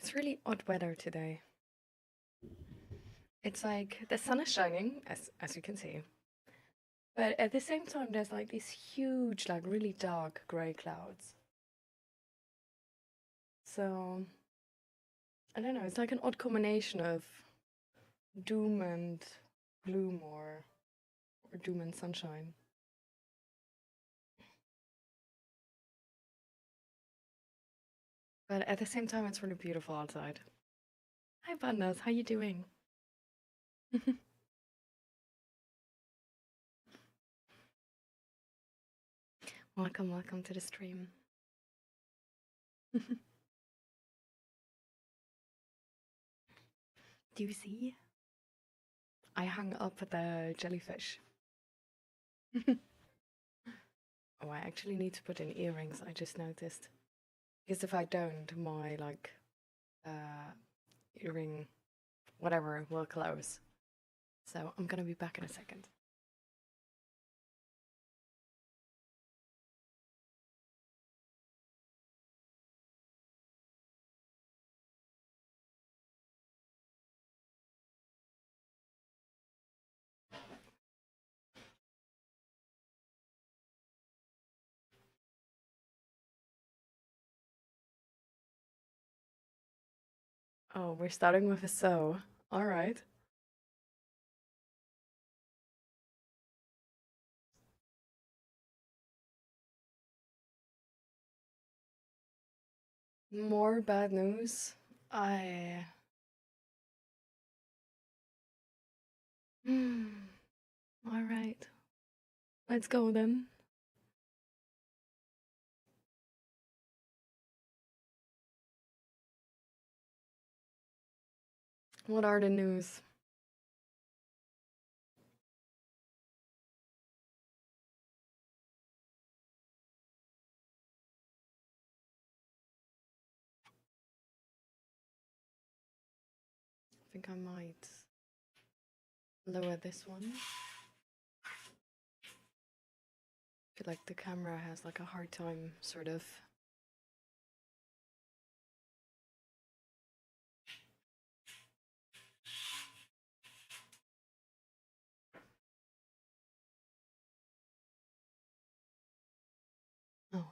It's really odd weather today. It's like the sun is shining, as you can see. But at the same time, there's like these huge, like really dark grey clouds. So, I don't know, it's like an odd combination of doom and gloom or doom and sunshine. But at the same time, it's really beautiful outside. Hi, Bandas, how you doing? Welcome to the stream. Do you see? I hung up the jellyfish. Oh, I actually need to put in earrings, I just noticed. Because if I don't, my, like, earring, whatever, will close. So I'm gonna be back in a second. Oh, we're starting with a so. Alright. More bad news. Alright. Let's go then. What are the news? I think I might lower this one. I feel like the camera has like a hard time sort of. Oh.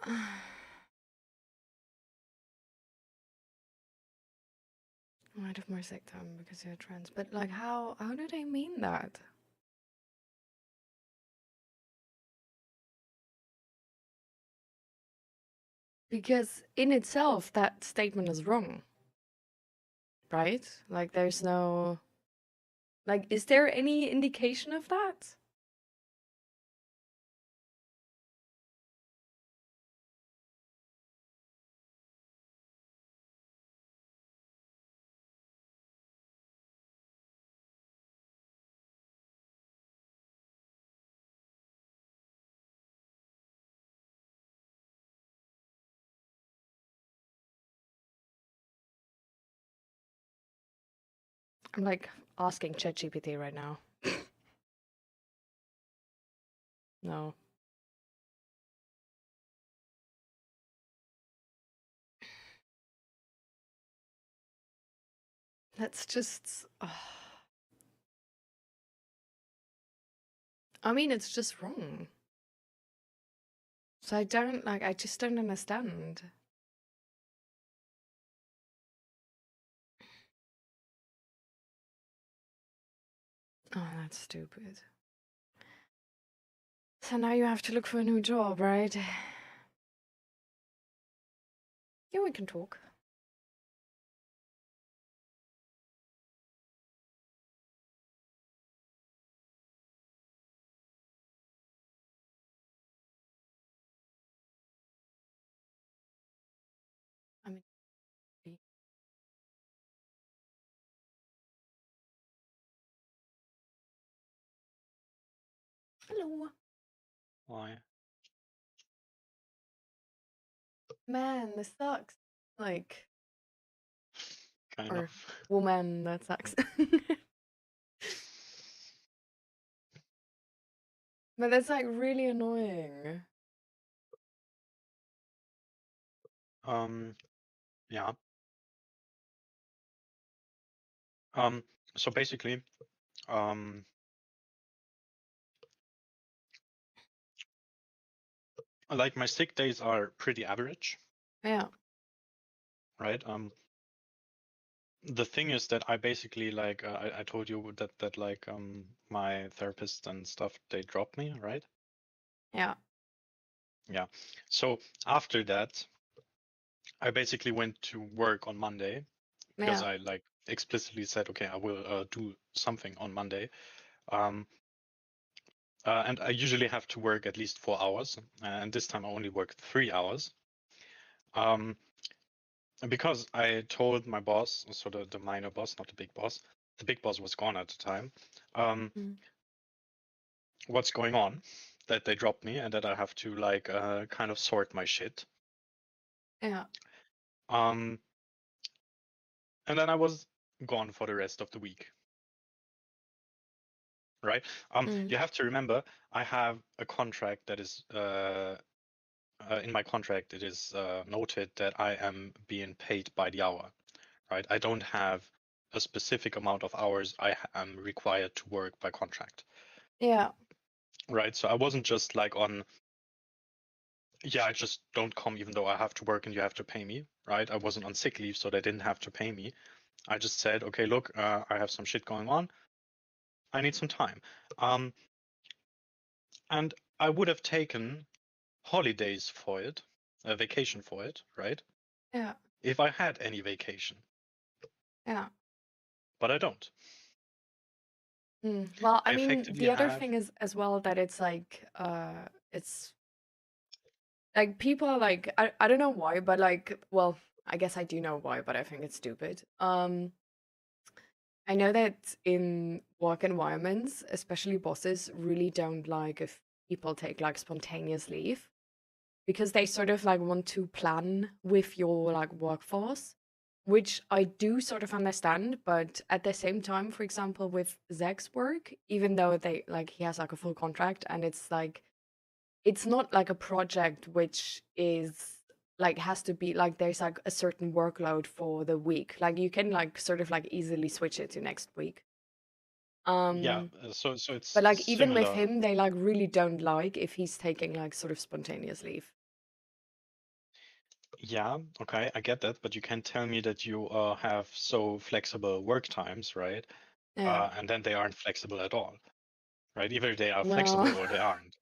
I might have more sick time because you're trans, but like how do they mean that? Because in itself that statement is wrong. Right? Like there's no, like, is there any indication of that? I'm like asking ChatGPT right now. No. That's just. I mean, it's just wrong. So I just don't understand. Oh, that's stupid. So now you have to look for a new job, right? Yeah, we can talk. I mean, hello. Why? Man, this sucks. Like, kind or of. woman that sucks. But that's like really annoying. Yeah. So basically, like my sick days are pretty average, Yeah. right? The thing is that I basically like I told you that like my therapist and stuff, they dropped me, right? Yeah. Yeah. So after that, I basically went to work on Monday because Yeah. I like explicitly said, okay, I will do something on Monday. And I usually have to work at least 4 hours, and this time I only worked 3 hours. Because I told my boss, so the minor boss, not the big boss, the big boss was gone at the time, what's going on, that they dropped me and that I have to like kind of sort my shit. Yeah. And then I was gone for the rest of the week. Right? You have to remember, I have a contract that is in my contract, it is noted that I am being paid by the hour, right? I don't have a specific amount of hours I am required to work by contract. Yeah. Right. So I wasn't just like on, yeah, I just don't come even though I have to work and you have to pay me. Right. I wasn't on sick leave, so they didn't have to pay me. I just said, okay, look, I have some shit going on. I need some time. And I would have taken holidays for it, a vacation for it, right? Yeah. If I had any vacation. Yeah. But I don't. Well, I I mean, effectively the other have. thing is as well that it's like people are like I don't know why, but like well, I guess I do know why, but I think it's stupid. I know that in work environments, especially bosses really don't like if people take like spontaneous leave because they sort of like want to plan with your like workforce, which I do sort of understand, but at the same time, for example, with Zach's work, even though they like he has like a full contract and it's like it's not like a project which is like has to be like there's like a certain workload for the week. Like you can like sort of like easily switch it to next week. Yeah, Um so it's but like even with similar. him, they like really don't like if he's taking like sort of spontaneous leave. Yeah, okay, I get that, but you can tell me that you have so flexible work times, right? Yeah. And then they aren't flexible at all, right? Either they are Well, flexible or they aren't.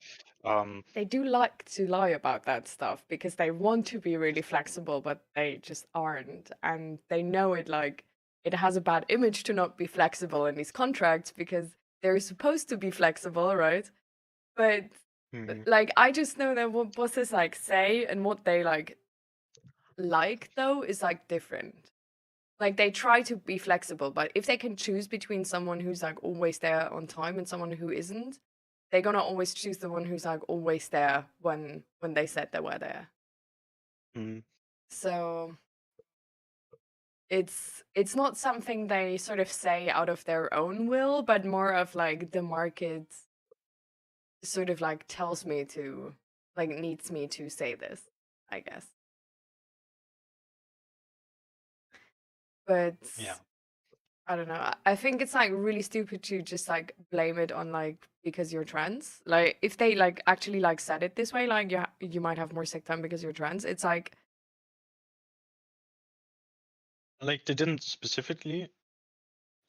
they do like to lie about that stuff because they want to be really flexible, but they just aren't. And they know it like it has a bad image to not be flexible in these contracts because they're supposed to be flexible, right? But mhm. like I just know that what bosses like say and what they like though is like different. Like they try to be flexible, but if they can choose between someone who's like always there on time and someone who isn't, they're gonna always choose the one who's like always there when they said they were there. Mhm. So it's not something they sort of say out of their own will, but more of like the market sort of like tells me to like needs me to say this, I guess. But Yeah. I don't know. I think it's like really stupid to just like blame it on like because you're trans. Like if they like actually like said it this way, like you might have more sick time because you're trans. It's like Like they didn't specifically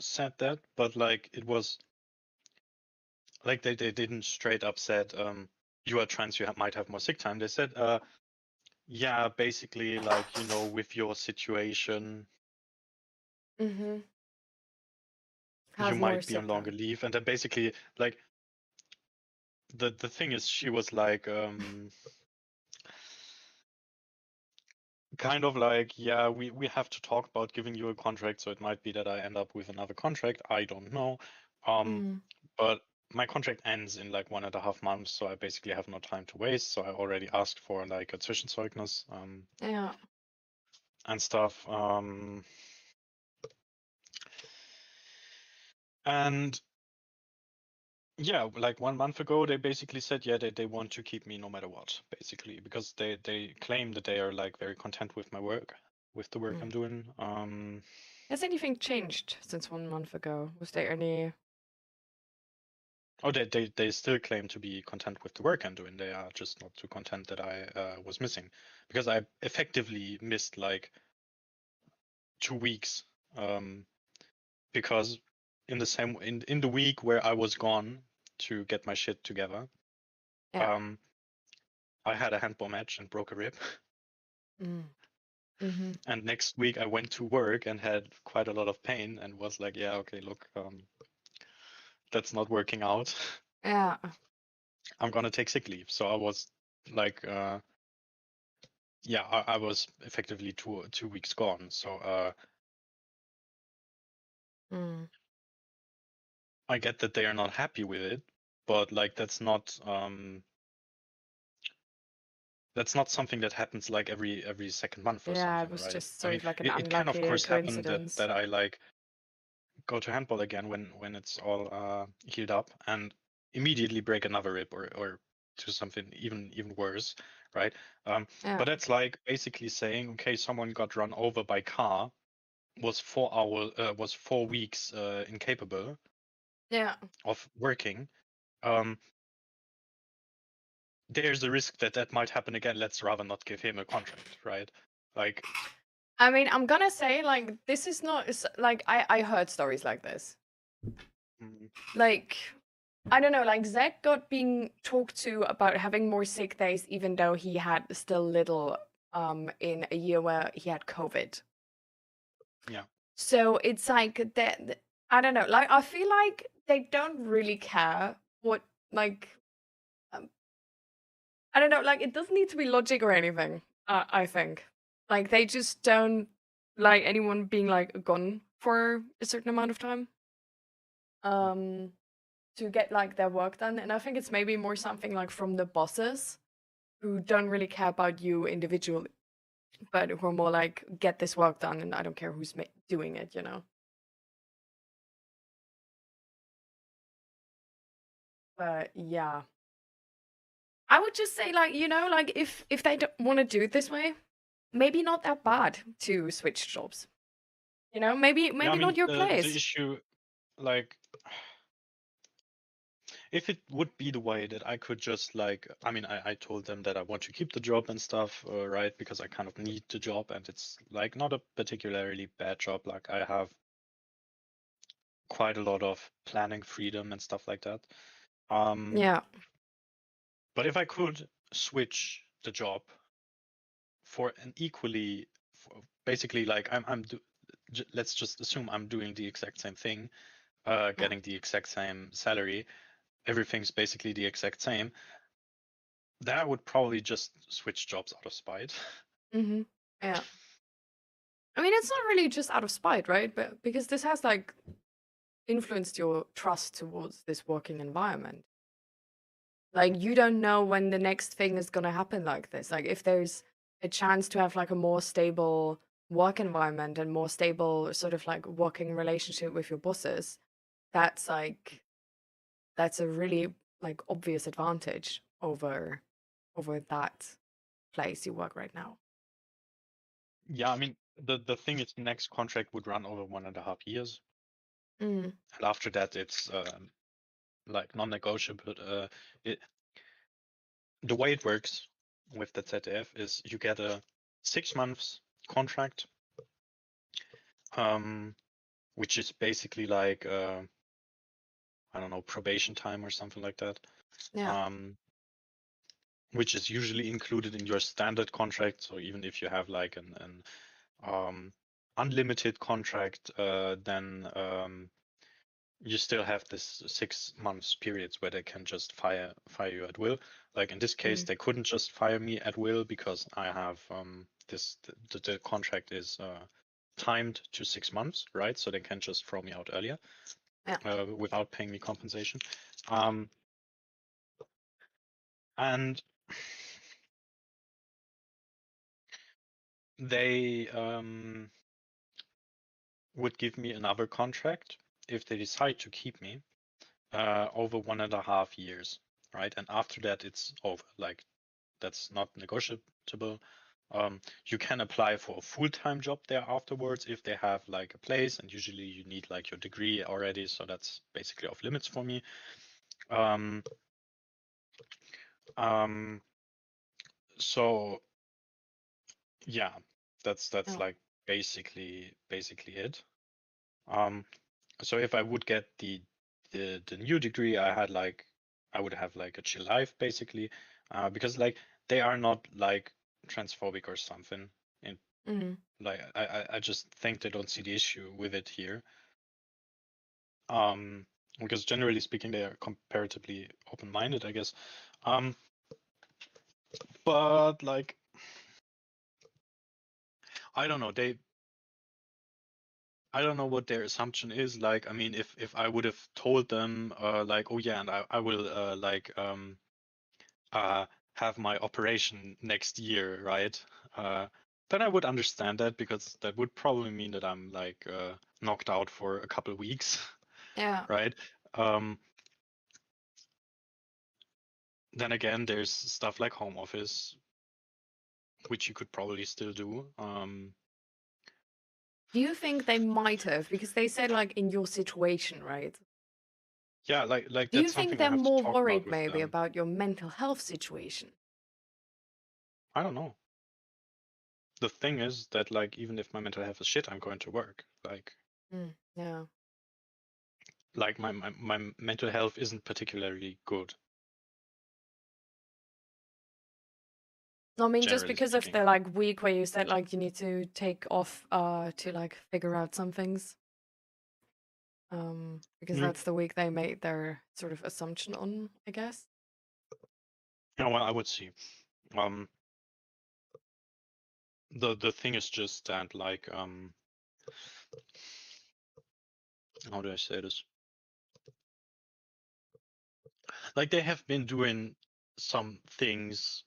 said that, but like it was like they didn't straight up said you are trans, might have more sick time. They said yeah, basically like, you know, with your situation mm-hmm, you has more might be sick on longer time. leave. And then basically like the thing is she was like kind of like, yeah, we have to talk about giving you a contract, so it might be that I end up with another contract. I don't know. Mm, But my contract ends in like 1.5 months, so I basically have no time to waste. So I already asked for like a Zwischenzeugnis yeah. and stuff. And yeah, like 1 month ago, they basically said, yeah, they want to keep me no matter what, basically, because they claim that they are like very content with my work, with the work I'm doing. Has anything changed since 1 month ago? Was there any? Oh, they still claim to be content with the work I'm doing. They are just not too content that I was missing, because I effectively missed like 2 weeks. Because in the week where I was gone to get my shit together, Yeah. I had a handball match and broke a rib. And next week I went to work and had quite a lot of pain and was like, yeah, okay, look, that's not working out. Yeah. I'm gonna take sick leave. So I was like, yeah, I was effectively 2 weeks gone. So I get that they are not happy with it, but like that's not something that happens like every second month or Yeah, it something, was right? just I sort mean, of like an it can of unlucky course happen coincidence. that I like go to handball again when it's all healed up and immediately break another rib or do something even worse, right? Yeah. But that's like basically saying, okay, someone got run over by car, was 4 weeks incapable Yeah. of working. There's a risk that might happen again. Let's rather not give him a contract, right? Like, I mean, I'm gonna say like this is not like I heard stories like this. Like I don't know, like Zach got being talked to about having more sick days even though he had still little in a year where he had COVID. yeah. So it's like that I don't know, like I feel like they don't really care what like I don't know, like it doesn't need to be logic or anything. I think like they just don't like anyone being like gone for a certain amount of time to get like their work done. And I think it's maybe more something like from the bosses who don't really care about you individually, but who are more like get this work done and I don't care who's doing it, you know. But yeah, I would just say like, you know, like if they don't want to do it this way, maybe not that bad to switch jobs. You know, maybe Yeah, I mean, not your the place. issue, like, if it would be the way that I could just like, I mean, I told them that I want to keep the job and stuff, right? Because I kind of need the job and it's like not a particularly bad job. Like I have quite a lot of planning freedom and stuff like that. Yeah. But if I could switch the job for an equally, basically like let's just assume I'm doing the exact same thing, getting the exact same salary, everything's basically the exact same, then I would probably just switch jobs out of spite. Yeah. I mean, it's not really just out of spite, right? But because this has like influenced your trust towards this working environment. Like you don't know when the next thing is gonna happen like this. Like if there's a chance to have like a more stable work environment and more stable sort of like working relationship with your bosses, that's like that's a really like obvious advantage over that place you work right now. Yeah, I mean, the thing is, the next contract would run over 1.5 years, Mm. and after that, it's like non-negotiable. The way it works with the ZDF is you get a 6 months contract, which is basically like I don't know, probation time or something like that. Yeah. Which is usually included in your standard contract. So even if you have like an unlimited contract, then you still have this 6 months periods where they can just fire you at will. Like in this case, they couldn't just fire me at will because I have the contract is timed to 6 months, right? So they can just throw me out earlier without paying me compensation. And they would give me another contract if they decide to keep me over 1.5 years, right? And after that, it's over. Like, that's not negotiable. You can apply for a full-time job there afterwards if they have like a place, and usually you need like your degree already, so that's basically off limits for me. So yeah, that's Oh. like basically it. So if I would get the new degree, I would have like a chill life basically, because like they are not like transphobic or something. Mm. Like I just think they don't see the issue with it here. Because generally speaking, they are comparatively open-minded, I guess. But like, I don't know. I don't know what their assumption is. Like, I mean, if I would have told them, like, oh yeah, and I will have my operation next year, right? Then I would understand that, because that would probably mean that I'm like knocked out for a couple of weeks, Yeah. right? Then again, there's stuff like home office, which you could probably still do. Do you think they might have? Because they said like in your situation, right? Yeah, like Do you that's think something I they're have to more talk worried about with maybe them. about your mental health situation? I don't know. The thing is that like even if my mental health is shit, I'm going to work. Like Yeah. like my mental health isn't particularly good, No, I mean, just generally because of speaking. the like week where you said like you need to take off to like figure out some things. Because that's the week they made their sort of assumption on, I guess. Yeah, well, I would see. The thing is just that like how do I say this? Like they have been doing some things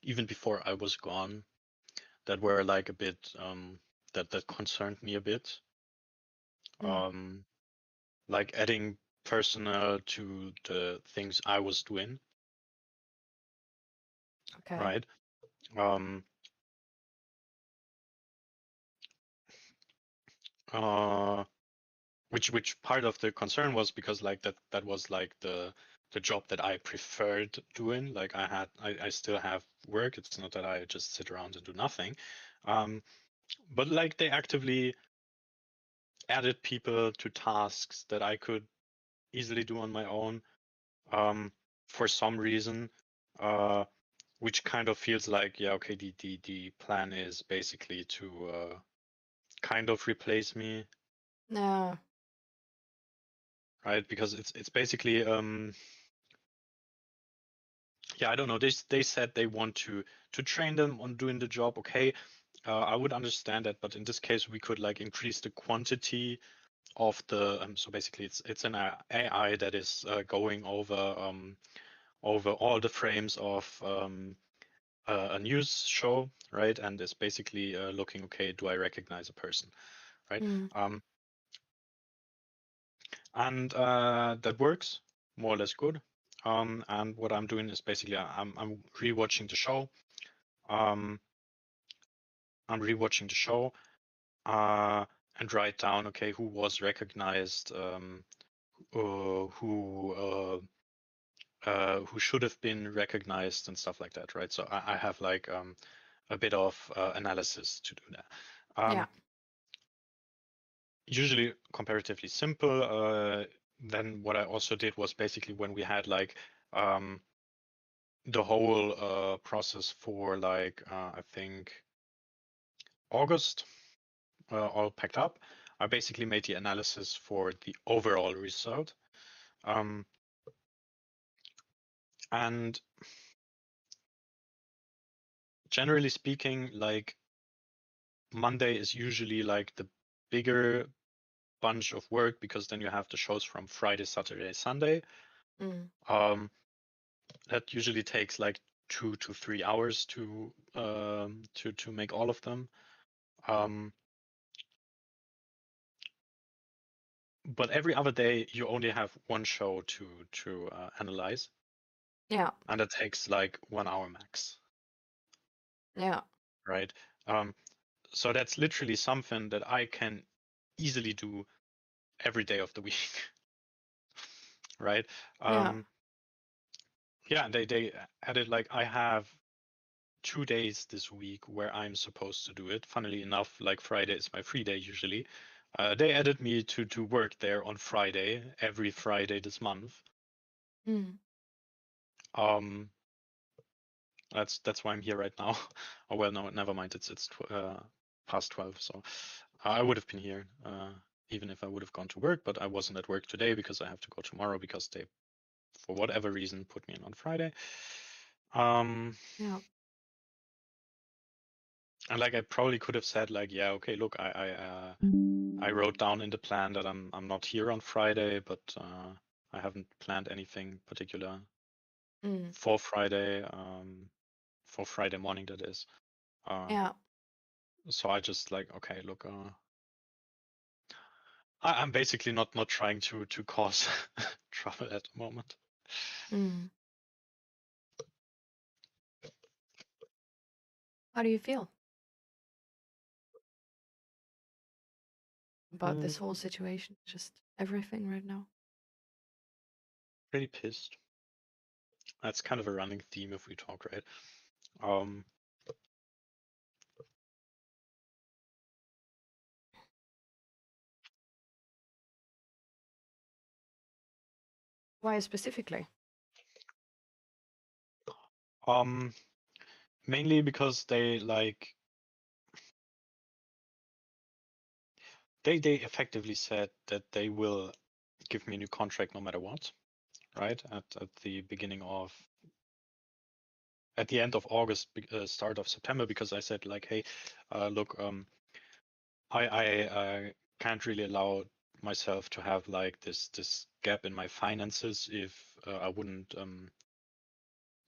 even before I was gone that were like a bit that concerned me a bit. Like adding personnel to the things I was doing. Okay. Right. Which part of the concern was because like that was like the job that I preferred doing. Like I still have work. It's not that I just sit around and do nothing. But like they actively added people to tasks that I could easily do on my own for some reason, which kind of feels like, yeah, okay, the plan is basically to kind of replace me. Yeah. Right, because it's basically yeah, I don't know. They said they want to train them on doing the job. Okay, I would understand that, but in this case, we could like increase the quantity of the so basically it's an AI that is going over all the frames of a news show, right? And is basically looking, okay, do I recognize a person, right? And that works more or less good. And what I'm doing is basically I'm rewatching the show. I'm rewatching the show and write down, okay, who was recognized, who should have been recognized and stuff like that, right? So I have like a bit of analysis to do that. Yeah. Usually comparatively simple. Then what I also did was basically when we had like the whole process for like I think August all packed up, I basically made the analysis for the overall result. And generally speaking, like Monday is usually like the bigger bunch of work because then you have the shows from Friday, Saturday, Sunday. That usually takes like 2 to 3 hours to make all of them. but every other day you only have one show to analyze, Yeah. and it takes like 1 hour max, Yeah. right? So that's literally something that I can easily do every day of the week, right? Yeah. Yeah, they added like I have 2 days this week where I'm supposed to do it. Funnily enough, like Friday is my free day usually. They added me to work there on Friday, every Friday this month. Mm. That's why I'm here right now. Oh well, no, never mind. It's past 12, so I would have been here even if I would have gone to work, but I wasn't at work today because I have to go tomorrow because they, for whatever reason, put me in on Friday. Yeah. And like I probably could have said like, yeah, okay, look, I wrote down in the plan that I'm not here on Friday, but I haven't planned anything particular Mm. for Friday morning, that is. Yeah. So I just like, okay, look, I'm basically not trying to cause trouble at the moment. Mm. How do you feel about this whole situation? Just everything right now? Pretty pissed. That's kind of a running theme if we talk, right? Why specifically? Mainly because they like they effectively said that they will give me a new contract no matter what, right? At the beginning of at the end of August, start of September, because I said like, hey, look, I can't really allow myself to have like this gap in my finances if I wouldn't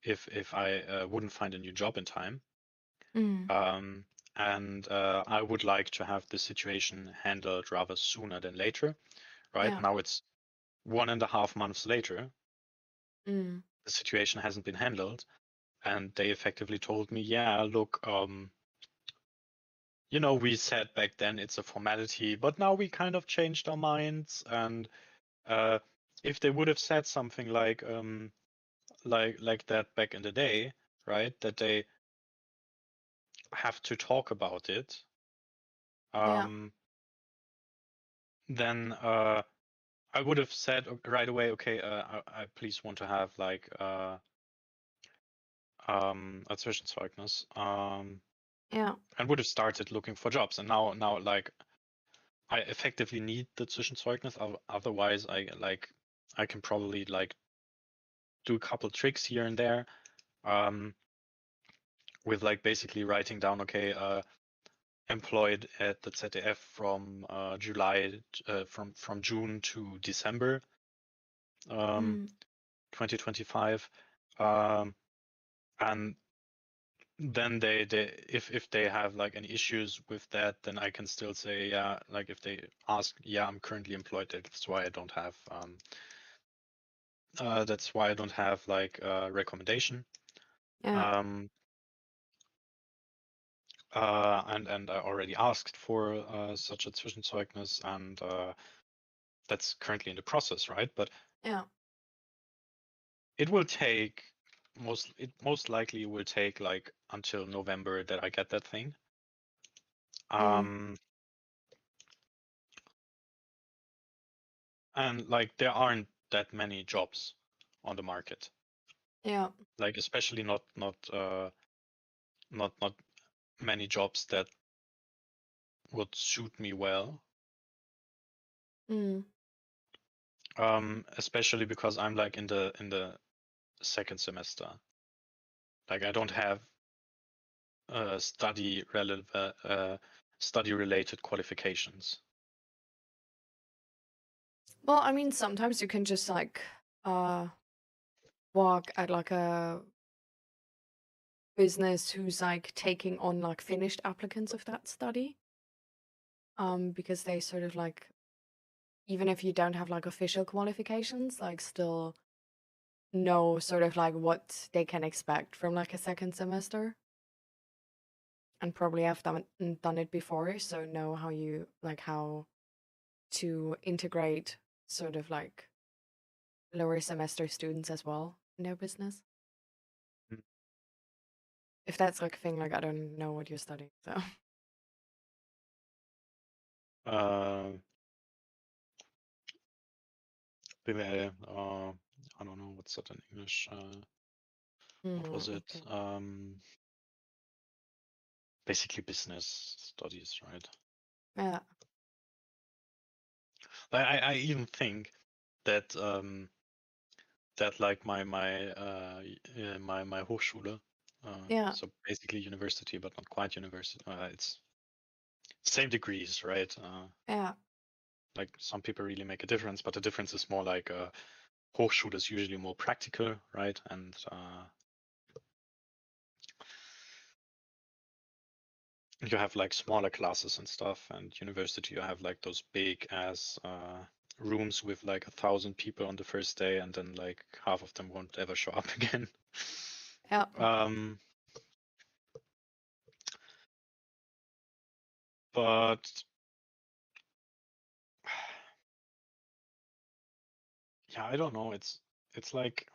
if I wouldn't find a new job in time. Mm. And I would like to have the situation handled rather sooner than later, right? Yeah. Now it's 1.5 months later. Mm. The situation hasn't been handled, and they effectively told me, yeah, look, we said back then it's a formality, but now we kind of changed our minds. And if they would have said something like that back in the day, right, that they have to talk about it, Yeah. then I would have said right away, okay, I please want to have like a Zwischenzeugnis, Yeah. and would have started looking for jobs. And now like I effectively need the Zwischenzeugnis. Otherwise, I can probably like do a couple tricks here and there, with like basically writing down, okay, employed at the ZDF from from June to December 2025, and then they if they have like any issues with that, then I can still say, yeah, like if they ask, yeah, I'm currently employed, that's why I don't have like a recommendation. Yeah. And I already asked for such a Zwischenzeugnis, and that's currently in the process, right? But Yeah. it will take most likely will take like until November that I get that thing. And like there aren't that many jobs on the market. Yeah. Like especially not many jobs that would suit me well. Especially because I'm like in the second semester. Like I don't have study related qualifications. Well, I mean, sometimes you can just like work at like a business who's like taking on like finished applicants of that study. Because they sort of like even if you don't have like official qualifications, like still know sort of like what they can expect from like a second semester, and probably have done it before, so know how to integrate sort of like lower semester students as well in their business. Mm. If that's like a thing, like I don't know what you're studying, so. BWL, I don't know what's that in English. What was it? Okay. Basically business studies, right? Yeah. I even think that that like my Hochschule, Yeah. so basically university, but not quite university. It's same degrees, right? Yeah. Like some people really make a difference, but the difference is more like Hochschule is usually more practical, right? And you have like smaller classes and stuff, and university you have like those big ass rooms with like 1,000 people on the first day, and then like half of them won't ever show up again. Yeah. But yeah, I don't know. It's like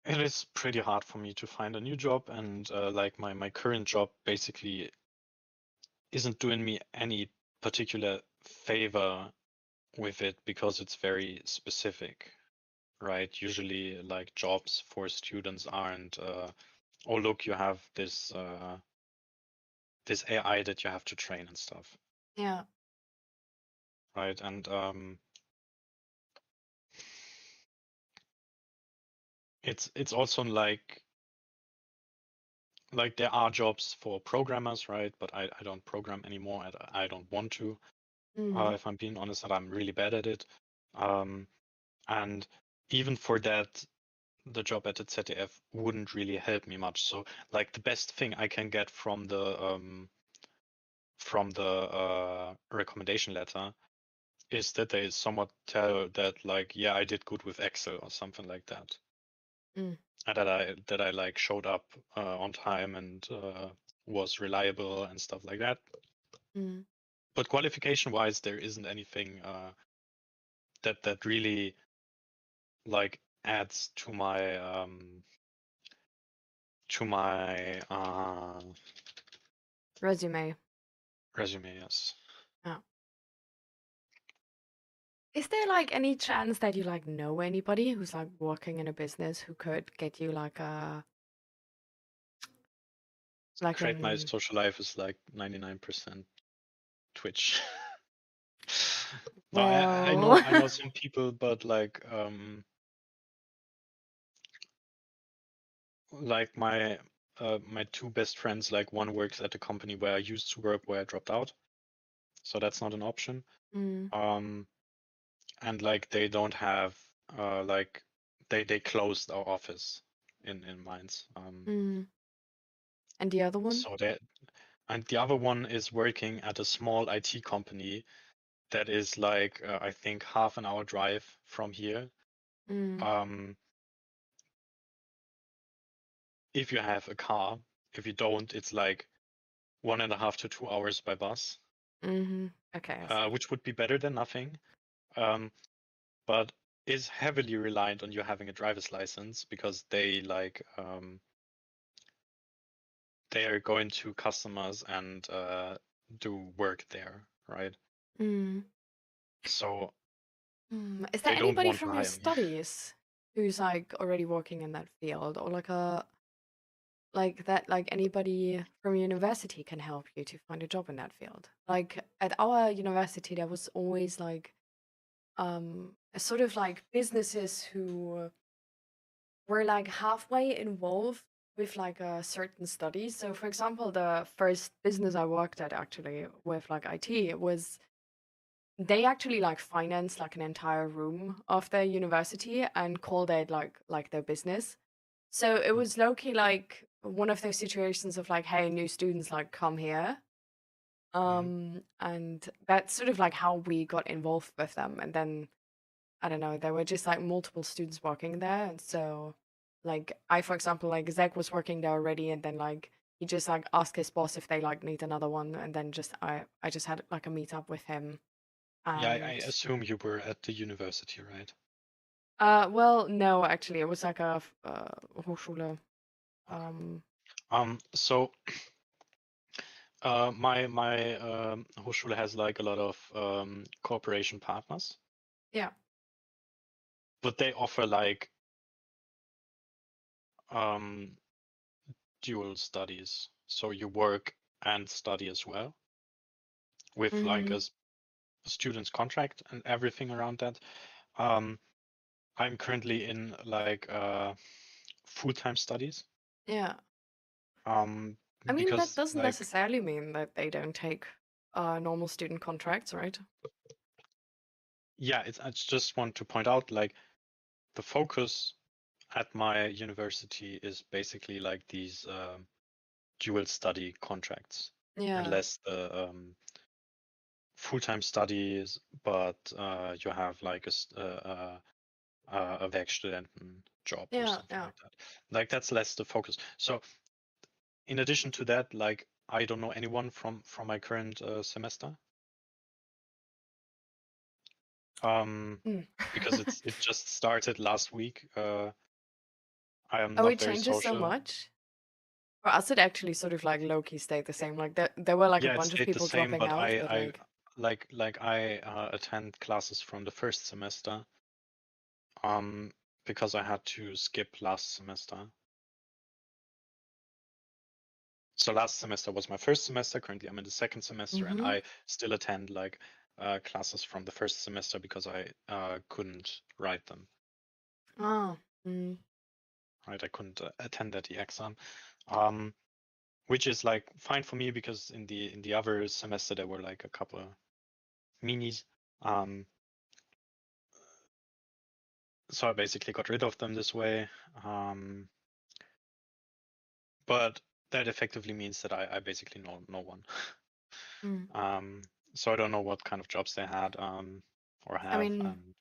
it is pretty hard for me to find a new job, and like my current job basically isn't doing me any particular favor with it because it's very specific, right? Usually like jobs for students aren't oh look, you have this this AI that you have to train and stuff. Yeah. Right. And it's also like there are jobs for programmers, right? But I don't program anymore, and I don't want to. If I'm being honest, and I'm really bad at it. And even for that, the job at the ZDF wouldn't really help me much. So like the best thing I can get from the recommendation letter is that they somewhat tell that like, yeah, I did good with Excel or something like that. Mm. And that I like showed up on time and was reliable and stuff like that. Mm. But qualification wise, there isn't anything that really like adds to my Resume. resume. Yes. Yeah. Is there like any chance that you like know anybody who's like working in a business who could get you like a like Great. My an social life is like 99% Twitch. No, I well know some people, but like my my two best friends, like one works at a company where I used to work where I dropped out, so that's not an option. Mm. And like they don't have like they closed our office in Mainz. Mm. And the other one? So that and the other one is working at a small IT company that is like I think half an hour drive from here. Mm. If you have a car, if you don't, it's like 1.5 to 2 hours by bus, Mm-hmm. Okay, I see. which would be better than nothing, but is heavily reliant on you having a driver's license because they like they are going to customers and do work there, right? Mm. So Is there they don't anybody want to from your hire me. studies who's like already working in that field, or like anybody from university can help you to find a job in that field? Like at our university, there was always like a sort of like businesses who were like halfway involved with like a certain study. So for example, the first business I worked at actually with like IT was they actually like finance like an entire room of their university and called it like their business. So it was low-key like one of those situations of like, hey, new students like come here. And that's sort of like how we got involved with them. And then I don't know, there were just like multiple students working there. And so like I, for example, like Zach was working there already, and then like he just like asked his boss if they like need another one, and then just I just had like a meetup with him. Yeah, I And assume you were at the university, right? well, no, actually it was like a Hochschule. So my Hochschule has like a lot of cooperation partners, Yeah. but they offer like dual studies. So you work and study as well with like a student's contract and everything around that. I'm currently in like full-time studies. Yeah. I mean, that Because doesn't like necessarily mean that they don't take normal student contracts, right? yeah, I just want to point out like the focus at my university is basically like these dual study contracts, Yeah. unless the full-time studies, but you have like a Werkstudenten job or Yeah, something yeah. like that. Like that's less the focus. So in addition to that, like I don't know anyone from my current semester. Because it just started last week. I am Oh, not it very changes so social. much? For us, it actually sort of like low-key stayed the same. Like there were like a Yeah, it bunch of stayed the people same, dropping but out, but I attend classes from the first semester, because I had to skip last semester. So last semester was my first semester. Currently, I'm in the second semester, and I still attend like classes from the first semester because I couldn't write them. Oh. Right, I couldn't attend at the exam, which is like fine for me because in the other semester there were like a couple of minis. So I basically got rid of them this way. But that effectively means that I basically know no one. So I don't know what kind of jobs they had or have. I mean,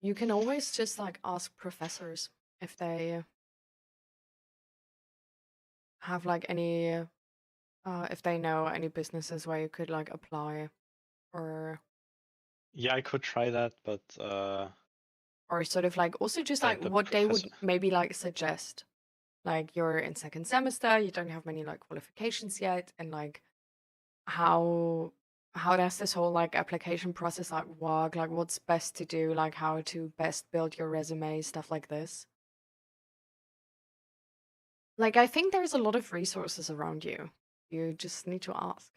you can always just like ask professors if they have like any if they know any businesses where you could like apply, or yeah, I could try that, but or sort of like also just like the what they professor. would maybe like suggest. Like you're in second semester, you don't have many like qualifications yet, and like how does this whole like application process like work? Like what's best to do? Like how to best build your resume, stuff like this. Like I think there's a lot of resources around you. You just need to ask,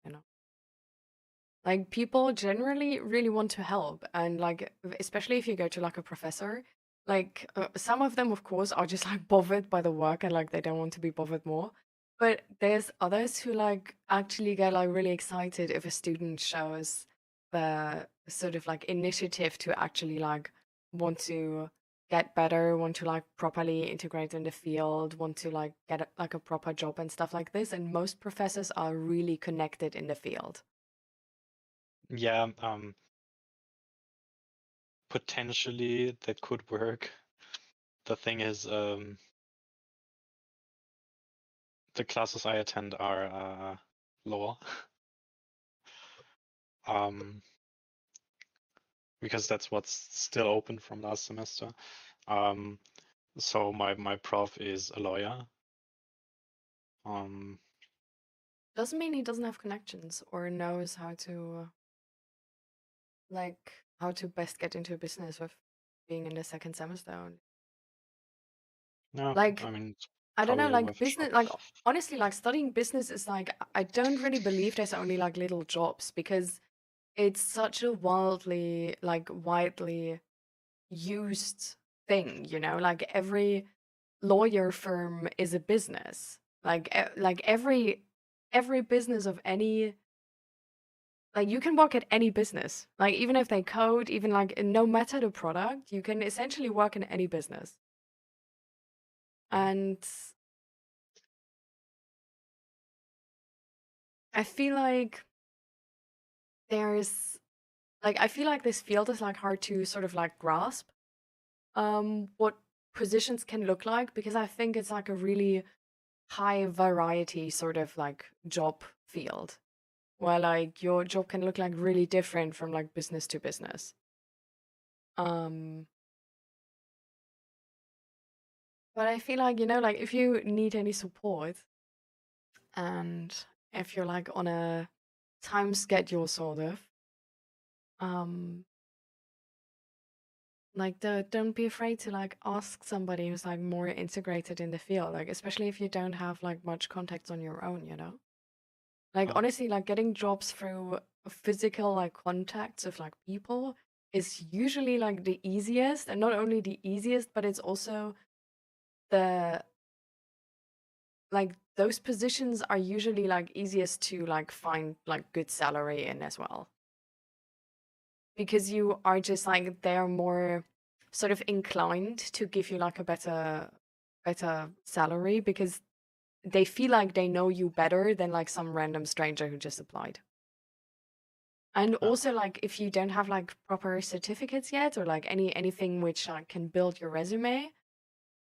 you know. Like people generally really want to help, and like especially if you go to like a professor, like some of them of course are just like bothered by the work and like they don't want to be bothered more. But there's others who like actually get like really excited if a student shows the sort of like initiative to actually like want to get better, want to like properly integrate in the field, want to like get like a proper job and stuff like this. And most professors are really connected in the field. Yeah, potentially that could work. The thing is, the classes I attend are law. Because that's what's still open from last semester. So my prof is a lawyer. Doesn't mean he doesn't have connections or knows how to like how to best get into a business with being in the second semester only. No, Like I mean, it's I don't know, probably like worth a shot. business, like honestly, like studying business is like I don't really believe there's only like little jobs because it's such a widely used thing, you know, like every lawyer firm is a business. Like every business of any like you can work at any business. Like even if they code, even like no matter the product, you can essentially work in any business. And I feel like there's like I feel like this field is like hard to sort of like grasp what positions can look like, because I think it's like a really high variety sort of like job field where like your job can look like really different from like business to business. But I feel like, like if you need any support and if you're like on a time schedule sort of, like don't be afraid to like ask somebody who's like more integrated in the field, like especially if you don't have like much contacts on your own, Like honestly, like getting jobs through physical like contacts of like people is usually like the easiest, and not only the easiest, but it's also the like those positions are usually like easiest to like find like good salary in as well. Because you are just like they're more sort of inclined to give you like a better salary, because they feel like they know you better than like some random stranger who just applied. And also like if you don't have like proper certificates yet, or like anything which like can build your resume,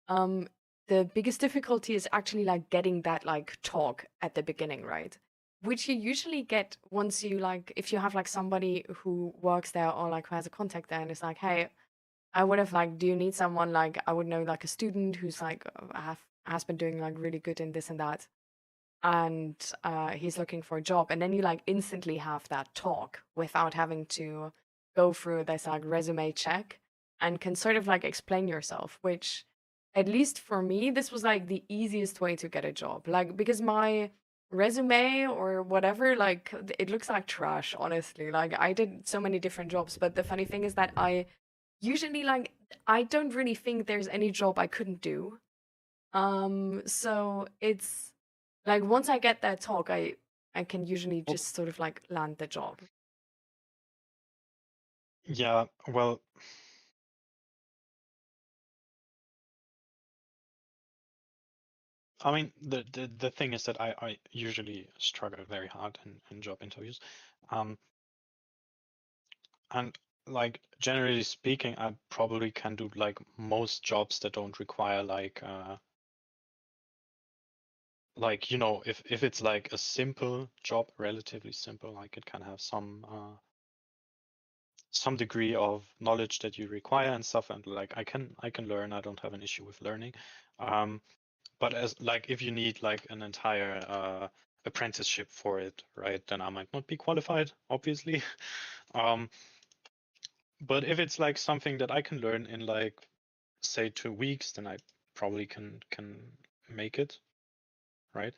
the biggest difficulty is actually like getting that like talk at the beginning, right? Which you usually get once you like, if you have like somebody who works there or like who has a contact there and it's like, hey, I would have like, do you need someone, like I would know like a student who's like has been doing like really good in this and that, and he's looking for a job, and then you like instantly have that talk without having to go through this like resume check, and can sort of like explain yourself, which at least for me this was like the easiest way to get a job, like because my resume or whatever, like it looks like trash, honestly. Like I did so many different jobs, but the funny thing is that I usually like I don't really think there's any job I couldn't do. So it's like once I get that talk, I can usually just sort of like land the job. Yeah, well, I mean, the thing is that I usually struggle very hard in job interviews. And like generally speaking, I probably can do like most jobs that don't require like if it's like a simple job, relatively simple, like it can have some degree of knowledge that you require and stuff, and like I can learn. I don't have an issue with learning. But as like if you need like an entire apprenticeship for it, right, then I might not be qualified, obviously. But if it's like something that I can learn in like say 2 weeks, then I probably can make it, right?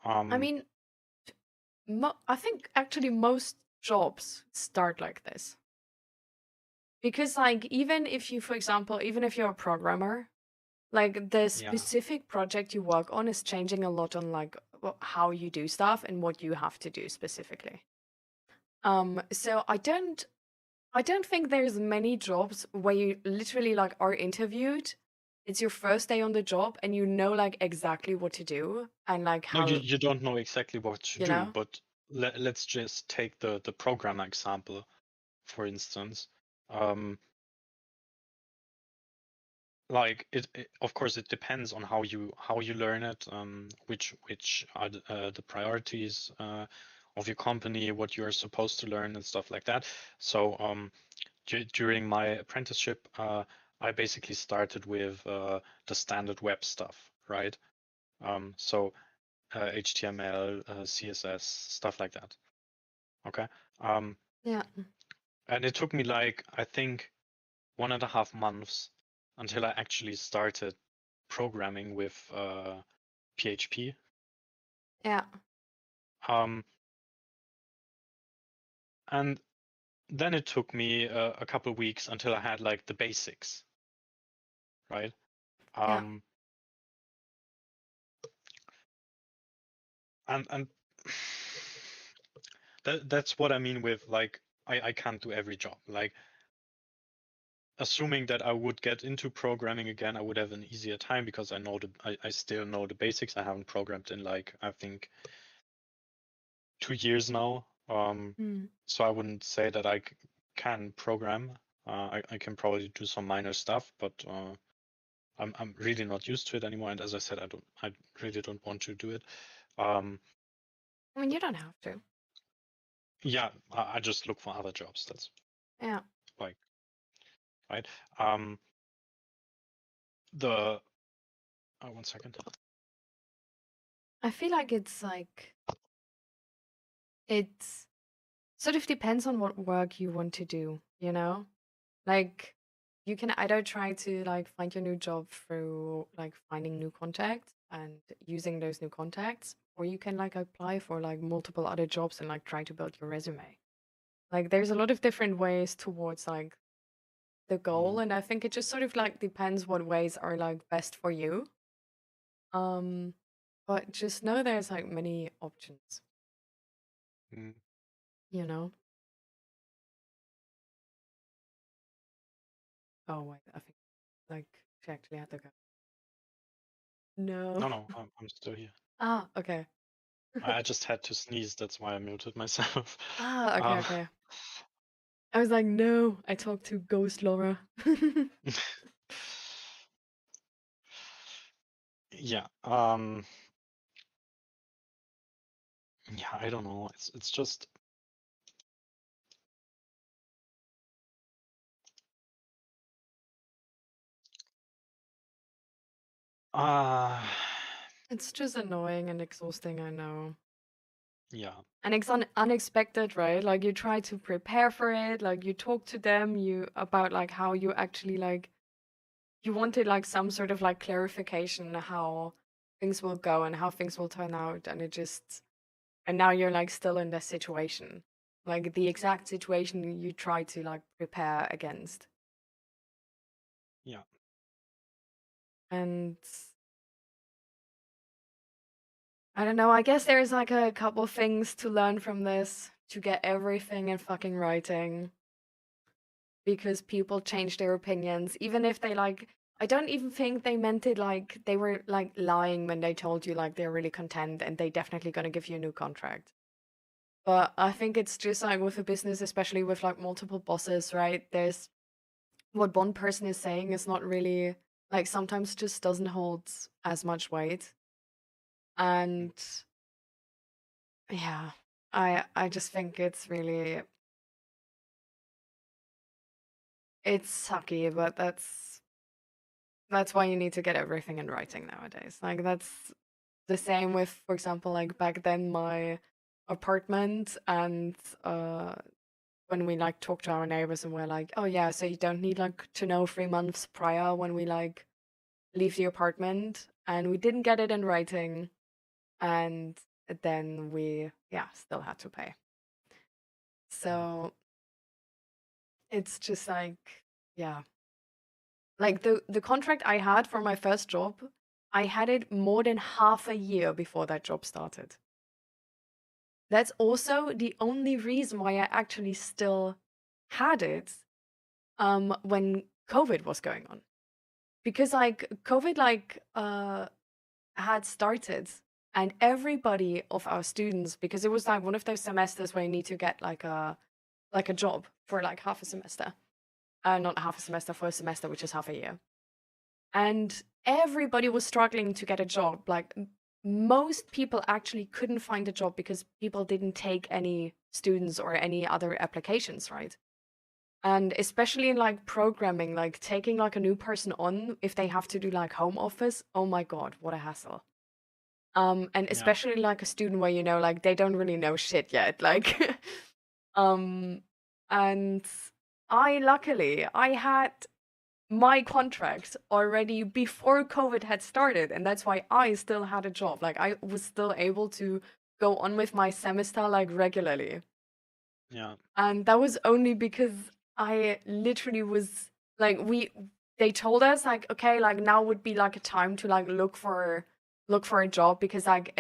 I mean, I think actually most jobs start like this. Because like even if you, for example, even if you're a programmer, like the specific project you work on is changing a lot on like how you do stuff and what you have to do specifically. So I don't think there's many jobs where you literally like are interviewed. It's your first day on the job and you know like exactly what to do and like No, how, you don't know exactly what to you do, know? but let's just take the programmer example, for instance. Like it of course it depends on how you learn it, which are the priorities of your company, what you're supposed to learn and stuff like that. So during my apprenticeship, I basically started with the standard web stuff, right? So HTML, CSS, stuff like that. Okay. Yeah. And it took me like I think 1.5 months until I actually started programming with PHP. Yeah. And then it took me a couple weeks until I had like the basics, right? Yeah. And that's what I mean with like I can't do every job. Like assuming that I would get into programming again, I would have an easier time because I still know the basics. I haven't programmed in like I think 2 years now. So I wouldn't say that I can program. I can probably do some minor stuff, but I'm really not used to it anymore. And as I said, I really don't want to do it. I mean, you don't have to. Yeah, I just look for other jobs. That's Yeah. like right. One second. I feel like it's like it sort of depends on what work you want to do, you know? Like you can either try to like find your new job through like finding new contacts and using those new contacts, or you can like apply for like multiple other jobs and like try to build your resume. Like there's a lot of different ways towards like the goal, and I think it just sort of like depends what ways are like best for you. But just know there's like many options, you know? Oh wait, I think like she actually had to go. No. No, I'm still here. Ah, okay. I just had to sneeze. That's why I muted myself. Ah, okay, okay. I was like, no, I talked to Ghost Laura. Yeah. Yeah, I don't know. It's just It's just annoying and exhausting, I know. yeah. And it's unexpected, right? Like you try to prepare for it, like you talk to them, you about like how you actually like you wanted like some sort of like clarification how things will go and how things will turn out, and and now you're like still in this situation. Like the exact situation you try to like prepare against. Yeah. And I don't know, I guess there's like a couple things to learn from this to get everything in fucking writing. Because people change their opinions, even if they like, I don't even think they meant it like they were like lying when they told you like they're really content and they definitely gonna give you a new contract. But I think it's just like with a business, especially with like multiple bosses, right? There's what one person is saying is not really like sometimes just doesn't hold as much weight. And yeah, I just think it's really it's sucky, but that's why you need to get everything in writing nowadays. Like that's the same with, for example, like back then my apartment and when we like talked to our neighbors and we're like, oh yeah, so you don't need like to know 3 months prior when we like leave the apartment, and we didn't get it in writing, and then we still had to pay. So it's just like like the contract I had for my first job, I had it more than half a year before that job started. That's also the only reason why I actually still had it when COVID was going on. Because like COVID had started, and everybody of our students, because it was like one of those semesters where you need to get like a job for like half a semester. Not half a semester, for a semester, which is half a year. And everybody was struggling to get a job. Like most people actually couldn't find a job because people didn't take any students or any other applications, right? And especially in like programming, like taking like a new person on if they have to do like home office, oh my god, what a hassle. And especially like a student where you know like they don't really know shit yet. Like and I had my contract already before COVID had started, and that's why I still had a job. Like I was still able to go on with my semester like regularly. Yeah. And that was only because I literally was like they told us like, okay, like now would be like a time to like look for look for a job, because like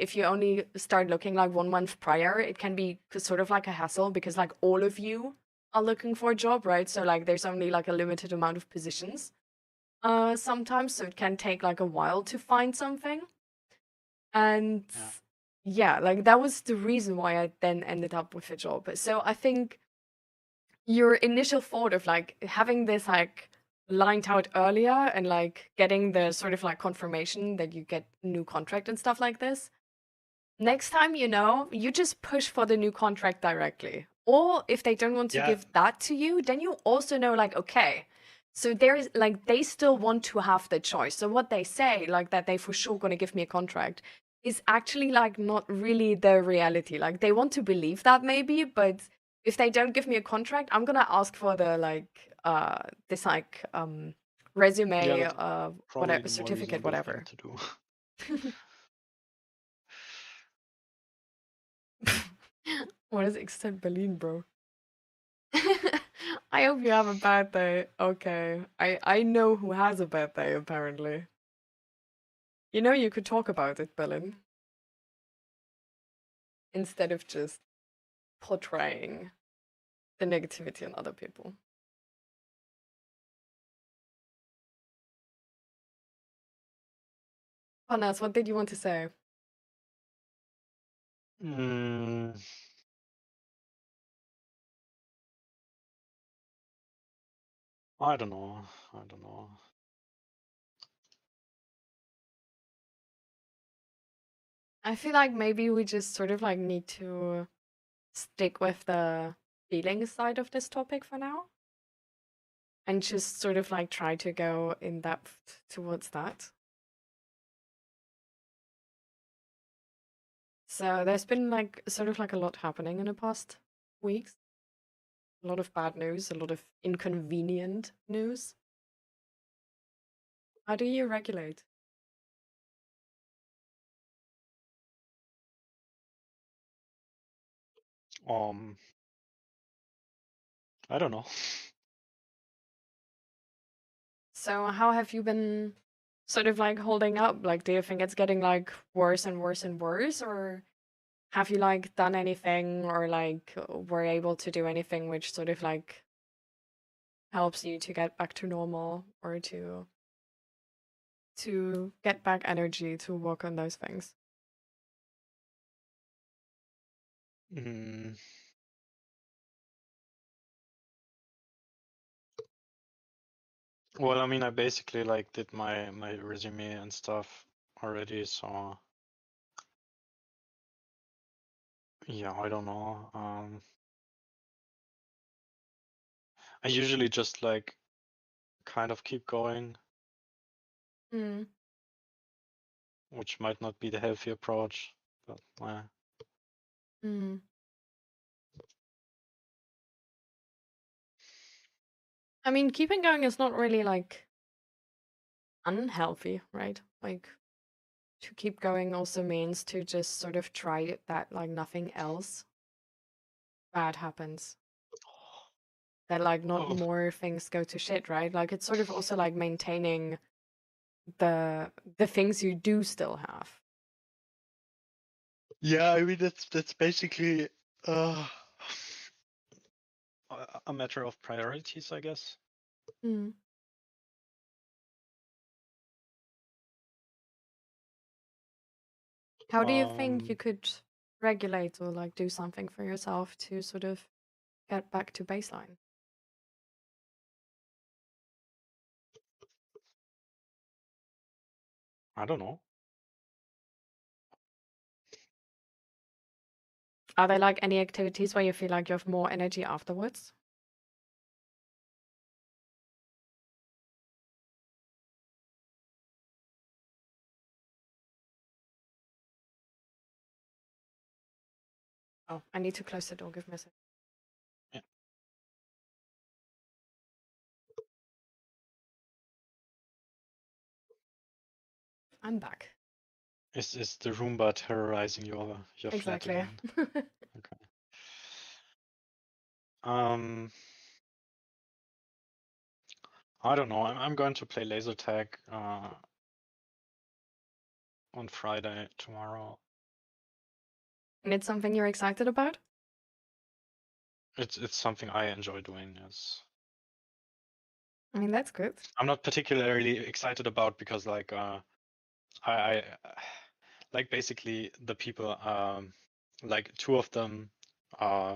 if you only start looking like 1 month prior, it can be sort of like a hassle, because like all of you are looking for a job, right? So like there's only like a limited amount of positions sometimes, so it can take like a while to find something. And yeah, like that was the reason why I then ended up with a job. So I think your initial thought of like having this like lined out earlier and like getting the sort of like confirmation that you get new contract and stuff like this, next time, you just push for the new contract directly. Or if they don't want to give that to you, then you also know like, okay, so there's like they still want to have the choice. So what they say, like that they for sure gonna give me a contract, is actually like not really the reality. Like they want to believe that maybe, but if they don't give me a contract, I'm gonna ask for the like this like resume, that's probably whatever, the more certificate, reasonable thing whatever. to do. What is extent Berlin, bro? I hope you have a bad day. Okay. I know who has a bad day, apparently. You could talk about it, Berlin, instead of just portraying the negativity on other people. Panas, what did you want to say? I don't know. I feel like maybe we just sort of like need to stick with the feeling side of this topic for now. And just sort of like try to go in depth towards that. So there's been like sort of like a lot happening in the past weeks. A lot of bad news, a lot of inconvenient news. How do you regulate? I don't know. So how have you been sort of like holding up? Like, do you think it's getting like worse and worse and worse? Or have you like done anything, or like were able to do anything which sort of like helps you to get back to normal, or to get back energy to work on those things? Well, I mean, I basically like did my resume and stuff already, so yeah, I don't know. I usually just like kind of keep going, which might not be the healthy approach, but I mean, keeping going is not really like unhealthy, right? Like, to keep going also means to just sort of try that like nothing else bad happens. That like not more things go to shit, right? Like it's sort of also like maintaining the things you do still have. yeah, I mean that's basically a matter of priorities, I guess. How do you think you could regulate or like do something for yourself to sort of get back to baseline? I don't know. Are there like any activities where you feel like you have more energy afterwards? Oh, I need to close the door. Give me a second. Yeah. I'm back. Is the Roomba terrorizing your flat Exactly. again? Okay. I don't know. I'm going to play laser tag on Friday tomorrow. And it's something you're excited about? It's something I enjoy doing. Yes. I mean, that's good. I'm not particularly excited about because I like basically the people like two of them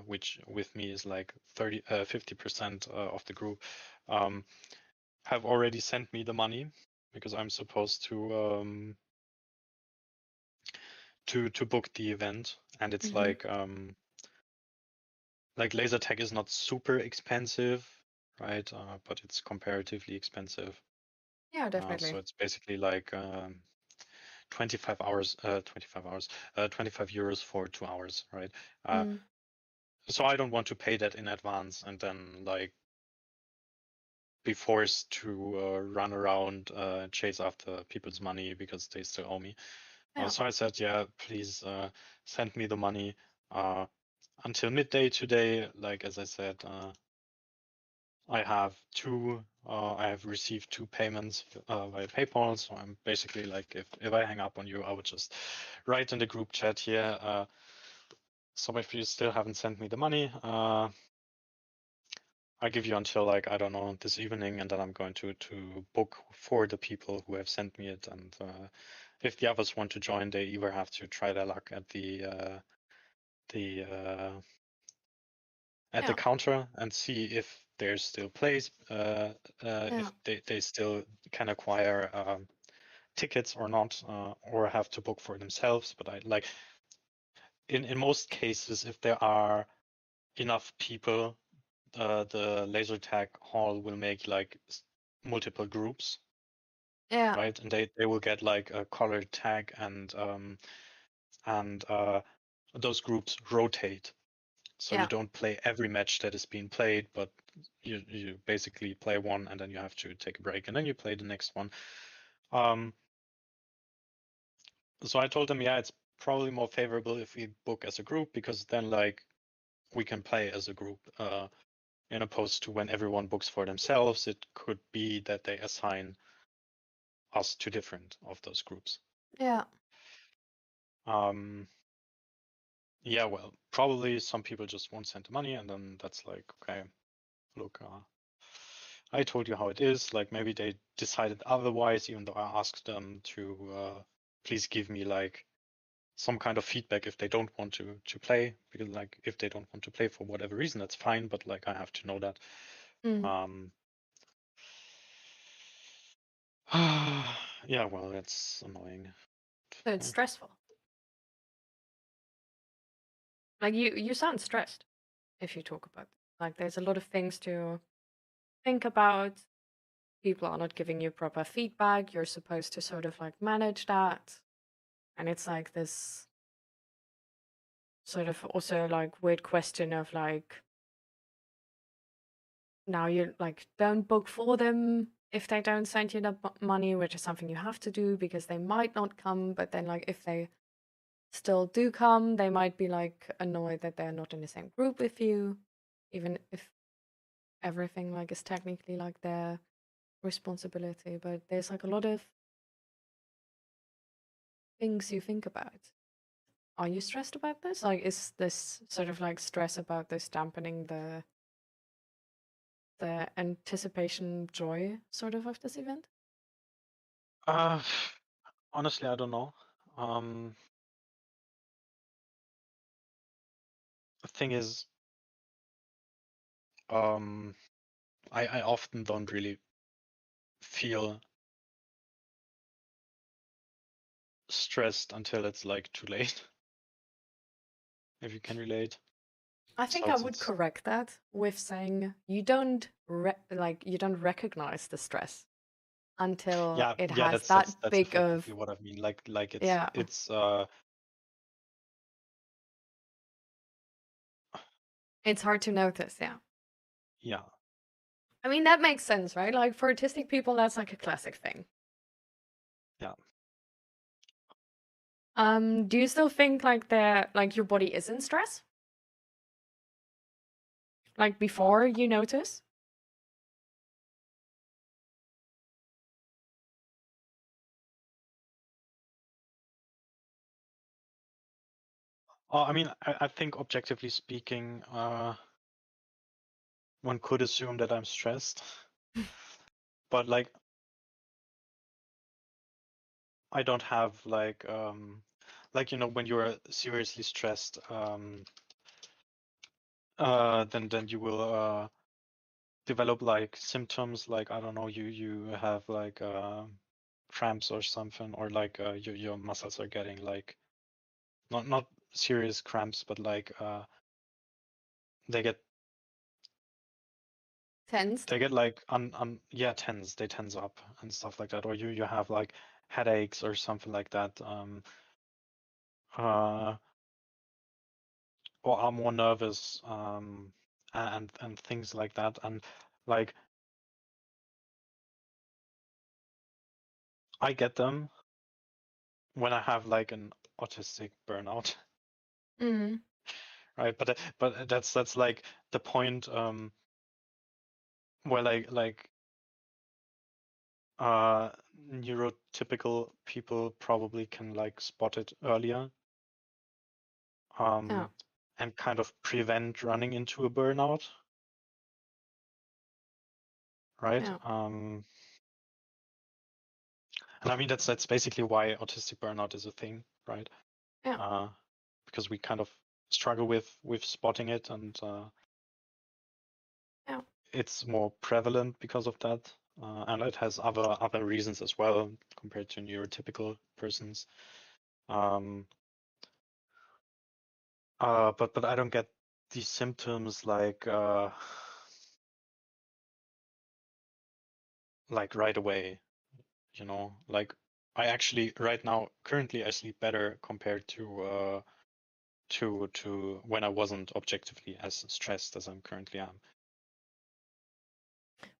which with me is like 50% of the group have already sent me the money because I'm supposed to book the event, and it's like laser tag is not super expensive, right? But it's comparatively expensive. Yeah, So definitely. it's basically like 25 euros for 2 hours, right? So I don't want to pay that in advance and then like be forced to run around chase after people's money because they still owe me. Yeah. So I said, yeah, please send me the money until midday today. Like as I said, I have received 2 payments via PayPal. So I'm basically like, if I hang up on you, I would just write in the group chat here. So if you still haven't sent me the money, I give you until like, I don't know, this evening, and then I'm going to book for the people who have sent me it. And if the others want to join, they either have to try their luck at the counter and see if there's still place, if they still can acquire tickets or not, or have to book for themselves. But I like in most cases, if there are enough people, the laser tag hall will make like multiple groups. Yeah. Right, and they will get like a colored tag, and those groups rotate. So you don't play every match that is being played, but you basically play one and then you have to take a break and then you play the next one. So I told them, yeah, it's probably more favorable if we book as a group, because then like we can play as a group. In opposed to when everyone books for themselves, it could be that they assign us to different of those groups. Yeah. Yeah, well, probably some people just won't send the money, and then that's like, okay, look, I told you how it is. Like maybe they decided otherwise, even though I asked them to please give me like some kind of feedback if they don't want to play, because like if they don't want to play for whatever reason, that's fine, but like I have to know that. Yeah, well, that's annoying. So it's stressful. Like you sound stressed if you talk about it. Like there's a lot of things to think about. People are not giving you proper feedback. You're supposed to sort of like manage that. And it's like this sort of also like weird question of like, now you like don't book for them if they don't send you the money, which is something you have to do because they might not come. But then like if they still do come, they might be like annoyed that they're not in the same group with you, even if everything like is technically like their responsibility. But there's like a lot of things you think about. Are you stressed about this? Like, is this sort of like stress about this dampening the anticipation joy sort of this event? Honestly, I don't know. The thing is, I often don't really feel stressed until it's like too late. If you can relate. I think So I would correct that with saying you don't you don't recognize the stress until it has that's big effectively of what I mean. Like yeah. It's hard to notice, yeah. Yeah. I mean, that makes sense, right? Like for autistic people, that's like a classic thing. Yeah. Do you still think like your body is in stress? Like before you notice? I mean, I think objectively speaking, one could assume that I'm stressed, but like I don't have like when you're seriously stressed, then you will develop like symptoms like I don't know, you have like cramps or something, or like your muscles are getting like not serious cramps, but like they get Tensed? like tense, they tense up and stuff like that, or you have like headaches or something like that, or are more nervous, and things like that, and like I get them when I have like an autistic burnout, Mm. right? But that's like the point, where like neurotypical people probably can like spot it earlier, Yeah. and kind of prevent running into a burnout, right? Yeah. And I mean that's basically why autistic burnout is a thing, right? Yeah. Because we kind of struggle with spotting it, and Yeah. it's more prevalent because of that, and it has other reasons as well compared to neurotypical persons. But I don't get these symptoms like right away, you know. Like I actually right now currently I sleep better compared to when I wasn't objectively as stressed as I'm currently am.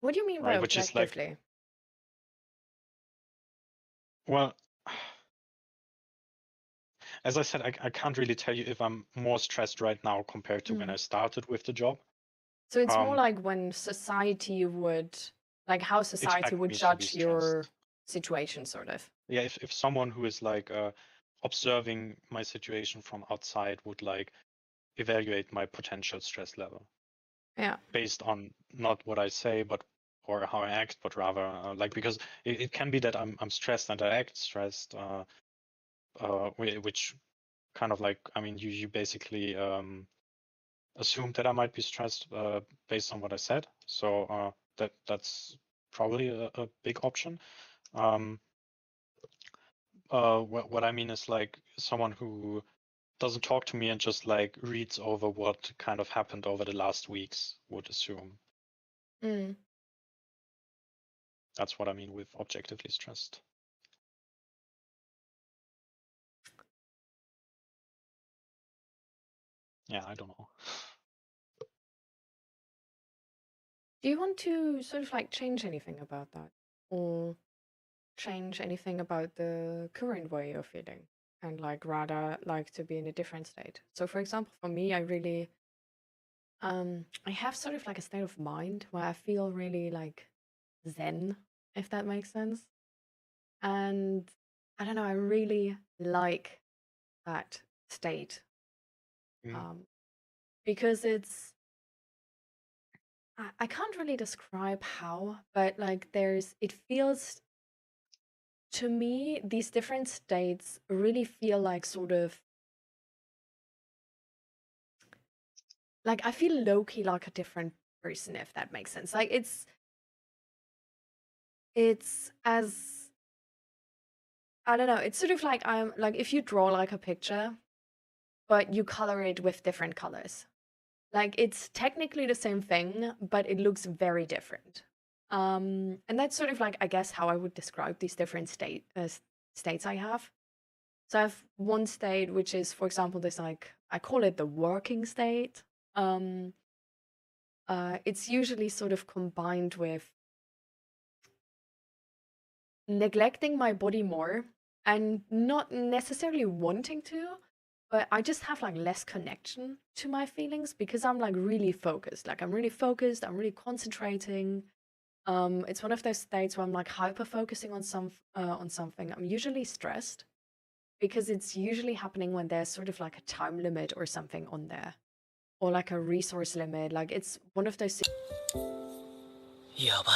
What do you mean by Right, which is like, objectively? well, as I said, I can't really tell you if I'm more stressed right now compared to when I started with the job. So it's more like when society would, like how society Expect would me to be judge your stressed. situation, sort of. Yeah, if someone who is like observing my situation from outside would like evaluate my potential stress level. Yeah. Based on not what I say, but or how I act, but rather like, because it can be that I'm stressed and I act stressed, which kind of like, I mean, you basically assumed that I might be stressed based on what I said. So that's probably a big option. What I mean is like someone who doesn't talk to me and just like reads over what kind of happened over the last weeks would assume. That's what I mean with objectively stressed. Yeah, I don't know. Do you want to sort of like change anything about that? Or change anything about the current way you're feeling? And like rather like to be in a different state? So for example, for me, I really I have sort of like a state of mind where I feel really like zen, if that makes sense. And I don't know, I really like that state. Because it's I can't really describe how, but like it feels to me, these different states really feel like sort of like I feel low-key like a different person, if that makes sense. Like it's as I don't know, it's sort of like I'm like if you draw like a picture, but you color it with different colors. Like it's technically the same thing, but it looks very different. And that's sort of like I guess how I would describe these different states I have. So I have one state which is, for example, this like I call it the working state. It's usually sort of combined with neglecting my body more and not necessarily wanting to, but I just have like less connection to my feelings because I'm like really focused. Like I'm really focused, I'm really concentrating. It's one of those states where I'm like hyper focusing on something. I'm usually stressed because it's usually happening when there's sort of like a time limit or something on there, or like a resource limit. Like it's one of those. やば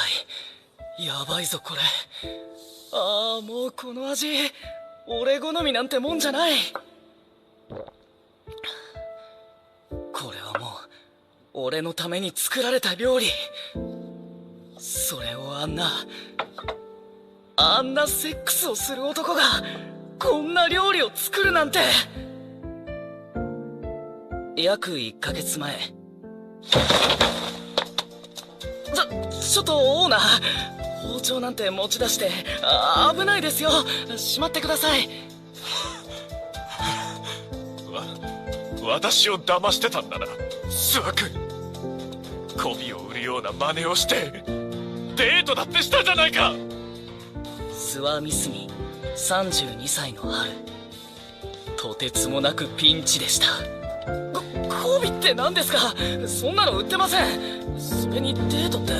い、やばいぞこれ。ああ、もうこの味、俺好みなんてもんじゃない。これはもう俺のために作られた料理。それをあんなセックスをする男がこんな料理を作るなんて。約1ヶ月前。ちょっとオーナー、包丁なんて持ち出して危ないですよ。しまってください。私を騙してたんだな、スワ君。媚びを売るような真似をしてデートだってしたじゃないか。スワミスミ32歳の春、とてつもなくピンチでした。媚びって何ですか？そんなの売ってません。それにデートって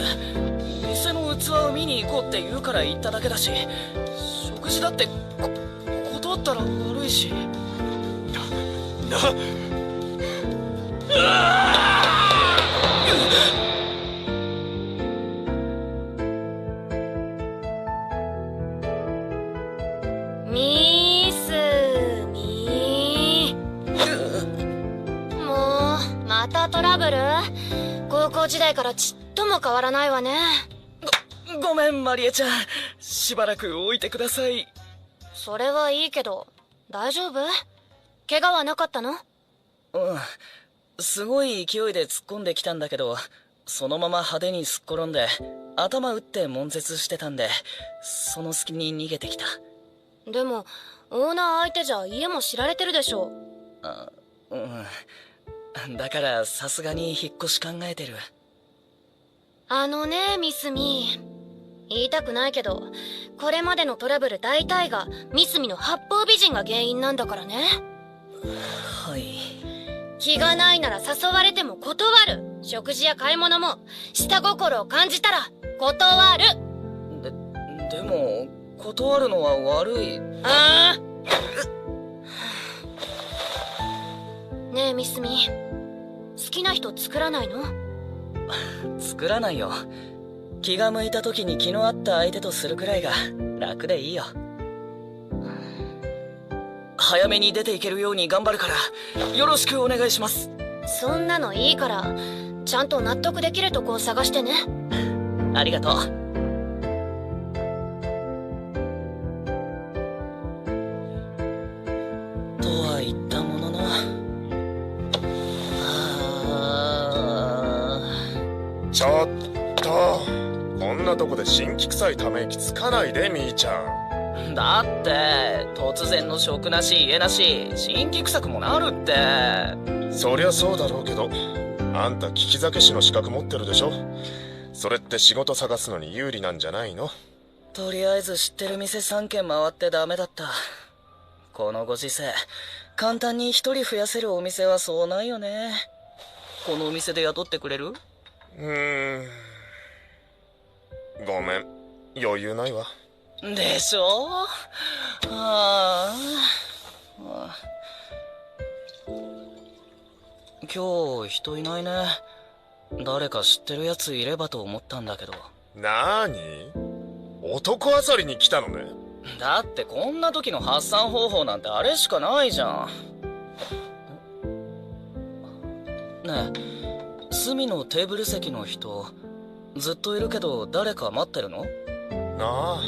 店の器を見に行こうって言うから行っただけだし、食事だって断ったら悪いし。ミスミもうまたトラブル？高校時代からちっとも変わらないわね。ごめんマリエちゃん、しばらく置いてください。それはいいけど大丈夫？怪我はなかったの？すごい勢いで突っ込んできたんだけど、そのまま派手にすっ転んで頭打って悶絶してたんで、その隙に逃げてきた。でもオーナー相手じゃ家も知られてるでしょ。だからさすがに引っ越し考えてる。ミスミ、言いたくないけどこれまでのトラブル大体がミスミの八方美人が原因なんだからね。はい。気がないなら誘われても断る。食事や買い物も下心を感じたら断る。でも断るのは悪い。ねえミスミ、好きな人作らないの？作らないよ。気が向いた時に気の合った相手とするくらいが楽でいいよ。早めに出ていけるように頑張るからよろしくお願いします。そんなのいいからちゃんと納得できるとこを探してね。ありがとう。とは言ったものの、ちょっと、こんなとこで辛気臭いため息つかないでみーちゃん。だって突然の食なし家なし辛気臭くもなるって。そりゃそうだろうけど、あんた利き酒師の資格持ってるでしょ。それって仕事探すのに有利なんじゃないの？とりあえず知ってる店3軒回ってダメだった。このご時世簡単に一人増やせるお店はそうないよね。このお店で雇ってくれる？ごめん、余裕ないわ。でしょ？今日人いないね。誰か知ってるやついればと思ったんだけど。なーに？男あさりに来たのね。だってこんな時の発散方法なんてあれしかないじゃん。ねえ、隅のテーブル席の人ずっといるけど誰か待ってるの？あ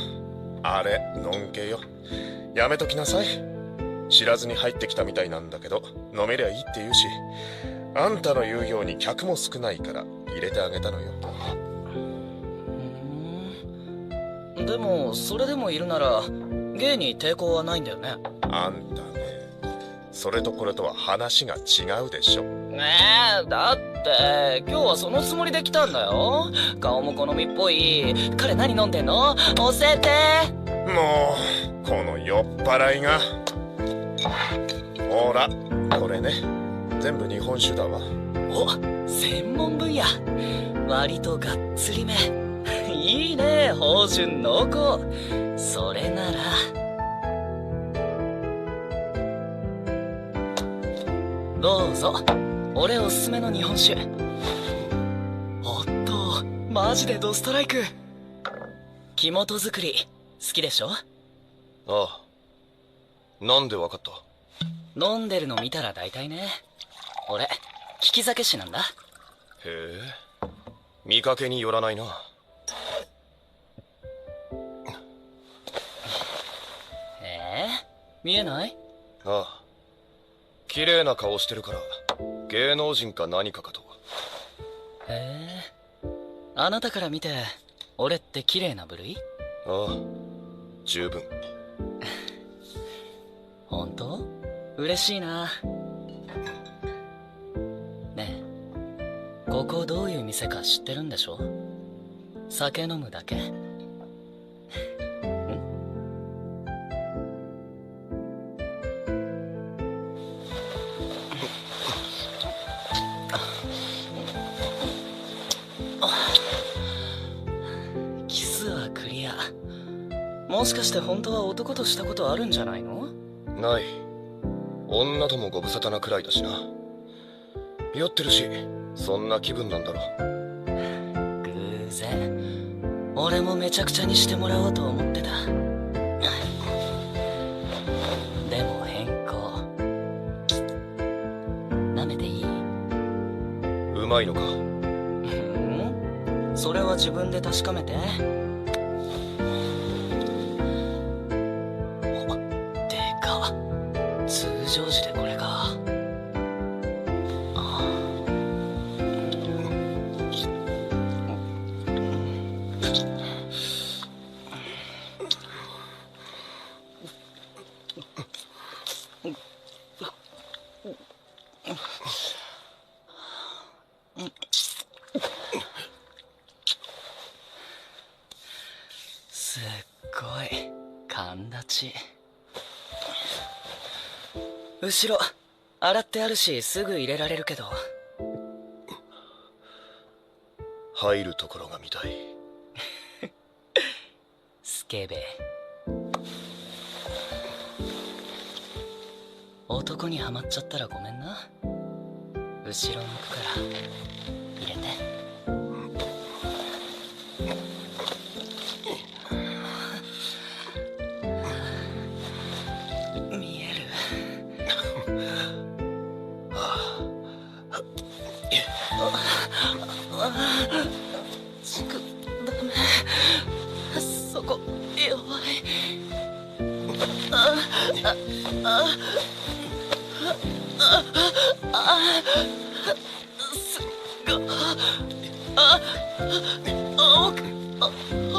あ、あれのんけよ。やめときなさい。知らずに入ってきたみたいなんだけど飲めりゃいいって言うし、あんたの言うように客も少ないから入れてあげたのよ。でもそれでもいるなら芸に抵抗はないんだよね。あんたね、それとこれとは話が違うでしょ。ねえ、だって今日はそのつもりで来たんだよ。顔も好みっぽい。彼何飲んでんの？教えて。もうこの酔っ払いが。ほらこれね、全部日本酒だわ。お、専門分野。割とがっつりめ。いいね、芳醇濃厚。それならどうぞ。俺おすすめの日本酒。おっと、マジでドストライク。木本作り好きでしょ？ああ。なんでわかった？飲んでるの見たら大体ね。俺利き酒師なんだ。へえ、見かけによらないな。見えない？ああ、綺麗な顔してるから芸能人か何かかと。へえ、あなたから見て俺って綺麗な部類？ああ、十分。本当？嬉しいな。ねえ、ここどういう店か知ってるんでしょ？酒飲むだけ？キスはクリア。もしかして本当は男としたことあるんじゃないの？ない。女ともご無沙汰なくらいだしな。酔ってるし、そんな気分なんだろ。偶然。俺もめちゃくちゃにしてもらおうと思ってた。でも変更。舐めていい？うまいのか？それは自分で確かめて。お、でか。通常時でこれか。すっごい勘立ち。後ろ洗ってあるしすぐ入れられるけど。入るところが見たい。スケベ。男にはまっちゃったらごめんな。後ろ向くから入れて。見える？ちくダメ。そこ弱い。すご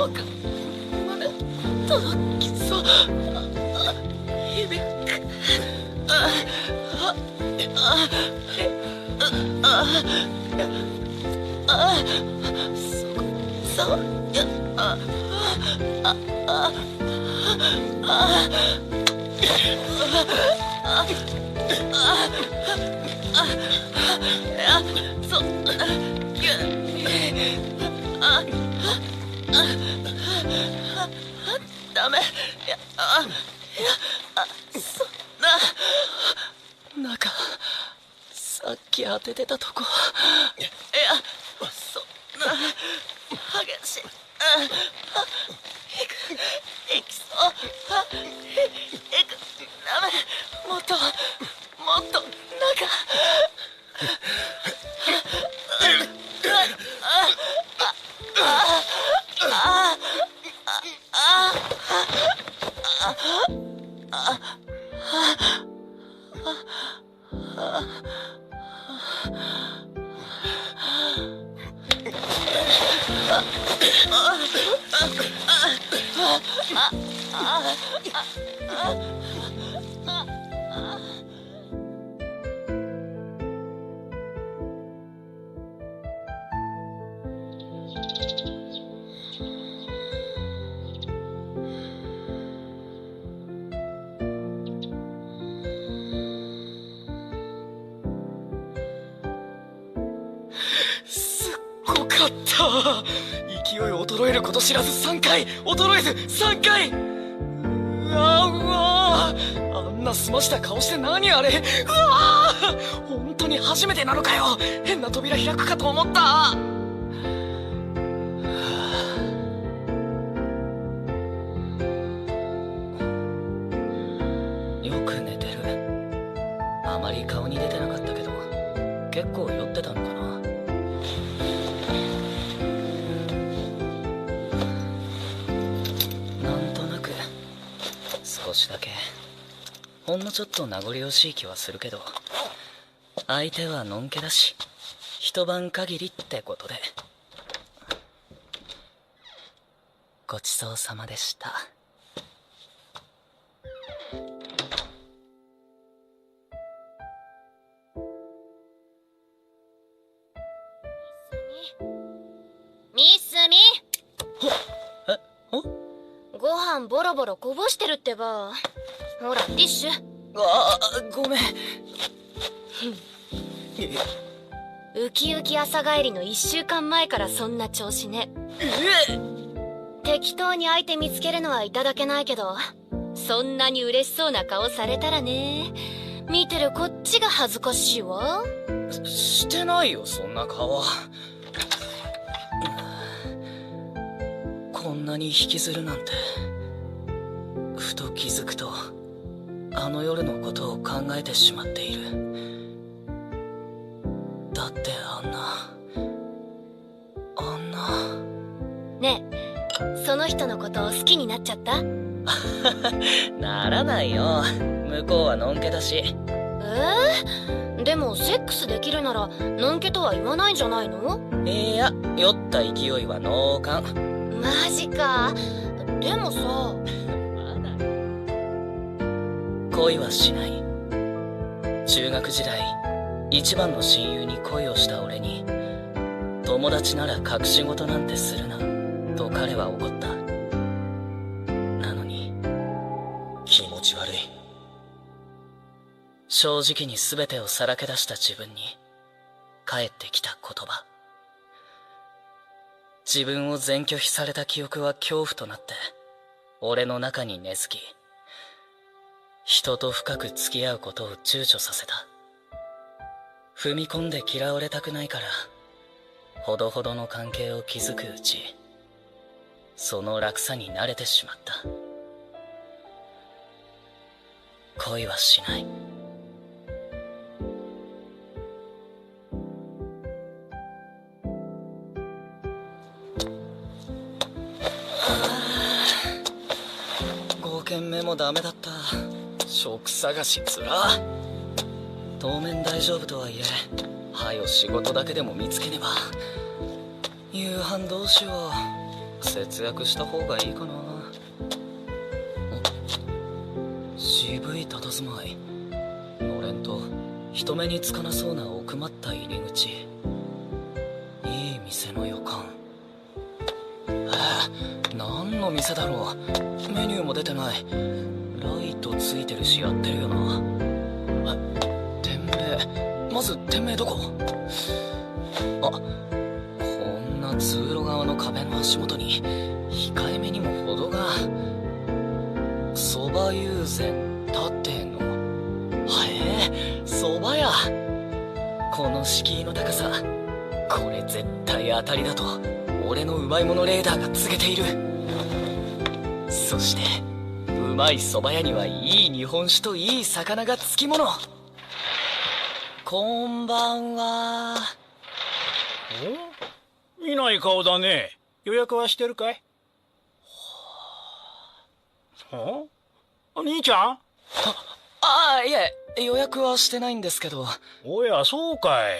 奥まで届きそう。響く。そうや。ダメ。そんな。なんかさっき当ててたとこ。そんな激しい。いきそう。いく。ダメ。もっと中。すっごかった。勢い衰えること知らず3回、衰えず3回。うわあんんな澄ました顔して何あれ。うわー、本当に初めてなのかよ。変な扉開くかと思った。よく寝てる。あまり顔に出てなかったけど結構酔ってたのかな。なんとなく少しだけ、ほんのちょっと名残惜しい気はするけど、相手はのんけだし一晩限りってことで。ごちそうさまでした。ミスミ。ご飯ボロボロこぼしてるってば。ほらティッシュ。ああ、ごめん。ウキウキ朝帰りの1週間前からそんな調子ね。適当に相手見つけるのはいただけないけど、そんなに嬉しそうな顔されたらね、見てるこっちが恥ずかしいわ。してないよそんな顔。こんなに引きずるなんて。ふと気づくとあの夜のことを考えてしまっている。だってあんなねえ、その人のことを好きになっちゃった？ならないよ。向こうはのんけだし。でもセックスできるならのんけとは言わないんじゃないの？いや、酔った勢いは脳幹。マジか。でもさ、恋はしない。中学時代一番の親友に恋をした俺に、友達なら隠し事なんてするなと彼は怒った。なのに気持ち悪い。正直に全てをさらけ出した自分に返ってきた言葉。自分を全拒否された記憶は恐怖となって俺の中に根付き、人と深く付き合うことを躊躇させた。踏み込んで嫌われたくないから、ほどほどの関係を築くうち、その楽さに慣れてしまった。恋はしない。5軒目もダメだった。職探しつら。当面大丈夫とはいえ、はよ仕事だけでも見つけねば。夕飯どうしよう。節約した方がいいかな。渋い佇まい。のれんと人目につかなそうな奥まった入り口。いい店の予感。何の店だろう。メニューも出てない。ライトついてるしやってるよな。店名、まず店名どこ？あ、こんな通路側の壁の足元に控えめにも程が。蕎麦友禅縦の。蕎麦屋。この敷居の高さ、これ絶対当たりだと俺のうまいものレーダーが告げている。そしてうまい蕎麦屋にはいい日本酒といい魚がつきもの。こんばんは。お？見ない顔だね。予約はしてるかい？兄ちゃん？いえ、予約はしてないんですけど。おや、そうかい。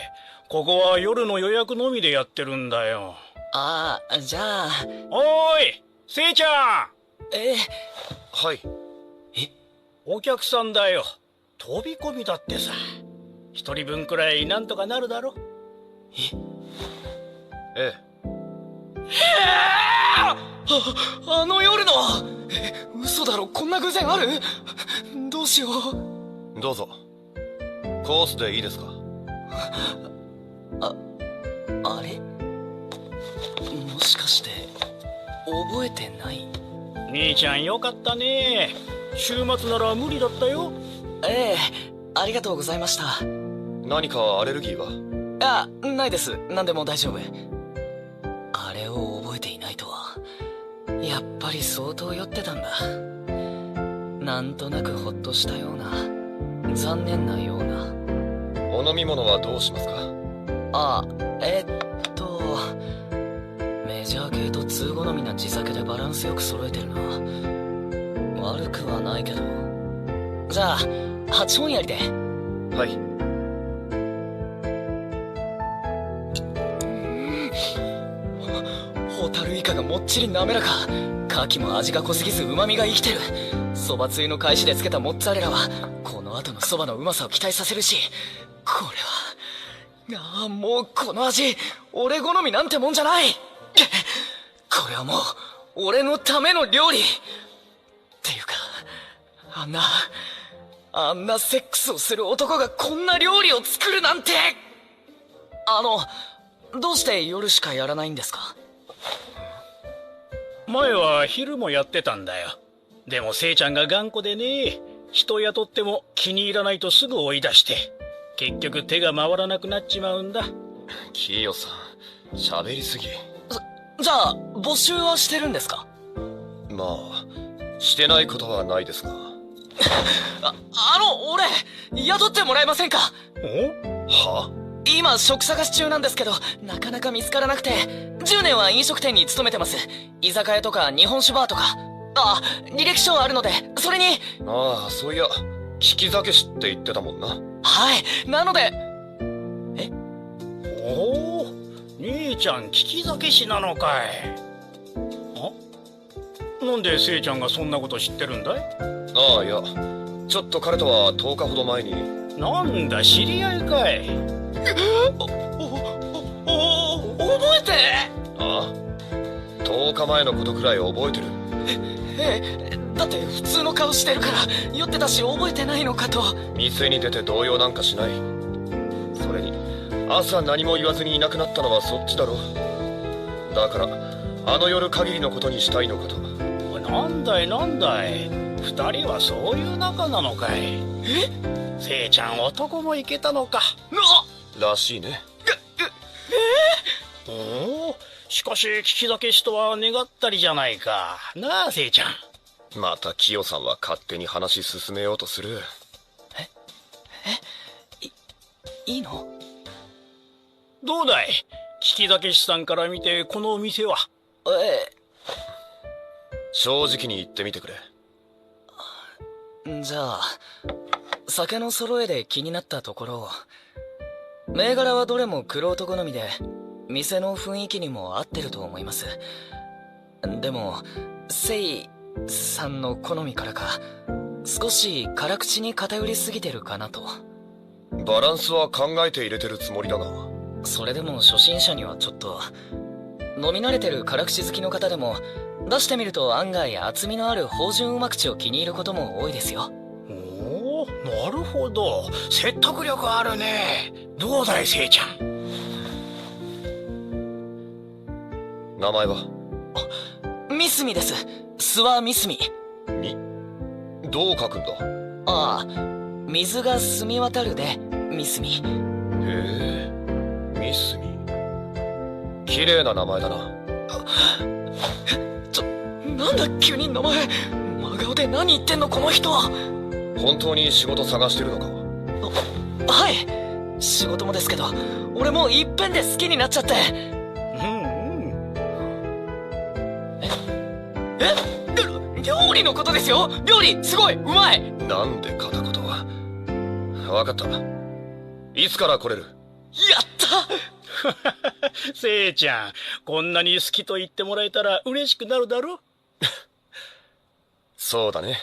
ここは夜の予約のみでやってるんだよ。じゃあ。おーい、せいちゃん。はい。お客さんだよ。飛び込みだってさ。一人分くらいなんとかなるだろ。ええ。あの夜の。嘘だろ、こんな偶然ある？どうしよう。どうぞ。コースでいいですか？あれ？もしかして覚えてない？兄ちゃんよかったね。週末なら無理だったよ。ええ、ありがとうございました。何かアレルギーは？あ、ないです。何でも大丈夫。あれを覚えていないとは。やっぱり相当酔ってたんだ。なんとなくほっとしたような、残念なような。お飲み物はどうしますか？あ、メジャー系と通好みな地酒でバランスよく揃えてるな。悪くはないけど。じゃあ、8本やりで。はい。ホタルイカがもっちり滑らか。カキも味が濃すぎず旨味が生きてる。そばつゆの返しでつけたモッツァレラはこの後のそばのうまさを期待させるし、これはもうこの味俺好みなんてもんじゃない。これはもう俺のための料理っていうか、あんなセックスをする男がこんな料理を作るなんて。どうして夜しかやらないんですか？前は昼もやってたんだよ。でもせいちゃんが頑固でね、人雇っても気に入らないとすぐ追い出して、結局手が回らなくなっちまうんだ。キヨさん、喋りすぎ。じゃあ募集はしてるんですか？まあ、してないことはないですが。俺雇ってもらえませんか？は？今職探し中なんですけど、なかなか見つからなくて。10年は飲食店に勤めてます。居酒屋とか日本酒バーとか。履歴書あるので。それに。ああ、そういや、利き酒師って言ってたもんな。はい、なので。おお、兄ちゃん利き酒師なのかい。なんでせいちゃんがそんなこと知ってるんだい？ああ、いや、ちょっと彼とは10日ほど前に。なんだ、知り合いかい。覚えて。ああ、10日前のことくらい覚えてる。だって普通の顔してるから酔ってたし覚えてないのかと。店に出て動揺なんかしない。それに朝何も言わずにいなくなったのはそっちだろ。だからあの夜限りのことにしたいのかと。なんだい二人はそういう仲なのかい。せいちゃん男もいけたのか。らしいね。おお、しかし利き酒師とは願ったりじゃないかなあ、せいちゃん。またキヨさんは勝手に話進めようとする。いいの？どうだい、利き酒師さんから見てこのお店は。正直に言ってみてくれ。じゃあ酒の揃えで気になったところ、銘柄はどれも玄人好みで店の雰囲気にも合ってると思います。でもセイさんの好みからか少し辛口に偏りすぎてるかなと。バランスは考えて入れてるつもりだな。それでも初心者にはちょっと。飲み慣れてる辛口好きの方でも出してみると案外厚みのある芳醇うま口を気に入ることも多いですよ。おお、なるほど、説得力あるね。どうだいせいちゃん。名前は？ミスミです。諏訪ミスミ。どう書くんだ？ああ、水が澄み渡るでミスミ。へえ、ミスミ。綺麗な名前だな。なんだ急に名前。真顔で何言ってんのこの人は。本当に仕事探してるのか？はい、仕事もですけど俺もういっぺんで好きになっちゃって。料理のことですよ。料理すごいうまい。なんで片言は。分かった。いつから来れる？やったせいちゃん、こんなに好きと言ってもらえたら嬉しくなるだろ。そうだね。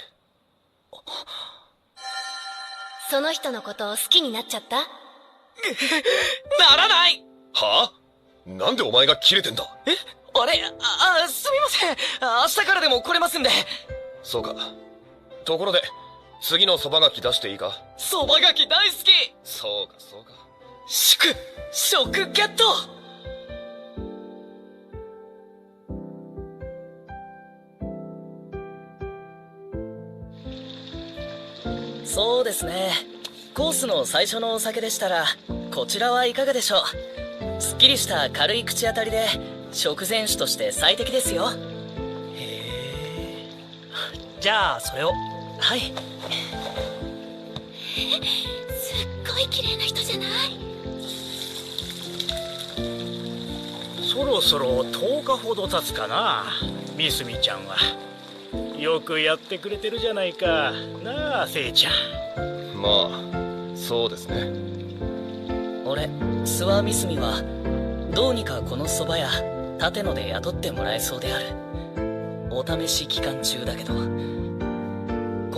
その人のことを好きになっちゃった？ならない。はあ？なんでお前がキレてんだ？あれ、すみません。明日からでも来れますんで。そうか。ところで次のそばがき出していいか？そばがき大好き。そうかそうか。食ゲット。そうですね。コースの最初のお酒でしたらこちらはいかがでしょう。すっきりした軽い口当たりで食前酒として最適ですよ。へえ。じゃあそれを。はい。すっごい綺麗な人じゃない？そろそろ10日ほど経つかな、みすみちゃんは。よくやってくれてるじゃないかなあ、せいちゃん。まあそうですね。俺諏訪みすみはどうにかこの蕎麦屋立野で雇ってもらえそうである。お試し期間中だけど、こ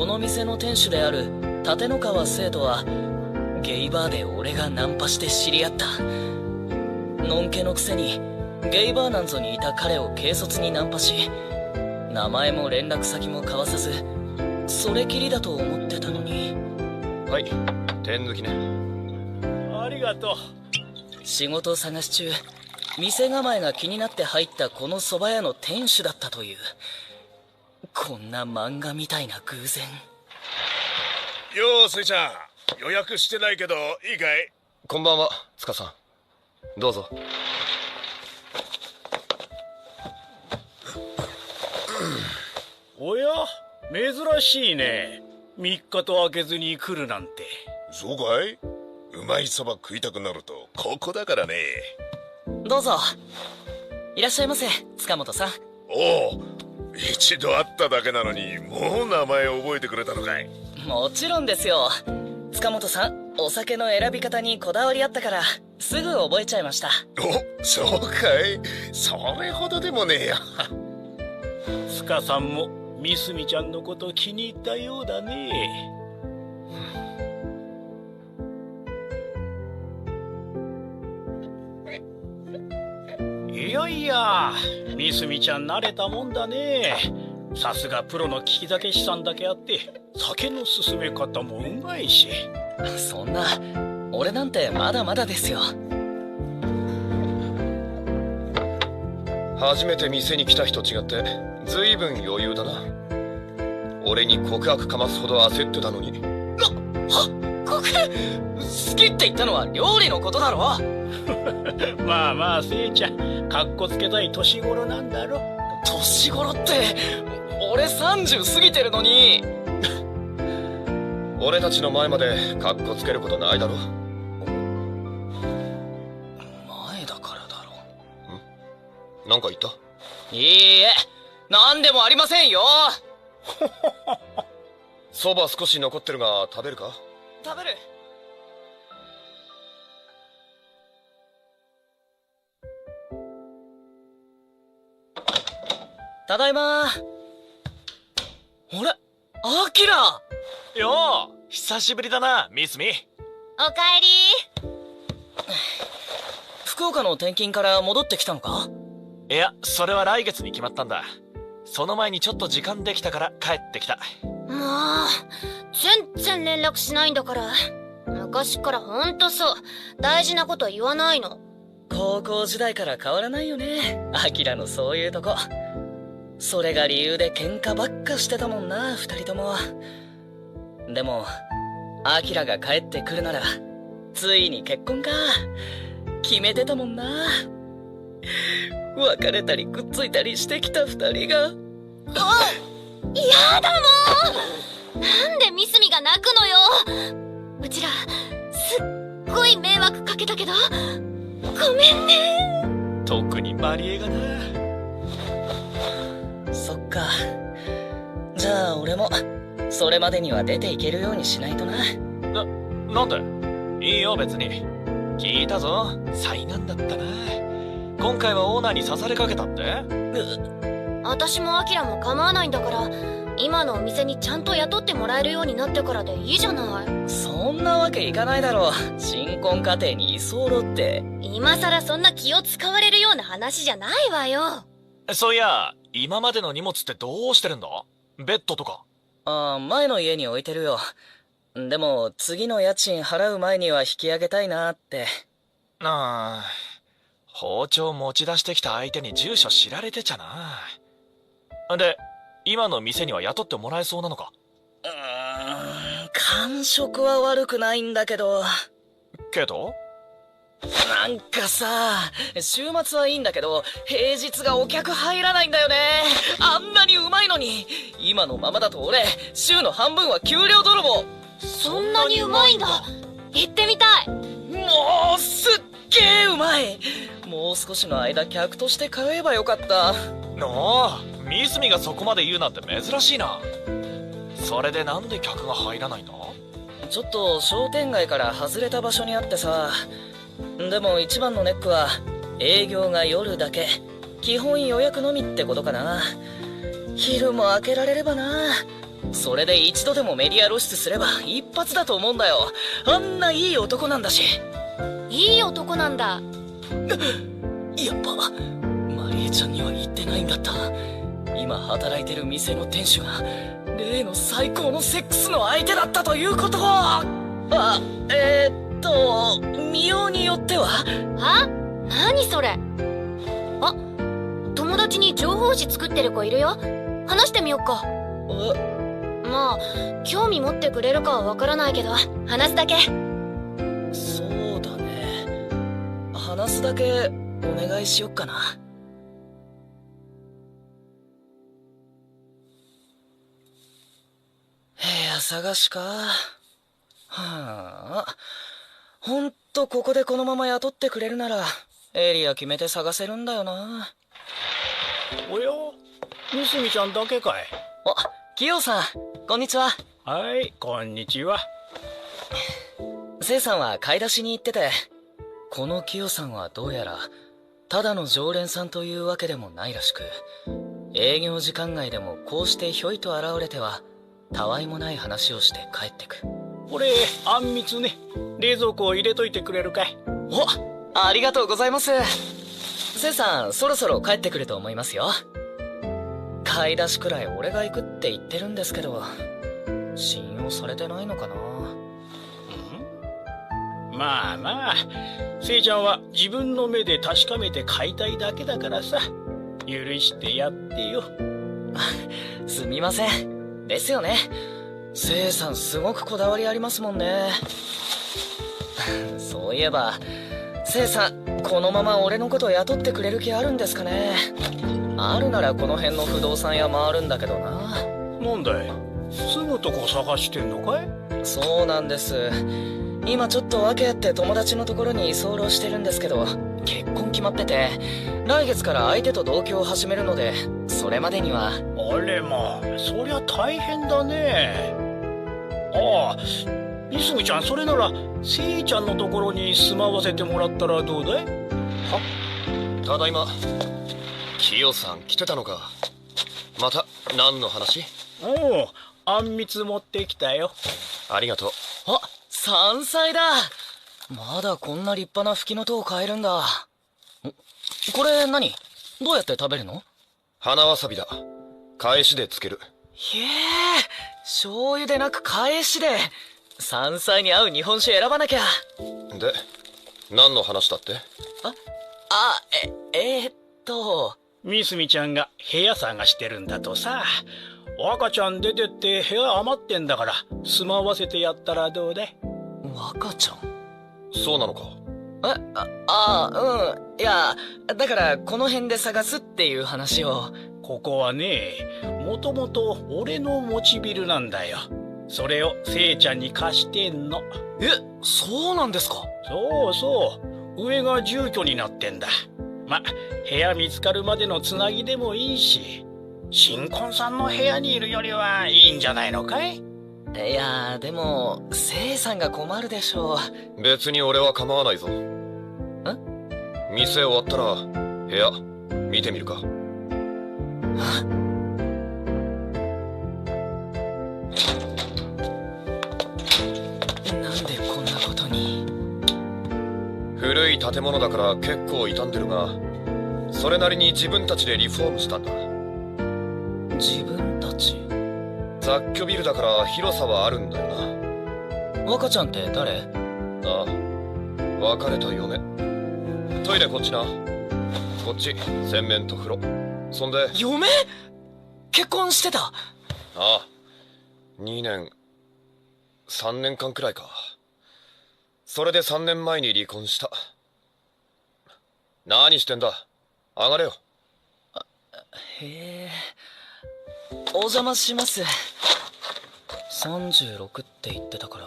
の店の店主である立野川生徒はゲイバーで俺がナンパして知り合った。のんけのくせにゲイバーなんぞにいた彼を軽率にナンパし、名前も連絡先も交わさずそれきりだと思ってたのに。はい、点抜きね。ありがとう。仕事探し中店構えが気になって入ったこの蕎麦屋の店主だったという。こんな漫画みたいな偶然。ようスイちゃん、予約してないけどいいかい？こんばんは、塚さん。どうぞ。おや、珍しいね。3日と空けずに来るなんて。そうかい？うまいそば食いたくなるとここだからね。どうぞ。いらっしゃいませ、塚本さん。おお、一度会っただけなのにもう名前覚えてくれたのかい？もちろんですよ。塚本さん、お酒の選び方にこだわりあったからすぐ覚えちゃいました。お、そうかい？それほどでもねえよ。塚さんもみすみちゃんのこと気に入ったようだね。いやいや、みすみちゃん慣れたもんだね。さすがプロの聞き酒師さんだけあって酒の進め方もうまいし。そんな、俺なんてまだまだですよ。初めて店に来た日と違ってずいぶん余裕だな。俺に告白かますほど焦ってたのに。告白？好きって言ったのは料理のことだろ。まあまあ、せいちゃん、かっこつけたい年頃なんだろ。年頃って俺30過ぎてるのに。俺たちの前までカッコつけることないだろ。前だからだろ。なんか言った？いいえ、なんでもありませんよ。そば少し残ってるが食べるか？食べる。ただいま。あれ、アキラ。よう、久しぶりだな、ミスミ。おかえり。福岡の転勤から戻ってきたのか？いや、それは来月に決まったんだ。その前にちょっと時間できたから帰ってきた。もう全然連絡しないんだから。昔からほんとそう、大事なこと言わないの。高校時代から変わらないよね、アキラのそういうとこ。それが理由で喧嘩ばっかしてたもんな、二人とも。でもアキラが帰ってくるならついに結婚か決めてたもんな。別れたりくっついたりしてきた二人が。やだもん。なんでミスミが泣くのよ。うちらすっごい迷惑かけたけどごめんね。特にマリエがな。そっか。じゃあ俺もそれまでには出ていけるようにしないとな。なんで？いいよ別に。聞いたぞ、災難だったな。今回はオーナーに刺されかけたって？私もアキラも構わないんだから、今のお店にちゃんと雇ってもらえるようになってからでいいじゃない。そんなわけいかないだろう。新婚家庭に居候って。今さらそんな気を使われるような話じゃないわよ。そういや、今までの荷物ってどうしてるんだ？ベッドとか。前の家に置いてるよ。でも次の家賃払う前には引き上げたいなって。包丁持ち出してきた相手に住所知られてちゃな。で、今の店には雇ってもらえそうなのか？感触は悪くないんだけど。けどなんかさ、週末はいいんだけど、平日がお客入らないんだよね。あんなにうまいのに。今のままだと俺、週の半分は給料泥棒。そんなにうまいんだ。行ってみたい。もう、すっげーうまい。もう少しの間客として通えばよかった。なあ、三角がそこまで言うなんて珍しいな。それでなんで客が入らないの？ちょっと商店街から外れた場所にあってさ。でも一番のネックは営業が夜だけ、基本予約のみってことかな。昼も開けられればな。それで一度でもメディア露出すれば一発だと思うんだよ。あんないい男なんだし。いい男なんだ。やっぱマリエちゃんには言ってないんだった。今働いてる店の店主が例の最高のセックスの相手だったということを。見ようによっては。は？何それ？あ、友達に情報誌作ってる子いるよ。話してみよっか。まあ興味持ってくれるかはわからないけど、話すだけ。そうだね、話すだけお願いしよっかな。部屋探しか。はあ、ほんとここでこのまま雇ってくれるならエリア決めて探せるんだよな。おや、三角ちゃんだけかい。あ、キヨさん、こんにちは。はい、こんにちは。セイさんは買い出しに行ってて、このキヨさんはどうやらただの常連さんというわけでもないらしく、営業時間外でもこうしてひょいと現れてはたわいもない話をして帰ってく。これあんみつね、冷蔵庫を入れといてくれるかい。お、ありがとうございます。セイさん、そろそろ帰ってくると思いますよ。買い出しくらい俺が行くって言ってるんですけど、信用されてないのかな。まあまあ、せいちゃんは自分の目で確かめて買いたいだけだからさ、許してやってよ。すみません。ですよね。せいさんすごくこだわりありますもんね。そういえば、せいさんこのまま俺のこと雇ってくれる気あるんですかね。あるならこの辺の不動産屋回るんだけどな。なんだい、住むとこ探してんのかい？そうなんです。今ちょっと訳あって友達のところに居候してるんですけど、結婚決まってて来月から相手と同居を始めるので、それまでには。あれまあ、そりゃ大変だね。ああ、みすぐちゃん、それならせいちゃんのところに住まわせてもらったらどうだい？は？ただいま。キヨさん来てたのか。また何の話？おお、あんみつ持ってきたよ。ありがとう。あ、山菜だ。まだこんな立派なフキノトウ買えるんだ。これ何？どうやって食べるの？花わさびだ。返しでつける。へえ、醤油でなく返しで。山菜に合う日本酒選ばなきゃ。で、何の話だって？みすみちゃんが部屋探してるんだとさ。若ちゃん出てって部屋余ってんだから住まわせてやったらどうだい？若ちゃん？そうなのか。いや、だからこの辺で探すっていう話を。ここはね、もともと俺の持ちビルなんだよ。それをせいちゃんに貸してんの。え、そうなんですか？そうそう、上が住居になってんだ。ま、部屋見つかるまでのつなぎでもいいし、新婚さんの部屋にいるよりはいいんじゃないのかい？いやでもせいさんが困るでしょう。別に俺は構わないぞ。店終わったら部屋見てみるか。なんでこんなことに。古い建物だから結構傷んでるが、それなりに自分たちでリフォームしたんだ。自分たち？雑居ビルだから広さはあるんだよな。若ちゃんって誰？ああ、別れた嫁。トイレこっちな。こっち洗面と風呂。そんで。嫁？結婚してた？ああ、2年。3年間くらいか。それで3年前に離婚した。何してんだ、上がれよ。へえ、お邪魔します。36って言ってたから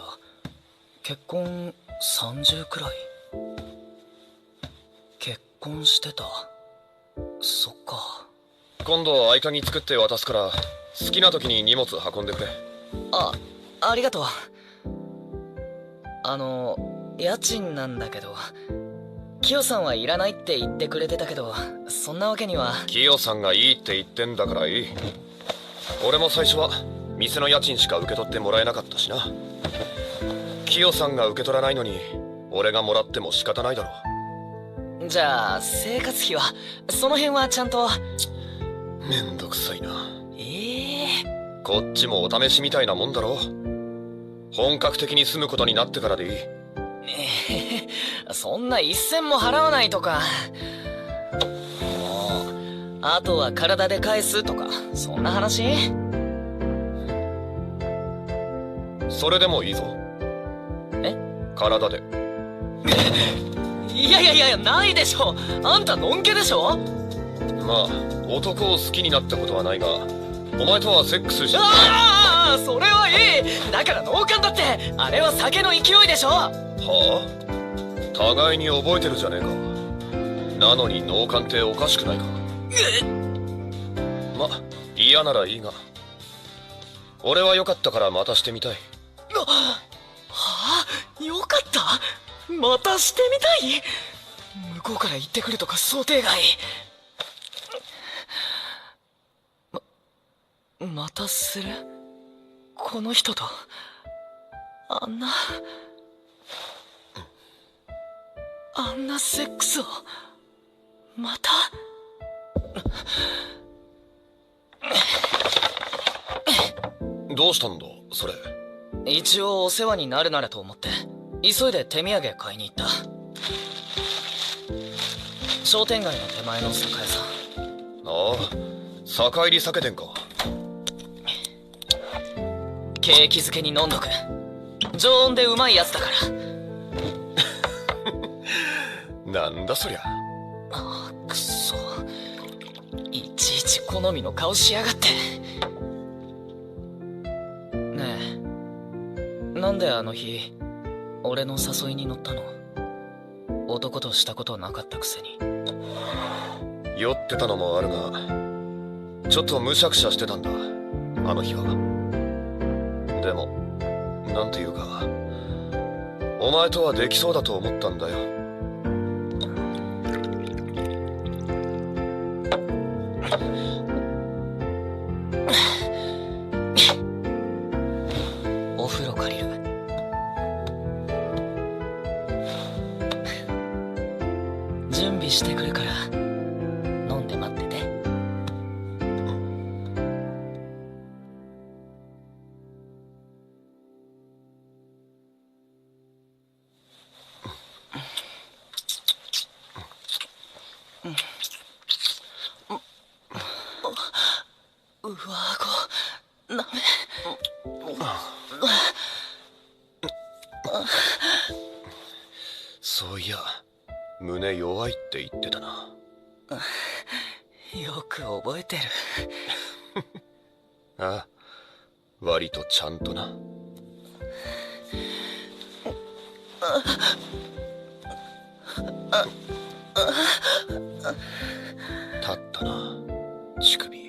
結婚30くらい。結婚してた。そっか。今度合鍵作って渡すから好きな時に荷物運んでくれ。ありがとう。家賃なんだけど、キヨさんはいらないって言ってくれてたけど、そんなわけには。キヨさんがいいって言ってんだからいい。俺も最初は店の家賃しか受け取ってもらえなかったしな。キヨさんが受け取らないのに俺がもらっても仕方ないだろ。じゃあ生活費はその辺はちゃんと。めんどくさいな。こっちもお試しみたいなもんだろ。本格的に住むことになってからでいい。そんな一銭も払わないとか。もうあとは体で返すとかそんな話。それでもいいぞ。体で。いやないでしょ。あんたのんけでしょ。まあ男を好きになったことはないが、お前とはセックスして。ああ、それはいい。だから脳幹だってあれは酒の勢いでしょ。はあ、互いに覚えてるじゃねえか。なのに脳幹っておかしくないか。ま、嫌ならいいが、俺は良かったからまたしてみたい。はあ、よかった。またしてみたい。向こうから言ってくるとか想定外。またする？この人とあんなセックスをまた。どうしたんだそれ。一応お世話になるならと思って急いで手土産買いに行った。商店街の手前の酒屋さん。ああ、酒入り酒店か。ケーキ漬けに飲んどく。常温でうまいやつだから。なんだそりゃ。ああ、くそ。いちいち好みの顔しやがって。ねえ、なんであの日俺の誘いに乗ったの？男としたことなかったくせに。酔ってたのもあるが、ちょっとむしゃくしゃしてたんだあの日は。でもなんていうか、お前とはできそうだと思ったんだよ。お風呂借りる。準備してくるから飲んで待ってて。上顎なめ。そういや胸弱いって言ってたな。よく覚えてる。ああ、割とちゃんとな。立ったな乳首。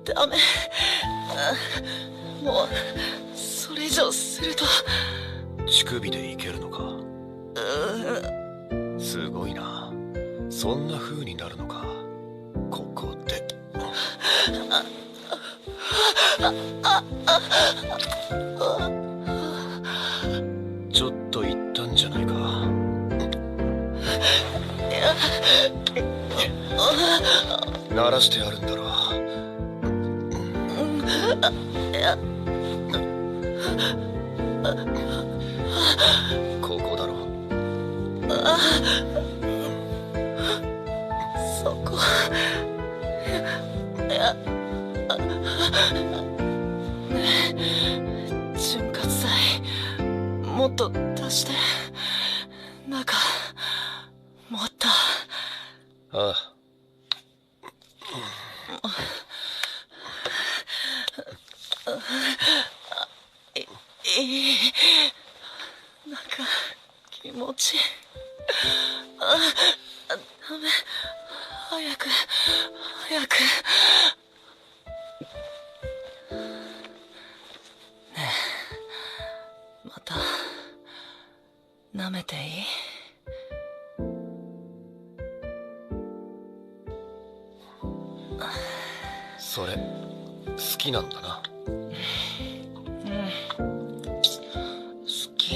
ダメ。もうそれ以上すると。乳首でいけるのか。すごいな。そんな風になるのか。ここで。ちょっと言ったんじゃないか。鳴らしてあるんだろう。ここだろ。もっと出して。なんかもっと。ああ。なんか気持ちいい。あ、ダメ。早く早く。ねえ、また舐めていい？それ好きなんだな。好き。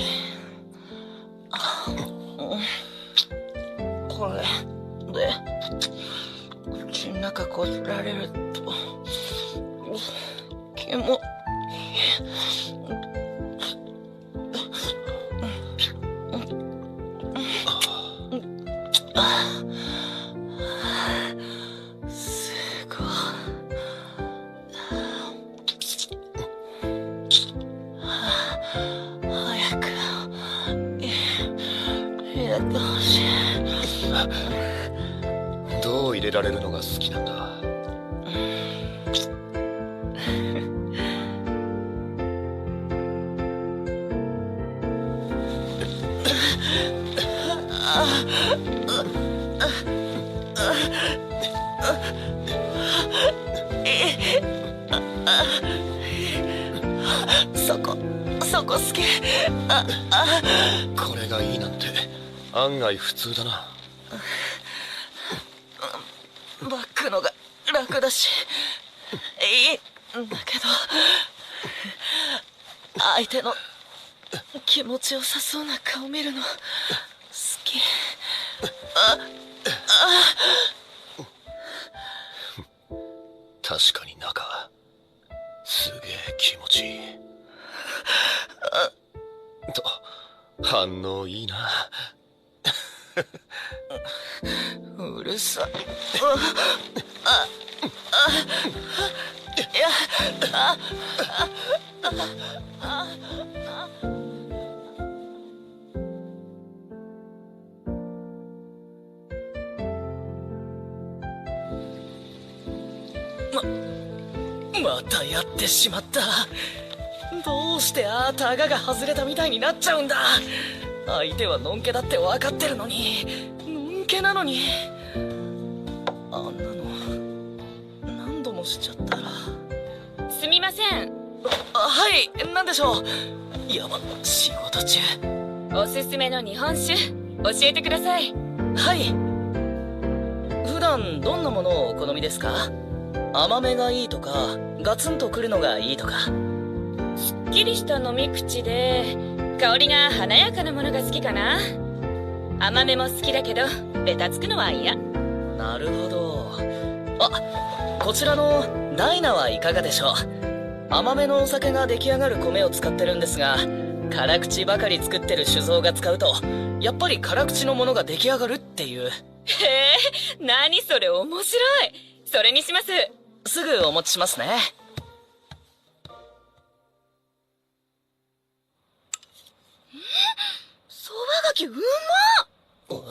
これで口の中こすられると気もすごい。早く入れてほしい。どう入れられるのが好きなんだ。そこ好き。これがいいなんて案外普通だな。バックのが楽だしいいんだけど、相手の気持ちよさそうな顔見るの好き。確かに中すげえ気持ちいい。と反応いいな。うるさい。いや、またやってしまった。どうしてタガが外れたみたいになっちゃうんだ。相手はのんけだって分かってるのに、のんけなのに。あんなの何度もしちゃったら。すみません。はい、何でしょう。やば、仕事中。おすすめの日本酒教えてください。はい。普段どんなものをお好みですか？甘めがいいとか、ガツンとくるのがいいとか。すっきりした飲み口で香りが華やかなものが好きかな。甘めも好きだけどベタつくのは嫌。なるほど。あ、こちらのダイナはいかがでしょう。甘めのお酒が出来上がる米を使ってるんですが、辛口ばかり作ってる酒造が使うとやっぱり辛口のものが出来上がるっていう。へえ、何それ面白い。それにします。すぐお持ちしますね。そばがきうまっ。ごめ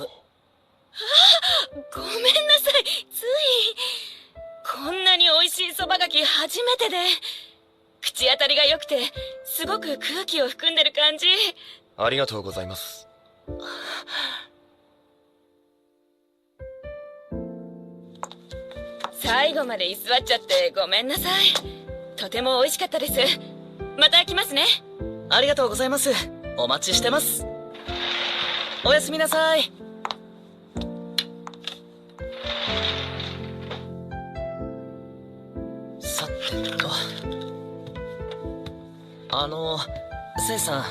んなさい。ついこんなに美味しいそばがき初めてで、口当たりが良くてすごく空気を含んでる感じ。ありがとうございます。最後まで居座っちゃってごめんなさい。とても美味しかったです。また来ますね。ありがとうございます。お待ちしてます。おやすみなさい。さてと、せいさん、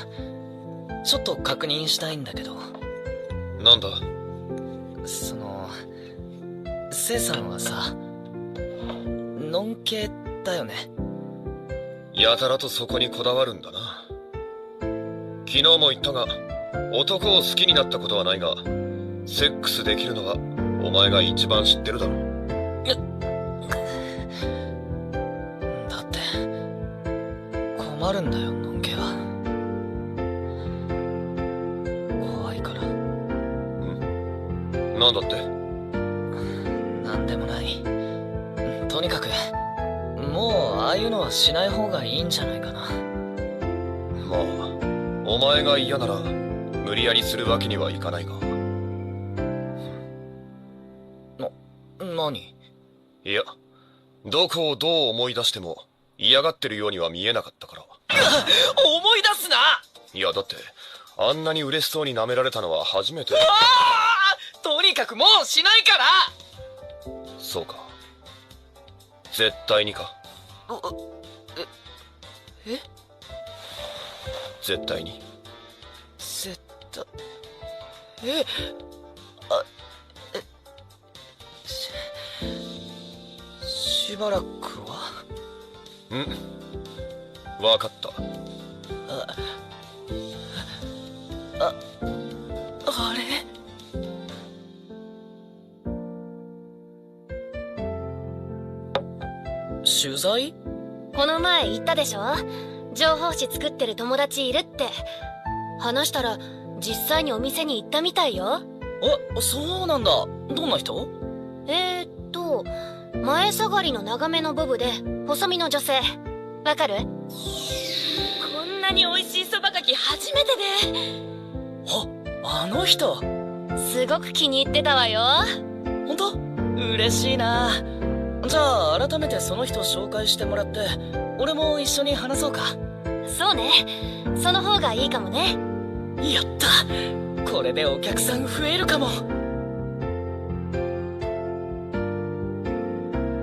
ちょっと確認したいんだけど。なんだ？せいさんはさ、のんけだよね。やたらとそこにこだわるんだな。昨日も言ったが、男を好きになったことはないが、セックスできるのはお前が一番知ってるだろ。だって困るんだよ、のんけは。なんだって？なんでもない。とにかくもうああいうのはしない方がいいんじゃないかな。まあお前が嫌なら無理やりするわけにはいかないが。何？いや、どこをどう思い出しても嫌がってるようには見えなかったから。思い出すな。いやだってあんなに嬉しそうに舐められたのは初めて。とにかくもうしないから。そうか、絶対にか？え？絶対に。絶対。しばらくは？わかった。あれ？取材？この前言ったでしょ、情報誌作ってる友達いるって。話したら実際にお店に行ったみたいよ。そうなんだ。どんな人？前下がりの長めのボブで細身の女性。わかる？こんなに美味しいそばがき初めてで。あの人すごく気に入ってたわよ。本当？嬉しいな。じゃあ改めてその人紹介してもらって俺も一緒に話そうか。そうね、その方がいいかもね。やった、これでお客さん増えるかも。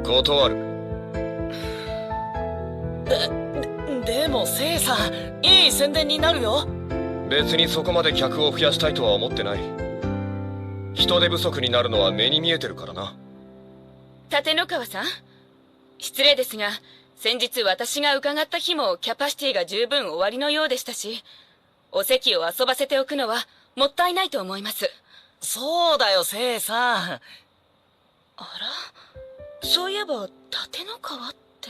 断る。でもせいさん、いい宣伝になるよ。別にそこまで客を増やしたいとは思ってない。人手不足になるのは目に見えてるからな。立野川さん、失礼ですが先日私が伺った日もキャパシティが十分終わりのようでしたし、お席を遊ばせておくのはもったいないと思います。そうだよせいさん。あら、そういえば立野川って。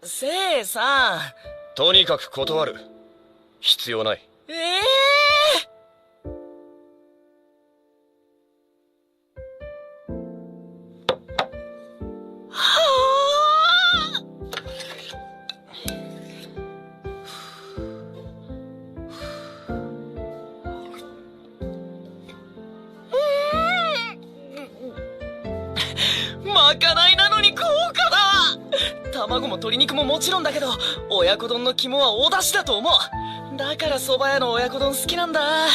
せいさん。とにかく断る。必要ない。まかないなのに豪華だ。卵も鶏肉ももちろんだけど親子丼の肝はお出汁だと思う。だから蕎麦屋の親子丼好きなんだ。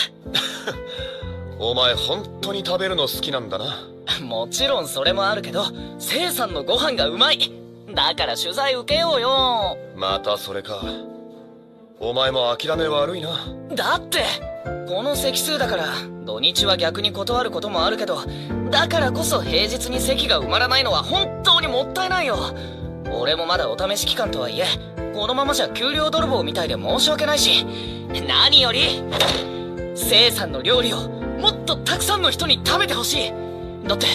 お前本当に食べるの好きなんだな。もちろんそれもあるけどせいさんのご飯がうまい。だから取材受けようよ。またそれか。お前も諦め悪いな。だってこの席数だから土日は逆に断ることもあるけど、だからこそ平日に席が埋まらないのは本当にもったいないよ。俺もまだお試し期間とはいえこのままじゃ給料泥棒みたいで申し訳ないし、何よりせいさんの料理をもっとたくさんの人に食べてほしい。だって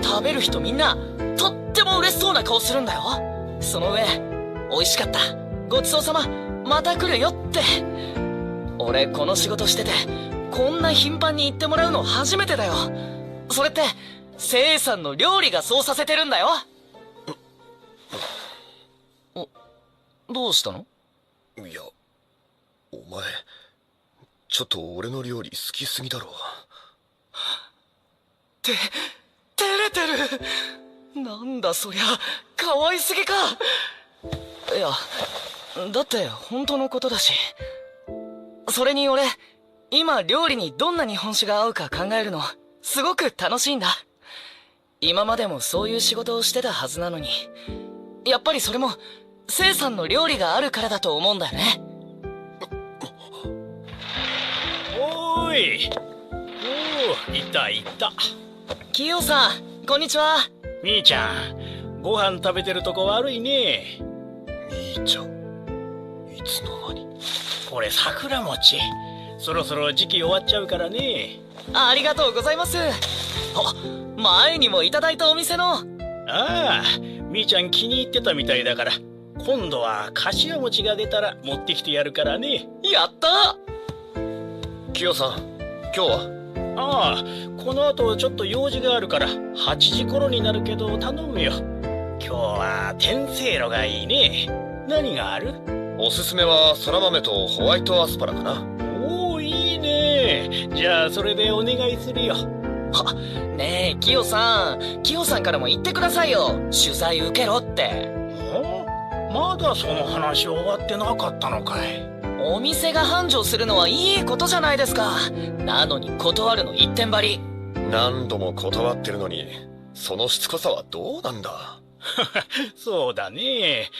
食べる人みんなとっても嬉しそうな顔するんだよ。その上美味しかった、ごちそうさま、また来るよって。俺この仕事しててこんな頻繁に言ってもらうの初めてだよ。それってせいさんの料理がそうさせてるんだよ。どうしたの？いや、お前ちょっと俺の料理好きすぎだろ。照れてる。なんだそりゃ、可愛すぎか。いやだって本当のことだし。それに俺今料理にどんな日本酒が合うか考えるのすごく楽しいんだ。今までもそういう仕事をしてたはずなのに、やっぱりそれもせいさんの料理があるからだと思うんだよね。おーい。おー、いたいた。キヨさんこんにちは。みーちゃん、ご飯食べてるとこ悪いね。みーちゃん、いつの間に。これ桜餅、そろそろ時期終わっちゃうからね。ありがとうございます。前にもいただいたお店の。ああ、みーちゃん気に入ってたみたいだから、今度はかしわ餅が出たら持ってきてやるからね。やった。キヨさん、今今日は？ああ、この後ちょっと用事があるから8時頃になるけど頼むよ。今日は天せいろがいいね。何がある？おすすめはそら豆とホワイトアスパラかな。おお、いいね。じゃあそれでお願いするよ。あ、ねえ、キヨさんからも言ってくださいよ。取材受けろって。まだその話終わってなかったのかい。お店が繁盛するのはいいことじゃないですか。なのに断るの一点張り。何度も断ってるのに、そのしつこさはどうなんだ。そうだね。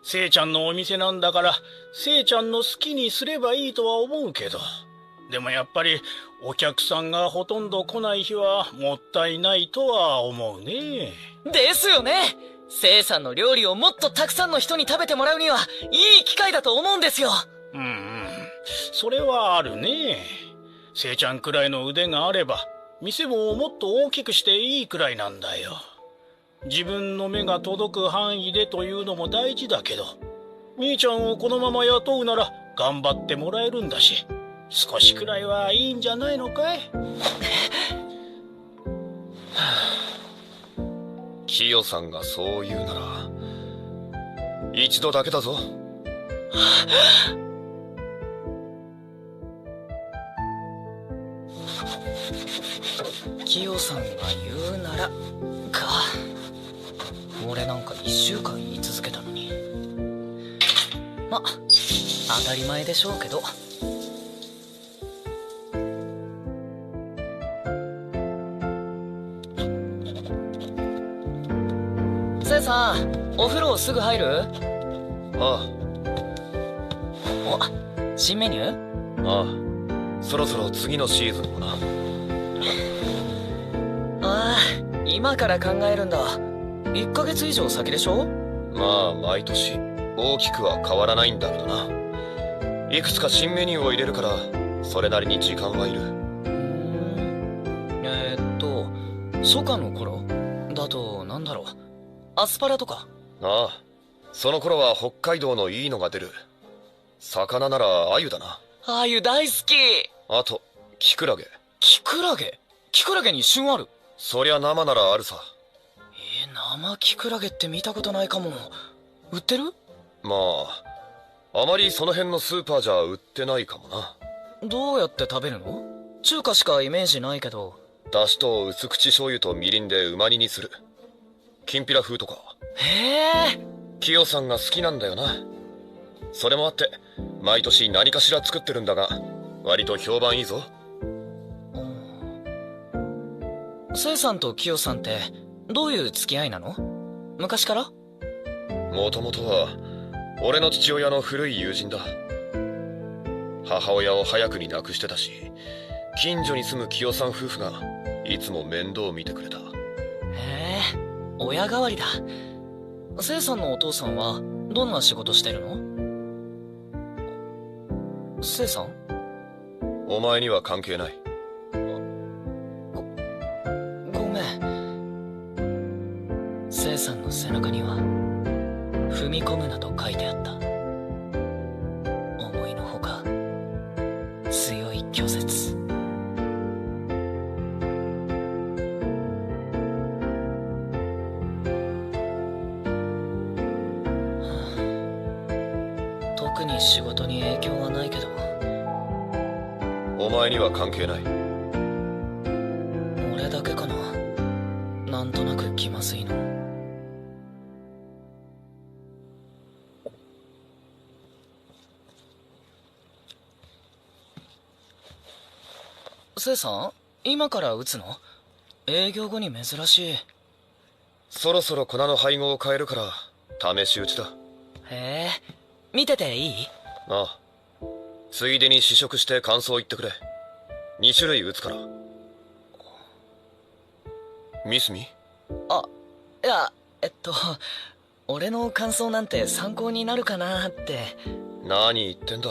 せいちゃんのお店なんだから、せいちゃんの好きにすればいいとは思うけど。でもやっぱりお客さんがほとんど来ない日はもったいないとは思うね。ですよね。せいさんの料理をもっとたくさんの人に食べてもらうにはいい機会だと思うんですよ。それはあるね。せいちゃんくらいの腕があれば店ももっと大きくしていいくらいなんだよ。自分の目が届く範囲でというのも大事だけど、みーちゃんをこのまま雇うなら頑張ってもらえるんだし、少しくらいはいいんじゃないのかい？キヨさんがそう言うなら一度だけだぞ。キヨさんが言うならか。俺なんか1週間言い続けたのに。ま、当たり前でしょうけど。せいさん、お風呂すぐ入る？あお、新メニュー？あ、そろそろ次のシーズンもな。ああ、今から考えるんだ。1ヶ月以上先でしょ？まあ毎年大きくは変わらないんだけどな。いくつか新メニューを入れるからそれなりに時間はいる。初夏の頃だとなんだろう、アスパラとか。ああ、その頃は北海道のいいのが出る。魚ならアユだな。アユ大好き。あとキクラゲ。キクラゲ？キクラゲに旬ある？そりゃ生ならあるさ。生キクラゲって見たことないかも。売ってる？まあ、あまりその辺のスーパーじゃ売ってないかもな。どうやって食べるの？中華しかイメージないけど。だしと薄口醤油とみりんでうま煮にする。きんぴら風とか。へえ。キヨさんが好きなんだよな。それもあって毎年何かしら作ってるんだが、割と評判いいぞ。せいさんとキヨさんってどういう付き合いなの？昔から？もともとは俺の父親の古い友人だ。母親を早くに亡くしてたし、近所に住むキヨさん夫婦がいつも面倒を見てくれた。へえ、親代わりだ。せいさんのお父さんはどんな仕事してるの？せいさん？お前には関係ない。ごめん。せいさんの背中には踏み込むなと書いてあった。思いのほか強い拒絶。特に仕事に影響はないけど。お前には関係ない。俺だけかな、なんとなく気まずいの。せいさん、今から打つの？営業後に珍しい。そろそろ粉の配合を変えるから試し打ちだ。へえ、見てていい？ああ、ついでに試食して感想言ってくれ。2種類打つから。ミスミ？あ、いや、俺の感想なんて参考になるかなって。何言ってんだ。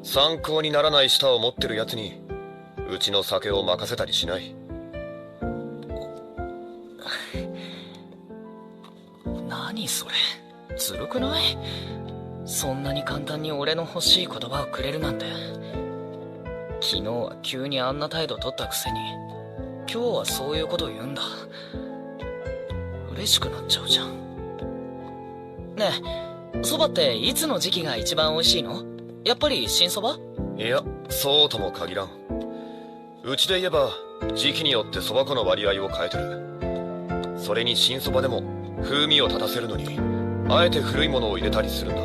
参考にならない舌を持ってるやつにうちの酒を任せたりしない。何それ、ずるくない？そんなに簡単に俺の欲しい言葉をくれるなんて。昨日は急にあんな態度取ったくせに今日はそういうこと言うんだ。嬉しくなっちゃうじゃん。ねえ、そばっていつの時期が一番美味しいの？やっぱり新そば？いや、そうとも限らん。うちで言えば時期によってそば粉の割合を変えてる。それに新そばでも風味を立たせるのにあえて古いものを入れたりするんだ。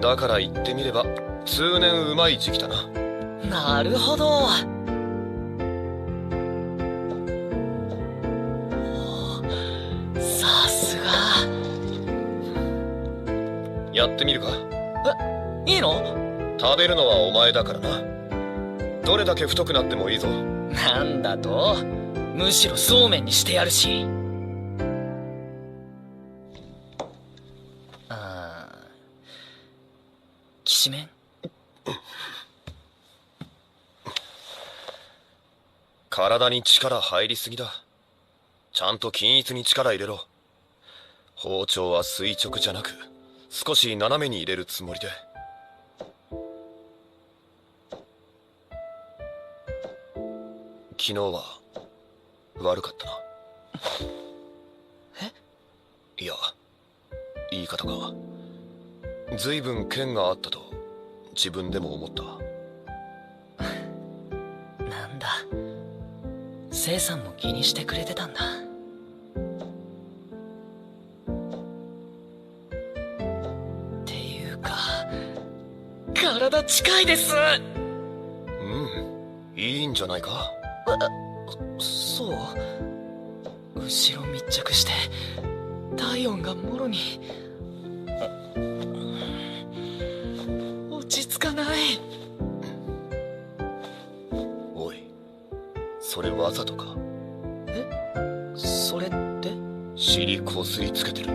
だから言ってみれば通年うまい時期だな。なるほど。さすが。やってみるか？いいの？食べるのはお前だからな。どれだけ太くなってもいいぞ。なんだと？むしろそうめんにしてやるし。きしめん？体に力入りすぎだ。ちゃんと均一に力入れろ。包丁は垂直じゃなく少し斜めに入れるつもりで。昨日は悪かったな。いや、言い方が随分剣があったと自分でも思った。なんだ、聖さんも気にしてくれてたんだ。っていうか体近いです。いいんじゃないか。そう、後ろ密着して体温がもろに。落ち着かない。おい、それわざとか？それって？尻こすりつけてる。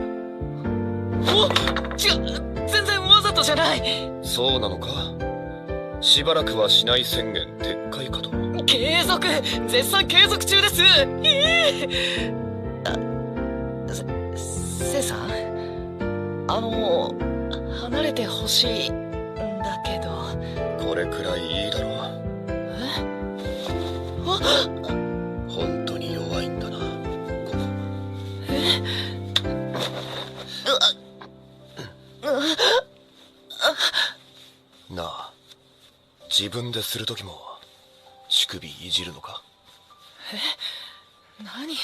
全然わざとじゃない。そうなのか？しばらくはしない宣言撤回かと。継続、絶賛継続中です。聖さん、離れてほしいんだけど。これくらいいいだろう。本当に弱いんだな、ここ。なあ、自分でするときも乳首いじるのか？何？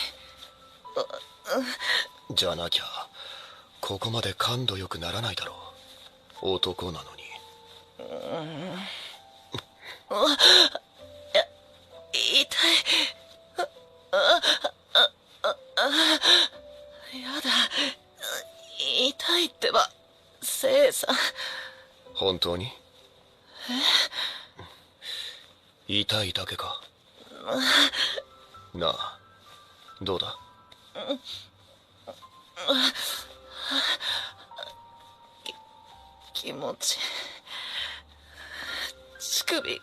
じゃなきゃここまで感度よくならないだろう、男なのに。痛い。やだ、痛いってば、聖さん。本当に？痛いだけか？なあ、どうだ？気持ち、乳首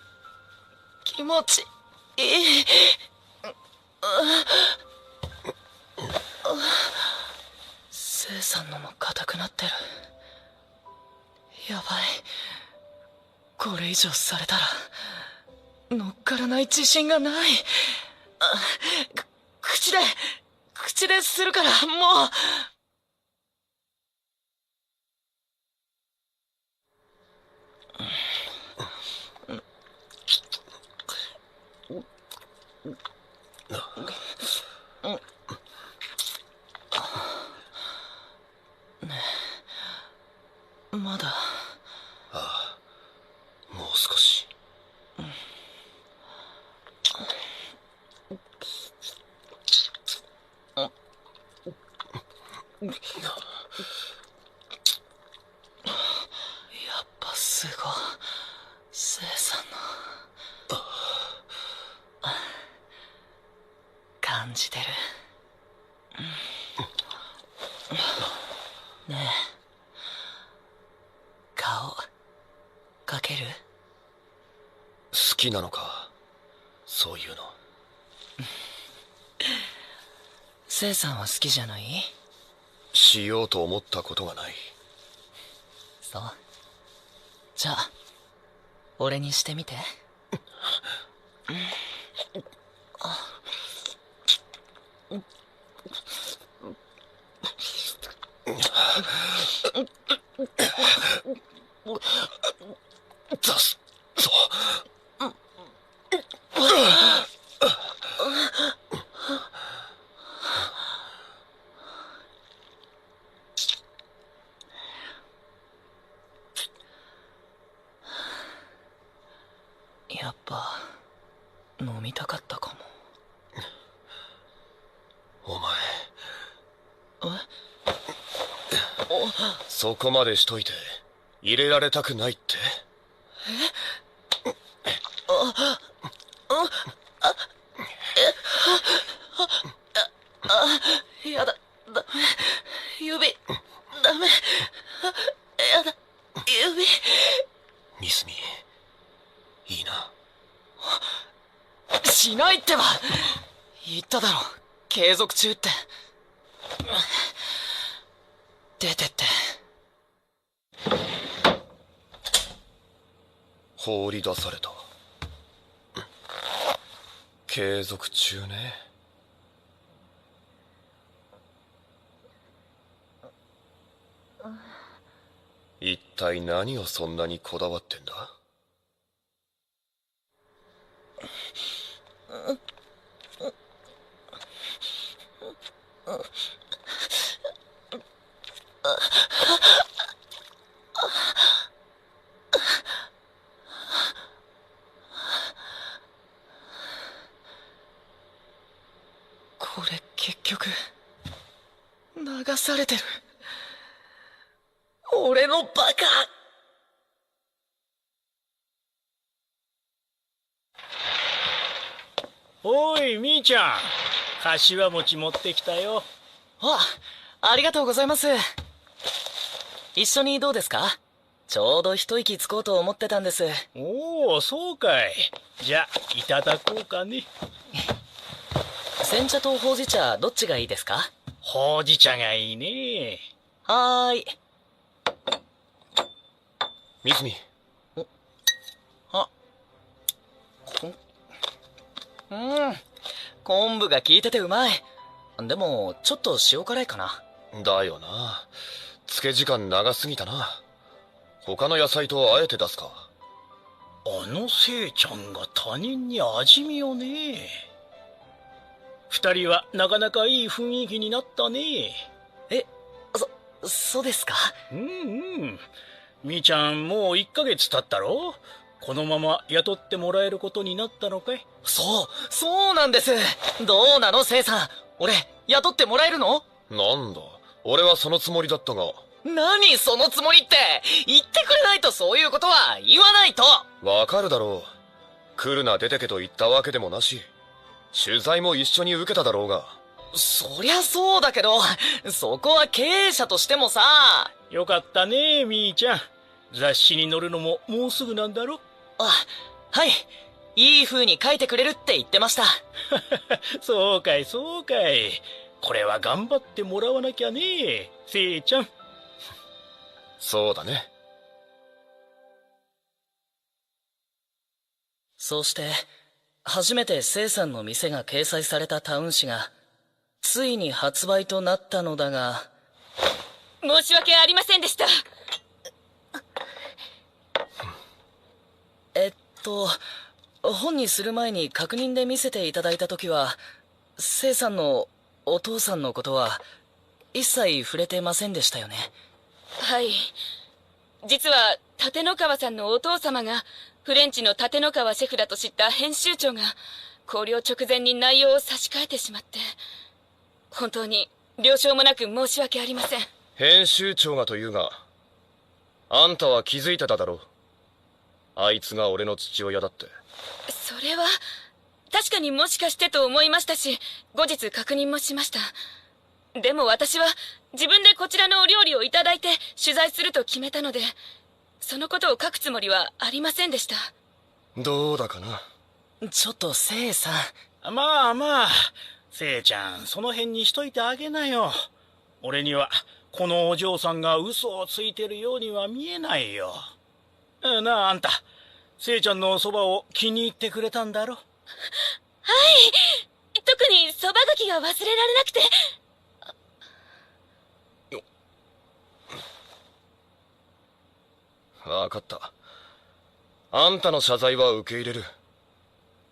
気持ちいい。聖さんのも硬くなってる。やばい、これ以上されたら乗っからない自信がない。口でするから、もう。ねえ、まだ。ああ、もう少し。やっぱすごい、聖さんの。感じてる。ねえ、顔かける？好きなのか、そういうの。聖さんは好きじゃない？しようと思ったことがない。そう。じゃあ俺にしてみて。出すぞ。やっぱ飲みたかったかも。お前そこまでしといて入れられたくないって？やだ、ダメ、指ダメ、やだ、指。ミスミ、いいな。しないってば言っただろ、継続中って。出てって。放り出された。継続中ね。一体何をそんなにこだわってんだ？これ結局流されてる。俺のバカ。おいみーちゃん、柏餅持ってきたよ。ありがとうございます。一緒にどうですか？ちょうど一息つこうと思ってたんです。おお、そうかい。じゃいただこうかね。煎茶とほうじ茶どっちがいいですか？ほうじ茶がいいね。はーい。ミスミ。昆布が効いててうまい。でもちょっと塩辛いかな。だよな。漬け時間長すぎたな。他の野菜とあえて出すか。あのせいちゃんが他人に味見をね。二人はなかなかいい雰囲気になったね。そうですか？みーちゃんもう1ヶ月経ったろ？このまま雇ってもらえることになったのかい？そうなんです。どうなのせいさん、俺雇ってもらえるの？なんだ、俺はそのつもりだったが。何そのつもりって、言ってくれないとそういうことは言わないと。わかるだろう。来るな出てけと言ったわけでもなし、取材も一緒に受けただろうが。そりゃそうだけど、そこは経営者としてもさ。よかったねみーちゃん。雑誌に載るのももうすぐなんだろ？はい、いい風に書いてくれるって言ってました。そうかいそうかい。これは頑張ってもらわなきゃね、せいちゃん。そうだね。そうして初めてせいさんの店が掲載されたタウン誌がついに発売となったのだが。申し訳ありませんでした。本にする前に確認で見せていただいた時は、せいさんのお父さんのことは一切触れてませんでしたよね。はい。実は立野川さんのお父様がフレンチの立野川シェフだと知った編集長が考慮直前に内容を差し替えてしまって、本当に了承もなく申し訳ありません。編集長がというが、あんたは気づいてただろう。あいつが俺の父親だって。それは確かにもしかしてと思いましたし、後日確認もしました。でも私は自分でこちらのお料理をいただいて取材すると決めたので、そのことを書くつもりはありませんでした。どうだかな。ちょっとせいさん。まあせいちゃん、その辺にしといてあげなよ。俺にはこのお嬢さんが嘘をついてるようには見えないよ。なあ、あんたせいちゃんのそばを気に入ってくれたんだろ？はい。特にそばがきが忘れられなくて。わかった。あんたの謝罪は受け入れる。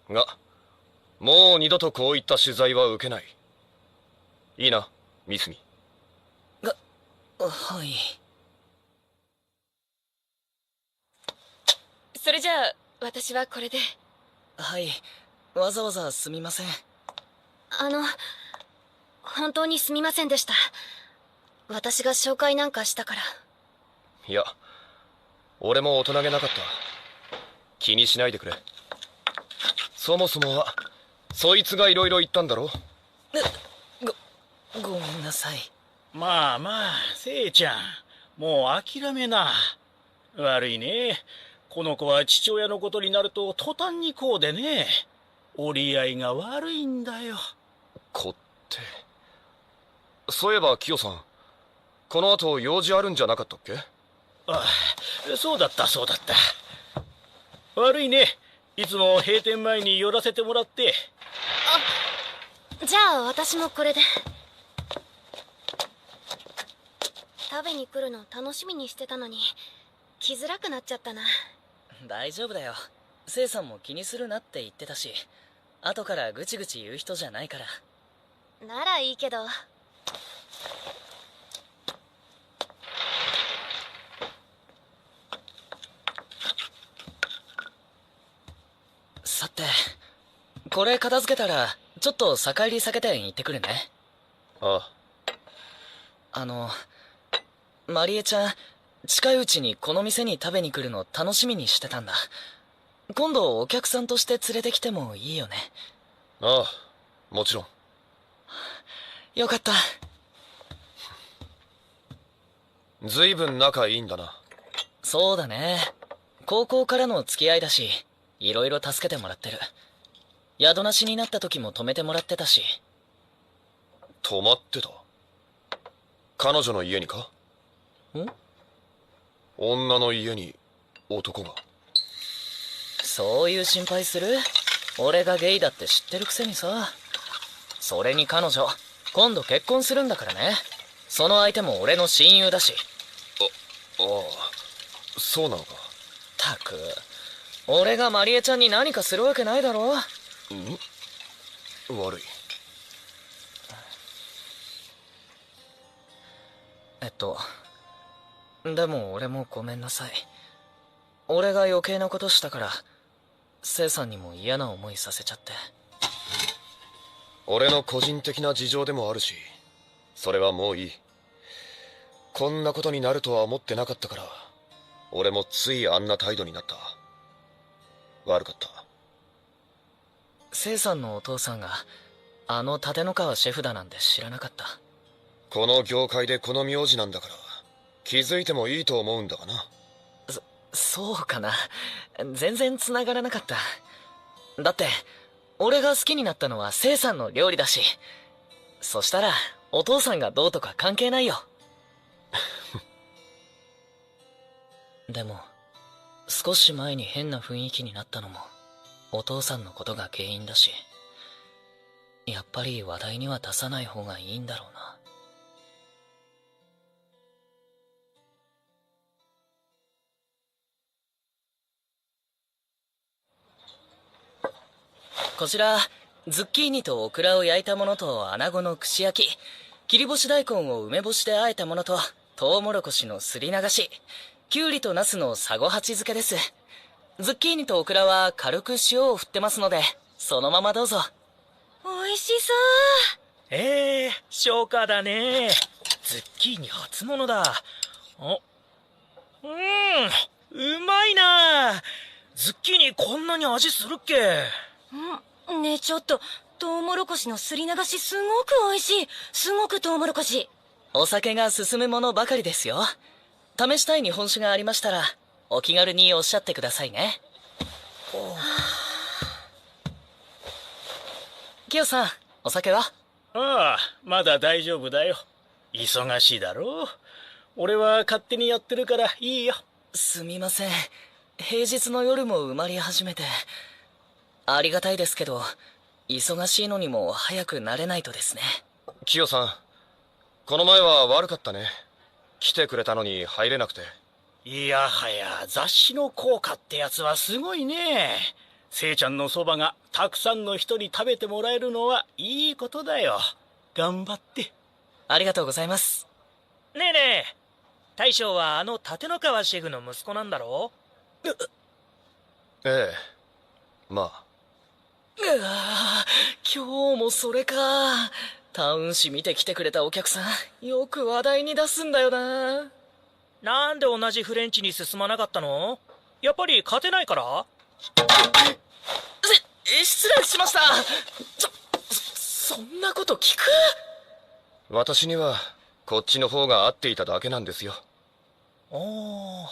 が、もう二度とこういった取材は受けない。いいな、ミスミ。はい。それじゃあ、私はこれで。はい。わざわざすみません。本当にすみませんでした。私が紹介なんかしたから。いや、俺も大人げなかった。気にしないでくれ。そもそもはそいつがいろいろ言ったんだろ。ごめんなさい。まあまあ、せいちゃん、もう諦めな。悪いね。この子は父親のことになると途端にこうでね。折り合いが悪いんだよ。子って。そういえばキヨさん、この後用事あるんじゃなかったっけ？ああ、そうだったそうだった。悪いね。いつも閉店前に寄らせてもらって。じゃあ私もこれで。食べに来るの楽しみにしてたのに来づらくなっちゃったな。大丈夫だよ。せいさんも気にするなって言ってたし、後からぐちぐち言う人じゃないから。ならいいけど。さて、これ片付けたらちょっと坂入り酒店行ってくるね。ああ。マリエちゃん、近いうちにこの店に食べに来るの楽しみにしてたんだ。今度お客さんとして連れてきてもいいよね。あ、もちろん。よかった。ずいぶん仲いいんだな。そうだね。高校からの付き合いだし、いろいろ助けてもらってる。宿なしになった時も泊めてもらってたし。泊まってた？彼女の家にか？女の家に男が。そういう心配する？俺がゲイだって知ってるくせにさ。それに彼女、今度結婚するんだからね。その相手も俺の親友だし。ああ、そうなのか。たく、俺がマリエちゃんに何かするわけないだろ。悪い。でも俺もごめんなさい。俺が余計なことしたから、聖さんにも嫌な思いさせちゃって。俺の個人的な事情でもあるし、それはもういい。こんなことになるとは思ってなかったから、俺もついあんな態度になった。悪かった。聖さんのお父さんが𝔹╃ℂ𝔻シェフだなんて知らなかった。この業界でこの名字なんだから、気づいてもいいと思うんだがな。そうかな。全然繋がらなかった。だって俺が好きになったのは聖さんの料理だし。そしたらお父さんがどうとか関係ないよ。でも少し前に変な雰囲気になったのもお父さんのことが原因だし、やっぱり話題には出さない方がいいんだろうな。こちらズッキーニとオクラを焼いたものと穴子の串焼き、切り干し大根を梅干しで和えたものとトウモロコシのすり流し、きゅうりとナスのさご鉢漬けです。ズッキーニとオクラは軽く塩を振ってますので、そのままどうぞ。おいしそう。消化だね。ズッキーニ初物だ。うまいな。ズッキーニこんなに味するっけ？ねえちょっと、トウモロコシのすり流しすごく美味しい。すごくトウモロコシ。お酒が進むものばかりですよ。試したい日本酒がありましたらお気軽におっしゃってくださいね。キヨさん、お酒は？ああ、まだ大丈夫だよ。忙しいだろう。俺は勝手にやってるからいいよ。すみません。平日の夜も埋まり始めて。ありがたいですけど、忙しいのにも早く慣れないとですね。キヨさん、この前は悪かったね。来てくれたのに入れなくて。いやはや、雑誌の効果ってやつはすごいね。せいちゃんのそばがたくさんの人に食べてもらえるのはいいことだよ。頑張って。ありがとうございます。ねえねえ、大将はあの立野川シェフの息子なんだろ？ええ、まあ。うわぁ、今日もそれか。タウン誌見て来てくれたお客さん、よく話題に出すんだよな。なんで同じフレンチに進まなかったの？やっぱり勝てないから？失礼しました。そんなこと聞く？私にはこっちの方が合っていただけなんですよ。おー、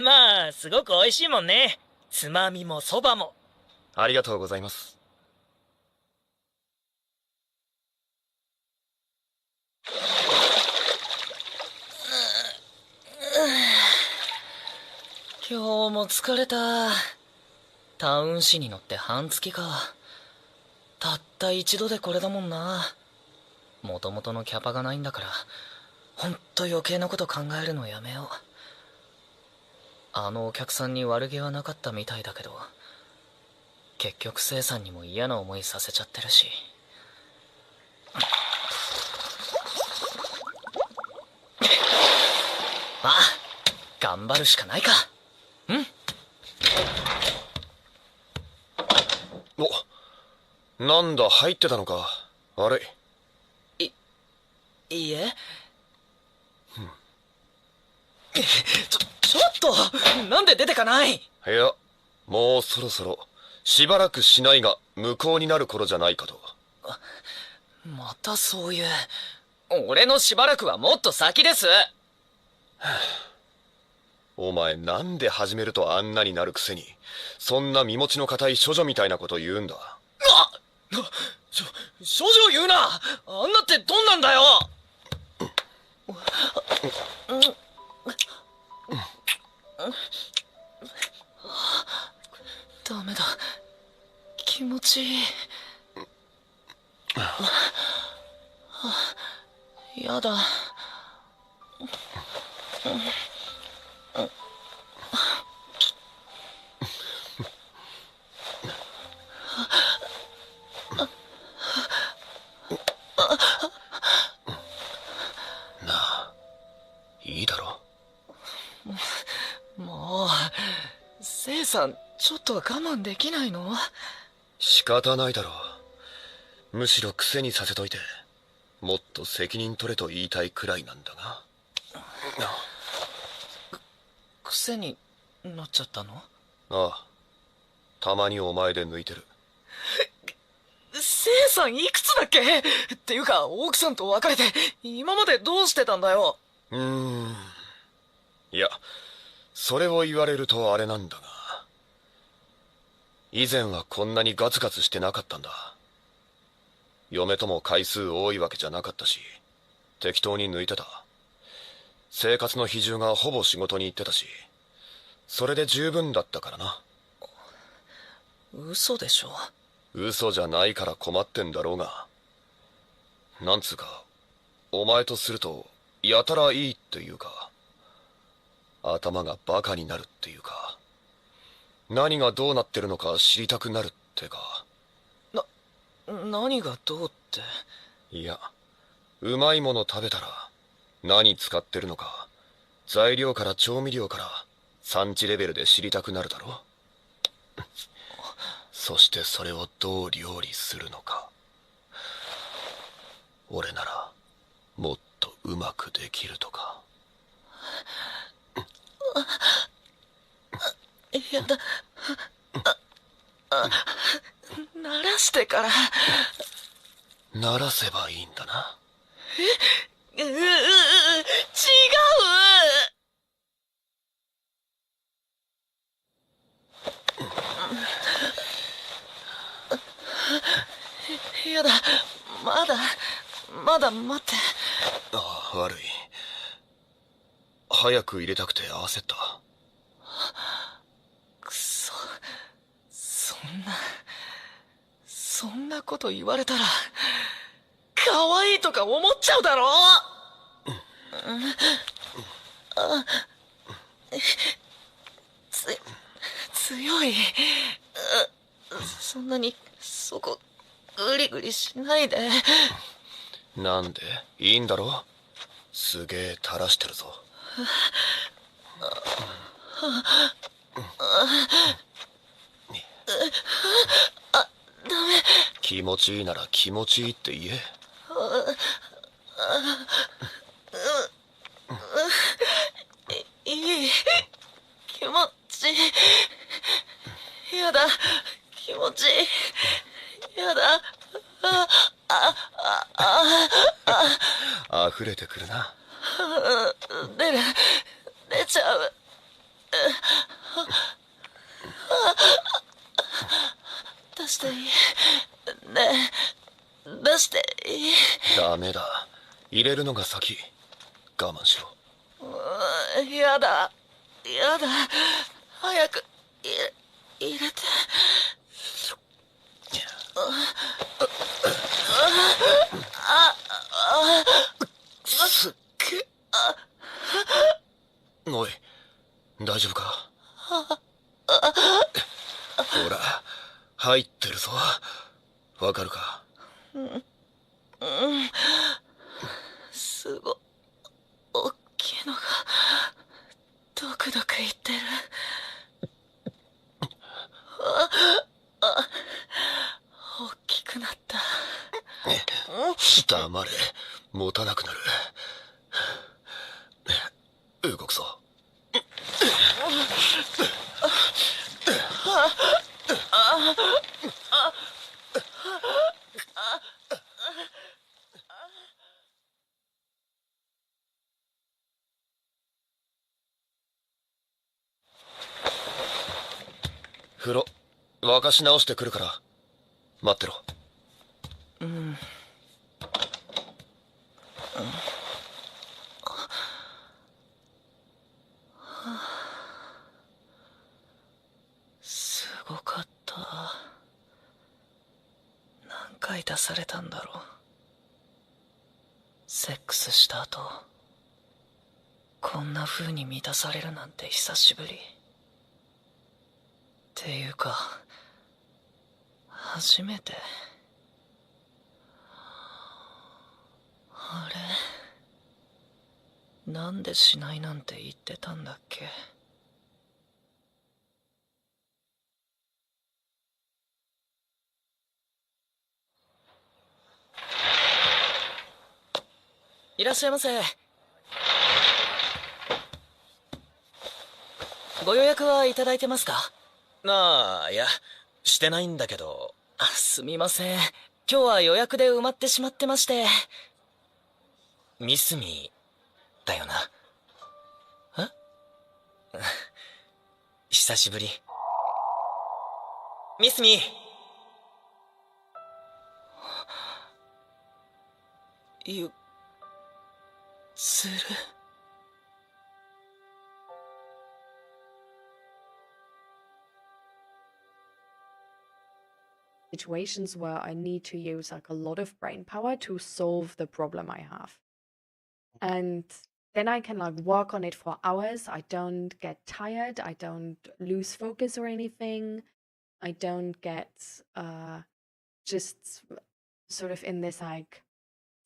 まあすごく美味しいもんね。つまみもそばも。ありがとうございます。今日も疲れた。タウン誌に乗って半月か。たった一度でこれだもんな。もともとのキャパがないんだから、ほんと余計なこと考えるのやめよう。あのお客さんに悪気はなかったみたいだけど、結局聖さんにも嫌な思いさせちゃってるし。まあ、頑張るしかないか。お、なんだ入ってたのか。悪い。いいえ。ちょっとなんで出てかない？いや、もうそろそろしばらくしないが無効になる頃じゃないかと。またそういう。俺のしばらくはもっと先です。お前なんで始めるとあんなになるくせにそんな身持ちの固い処女みたいなこと言うんだ。少女言うな。あんなってどんなんだよ。ダメだ、気持ちいい。やだ。なあ、いいだろ。もう、聖さん、ちょっと我慢できないの？仕方ないだろう。むしろ癖にさせといて、もっと責任取れと言いたいくらいなんだが。癖になっちゃったの？ああ、たまにお前で抜いてる。聖さんいくつだっけ？っていうか奥さんと別れて今までどうしてたんだよ。いや、それを言われるとあれなんだが、以前はこんなにガツガツしてなかったんだ。嫁とも回数多いわけじゃなかったし、適当に抜いてた。生活の比重がほぼ仕事に行ってたし、それで十分だったからな。嘘でしょ？嘘じゃないから困ってんだろうが。なんつうか、お前とするとやたらいいっていうか、頭がバカになるっていうか、何がどうなってるのか知りたくなるってか。何がどうって？いや、うまいもの食べたら何使ってるのか、材料から調味料から産地レベルで知りたくなるだろ。そしてそれをどう料理するのか。俺ならもっとうまくできるとか。やだ。鳴らしてから。鳴らせばいいんだな。違う。やだ、まだ待って。ああ、悪い。早く入れたくて焦った。そんなこと言われたら可愛いとか思っちゃうだろ。強い。そんなにそこグリグリしないで。なんでいいんだろ。すげえ垂らしてるぞ。ダメ。気持ちいいなら気持ちいいって言え。いい。気持ちいい。やだ。気持ちいい。やだ。溢れてくるな。出ちゃう。出していい？ねえ、出していい？ダメだ。入れるのが先。我慢しろ。やだ。やだ。早く入れて。すっげえ。おい、大丈夫か？ほら、入ってるぞ。わかるか？すごい大きいのがドクドクいってる。大きくなった。黙れ。持たなくなる。動くぞ。風呂沸かし直してくるから待ってろ。すごかった。何回出されたんだろう。セックスした後こんな風に満たされるなんて久しぶり。っていうか初めて。あれ、なんでしないなんて言ってたんだっけ。いらっしゃいませ。ご予約はいただいてますか？いや、してないんだけど。すみません。今日は予約で埋まってしまってまして。ミスミだよな。え？久しぶり。ミスミ。ゆずる。Situations where I need to use like a lot of brain power to solve the problem I have. And then I can like work on it for hours. I don't get tired. I don't lose focus or anything. I don't get just sort of in this like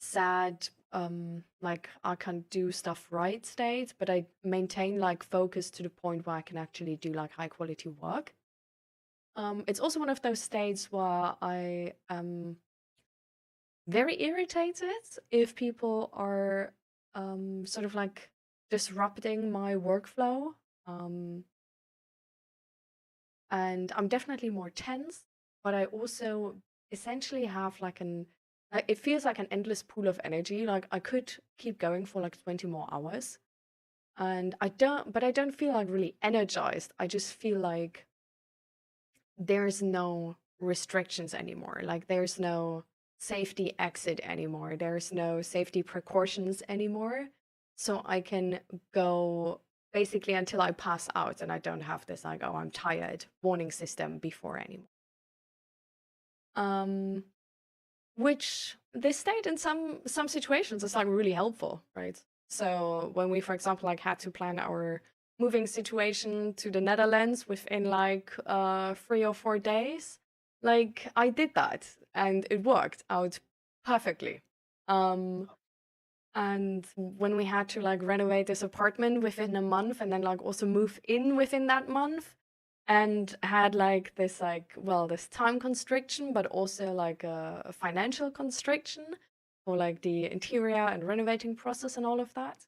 sad like I can't do stuff right state, but I maintain like focus to the point where I can actually do like high quality work. It's also one of those states where I am very irritated if people are sort of like disrupting my workflow. And I'm definitely more tense, but I also essentially have like it feels like an endless pool of energy. Like I could keep going for like 20 more hours. And I don't feel like really energized. I just feel like there's no restrictions anymore. Like there's no safety exit anymore. There's no safety precautions anymore. So I can go basically until I pass out and I don't have this like, oh, I'm tired warning system before anymore. Um, which this state in some situations is like really helpful, right? So when we, for example, like had to plan our moving situation to the Netherlands within like 3 or 4 days, like I did that and it worked out perfectly. And when we had to like renovate this apartment within a month and then like also move in within that month and had like this like, well, this time constriction, but also like a financial constriction for like the interior and renovating process and all of that.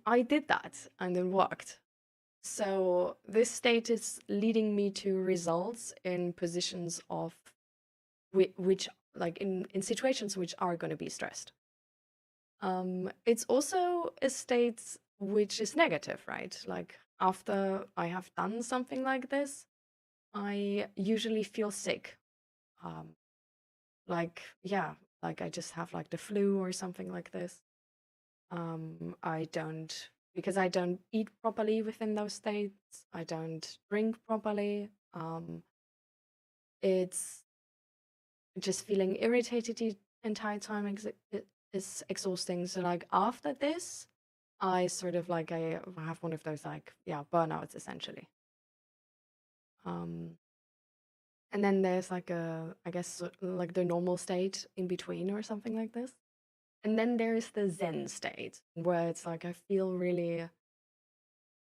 I did that and it worked. So this state is leading me to results in positions of which like in situations which are going to be stressed. It's also a state which is negative, right? Like after I have done something like this, I usually feel sick. Like, yeah, like I just have like the flu or something like this. Because I don't eat properly within those states, I don't drink properly. It's just feeling irritated the entire time is exhausting. So like after this, I sort of like I have one of those like burnouts essentially. And then there's like I guess like the normal state in between or something like this. And then there's the Zen state where it's like I feel really,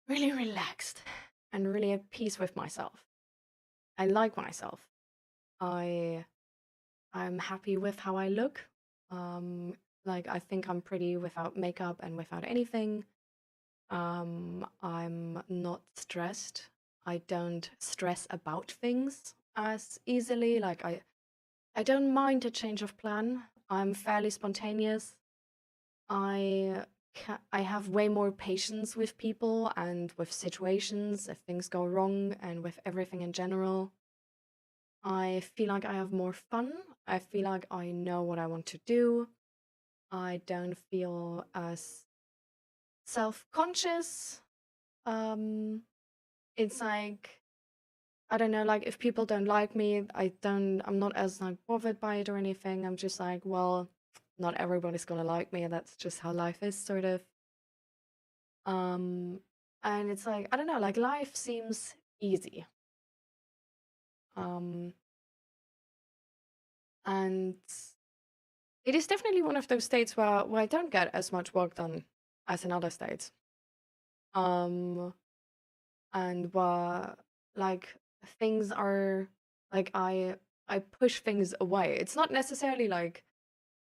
really relaxed and really at peace with myself. I like myself. I'm happy with how I look. Like I think I'm pretty without makeup and without anything. I'm not stressed. I don't stress about things as easily. Like I don't mind a change of plan. I'm fairly spontaneous. I have way more patience with people and with situations if things go wrong and with everything in general. I feel like I have more fun. I feel like I know what I want to do. I don't feel as self-conscious. It's like, I don't know, like if people don't like me, I'm not as like bothered by it or anything. I'm just like, well, not everybody's gonna like me, and that's just how life is, sort of. And it's like, I don't know, like life seems easy. And it is definitely one of those states where I don't get as much work done as in other states. And where like things are like I push things away. It's not necessarily like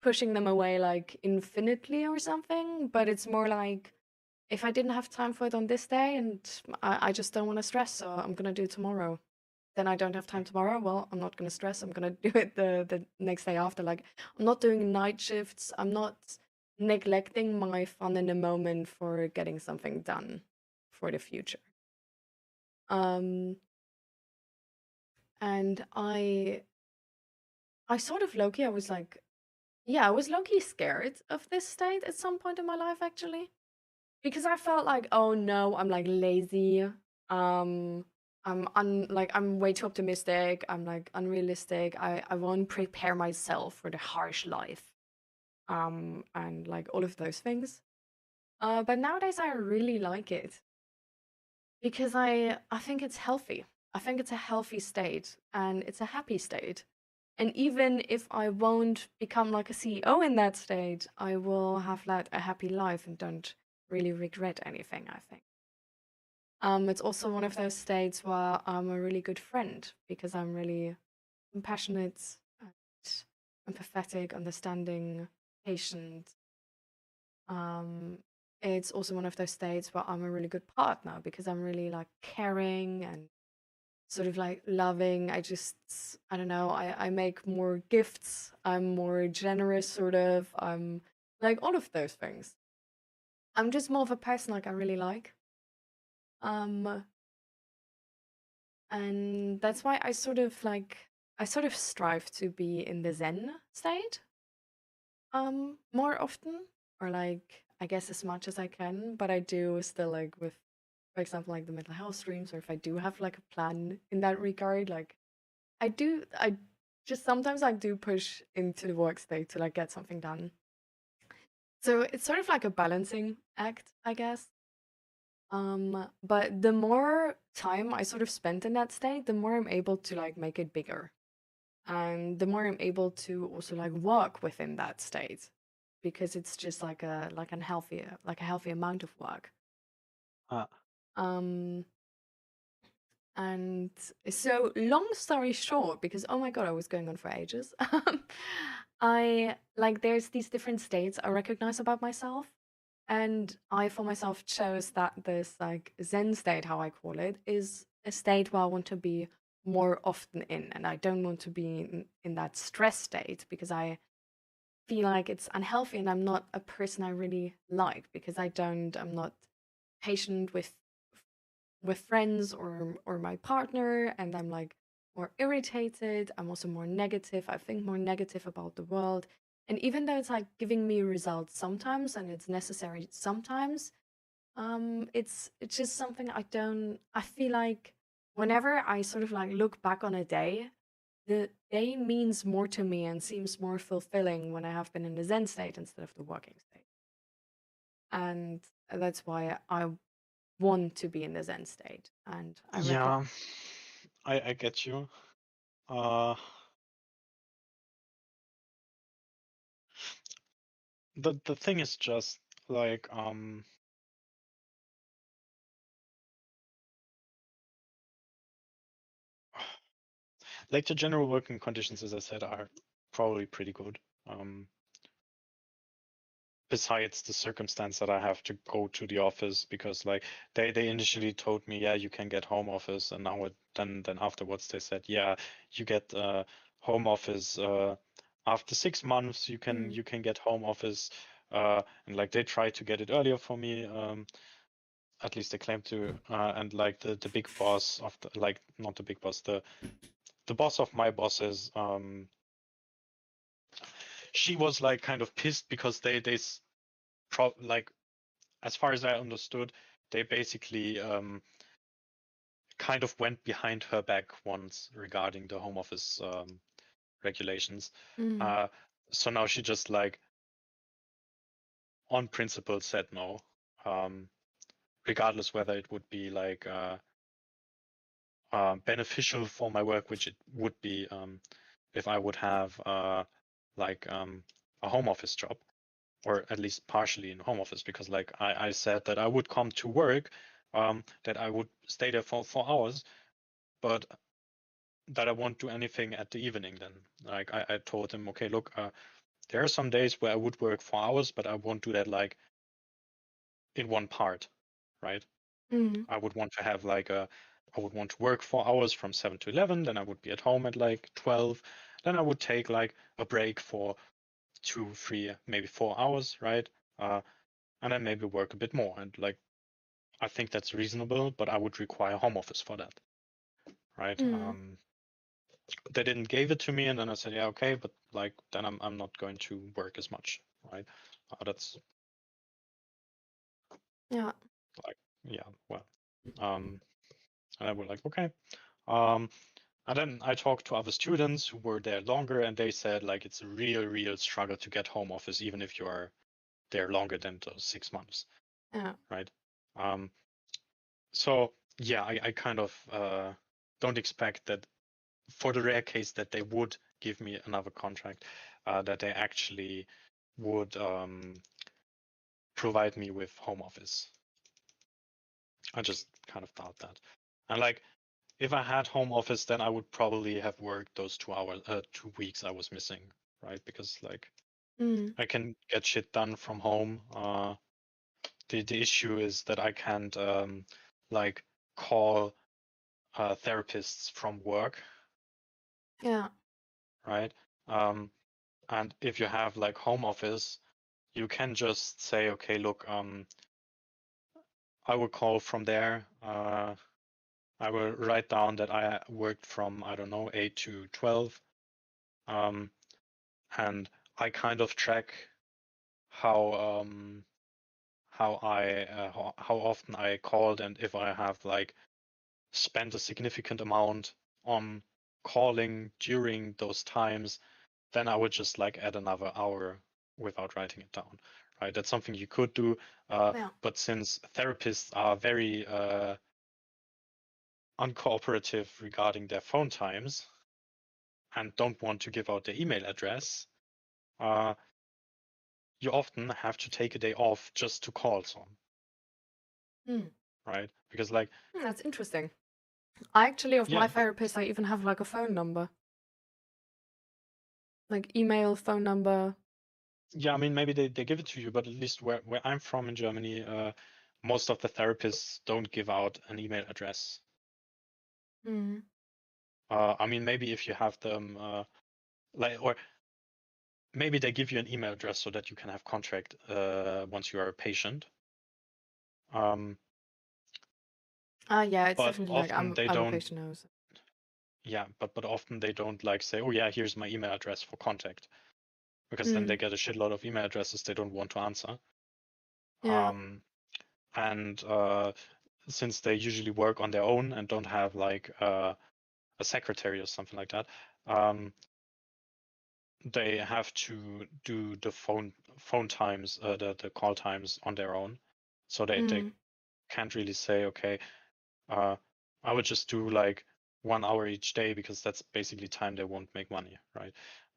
pushing them away like infinitely or something, but it's more like if I didn't have time for it on this day and I just don't want to stress, so I'm gonna do it tomorrow. Then I don't have time tomorrow. Well, I'm not gonna stress. I'm gonna do it the next day after. Like I'm not doing night shifts. I'm not neglecting my fun in the moment for getting something done for the future. And I sort of low-key, I was like, yeah, I was low-key scared of this state at some point in my life, actually. Because I felt like, oh no, I'm like lazy. I'm way too optimistic. I'm like unrealistic. I won't prepare myself for the harsh life. And like all of those things. But nowadays I really like it. Because I think it's healthy. I think it's a healthy state and it's a happy state. And even if I won't become like a CEO in that state, I will have led a happy life and don't really regret anything, I think. It's also one of those states where I'm a really good friend because I'm really compassionate and empathetic, understanding, patient. It's also one of those states where I'm a really good partner because I'm really like caring and sort of like loving. I don't know, I make more gifts. I'm more generous, sort of. I'm like all of those things. I'm just more of a person like I really like. And that's why I sort of strive to be in the Zen state more often, or like I guess as much as I can, but I do still like with, for example, like the mental health streams, or if I do have like a plan in that regard, like I just sometimes I do push into the work state to like get something done. So it's sort of like a balancing act, I guess. But the more time I sort of spend in that state, the more I'm able to like make it bigger. And the more I'm able to also like work within that state. Because it's just like a healthy amount of work. Uh, Um and so long story short, because oh my god, I was going on for ages. I like there's these different states I recognize about myself. And I for myself chose that this like Zen state, how I call it, is a state where I want to be more often in, and I don't want to be in that stress state because I feel like it's unhealthy and I'm not a person I really like because I'm not patient with friends or my partner, and I'm like more irritated. I'm also more negative. I think more negative about the world. And even though it's like giving me results sometimes and it's necessary sometimes, it's just something I feel like whenever I sort of like look back on a day, the day means more to me and seems more fulfilling when I have been in the Zen state instead of the working state. And that's why I want to be in the Zen state. And I reckon yeah, I get you. The thing is just like like the general working conditions, as I said, are probably pretty good. Besides the circumstance that I have to go to the office because like they initially told me, yeah, you can get home office, and now then afterwards they said, yeah, you get home office after 6 months. You can get home office, and like they tried to get it earlier for me. At least they claim to, and like the big boss of the, like not the big boss, the boss of my bosses, she was like kind of pissed because like as far as I understood, they basically kind of went behind her back once regarding the home office regulations. So now she just like on principle said no, regardless whether it would be like beneficial for my work, which it would be if I would have like a home office job, or at least partially in home office, because like I said that I would come to work, that I would stay there for 4 hours, but that I won't do anything at the evening then. Like I told him, okay, look, there are some days where I would work 4 hours, but I won't do that like in one part, right? I would want to have like I would want to work 4 hours from 7 to 11, then I would be at home at like 12, then I would take like a break for 2, 3, maybe 4 hours, right? And then maybe work a bit more. And like, I think that's reasonable, but I would require home office for that, right? They didn't give it to me, and then I said, yeah, okay, but like then I'm not going to work as much, right? That's yeah. like, yeah, well, and I was like, okay. And then I talked to other students who were there longer, and they said like it's a real struggle to get home office, even if you are there longer than those 6 months. Yeah. Right. So yeah, I kind of don't expect that for the rare case that they would give me another contract, that they actually would provide me with home office. I just kind of doubt that. And like, if I had home office, then I would probably have worked those 2 weeks I was missing, right? Because like I can get shit done from home. The issue is that I can't like call therapists from work, Yeah. right? And if you have like home office, you can just say, okay, look, I will call from there. I will write down that I worked from, I don't know, 8 to 12. And I kind of track how often I called, and if I have like spent a significant amount on calling during those times, then I would just like add another hour without writing it down, right? That's something you could do, Yeah. but since therapists are very uncooperative regarding their phone times and don't want to give out their email address, you often have to take a day off just to call someone, Hmm. right? Because like, That's interesting. I actually, of yeah, my therapist, I even have like a phone number. Like email, phone number. yeah, I mean, maybe they give it to you, but at least where I'm from in Germany, most of the therapists don't give out an email address. Mm. I mean, maybe if you have them, or maybe they give you an email address so that you can have contact once you are a patient. Yeah, it's But definitely like often they I'm a don't. patient now. Yeah, but often they don't like say, oh yeah, here's my email address for contact, because then they get a shitload of email addresses they don't want to answer. Yeah. And since they usually work on their own and don't have like a secretary or something like that, they have to do the phone times, the call times on their own. So they can't really say, okay, I would just do like 1 hour each day because that's basically time they won't make money, right?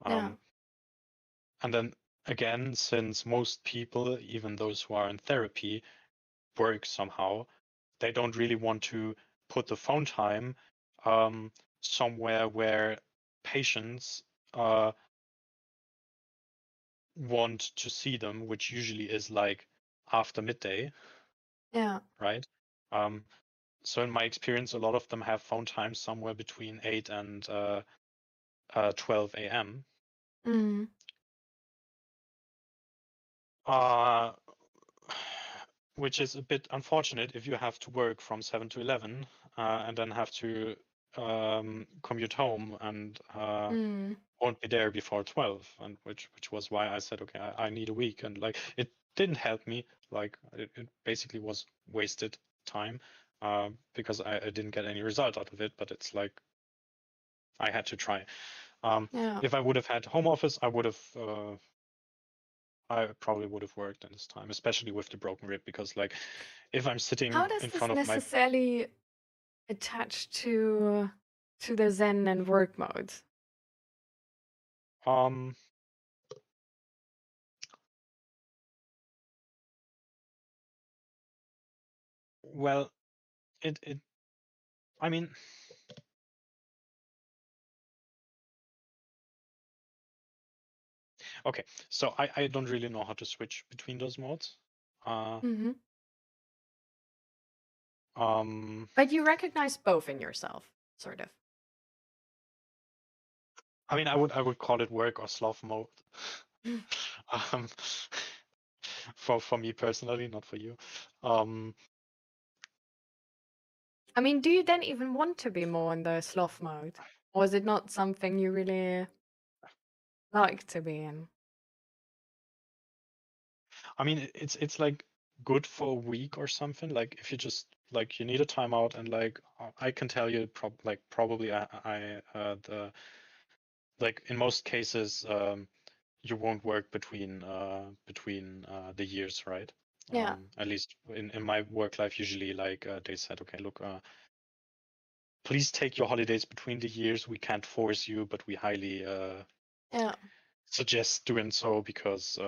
Yeah. And then again, since most people, even those who are in therapy, work somehow, they don't really want to put the phone time somewhere where patients want to see them, which usually is like after midday, Yeah. right? So in my experience, a lot of them have phone time somewhere between 8 and 12 a.m. Mm. Which is a bit unfortunate if you have to work from 7 to 11 and then have to commute home and won't be there before 12, and which was why I said, okay, I need a week. And like it didn't help me, like it basically was wasted time because I didn't get any result out of it, but it's like I had to try. Yeah. If I would have had home office, I probably would have worked in this time, especially with the broken rib, because like if I'm sitting How does in this front of my necessarily attach to the Zen and work mode? Well, it I mean, okay, so I don't really know how to switch between those modes. Mm-hmm. Um, But you recognize both in yourself, sort of. I mean, I would call it work or sloth mode. um, for me personally, not for you. I mean, do you then even want to be more in the sloth mode? Or is it not something you really like to be in? I mean, it's like good for a week or something. Like if you just like you need a timeout, and like I can tell you probably the like in most cases you won't work between the years, right? Yeah. At least in my work life, usually like they said, okay, look, please take your holidays between the years. We can't force you, but we highly Yeah. suggest doing so because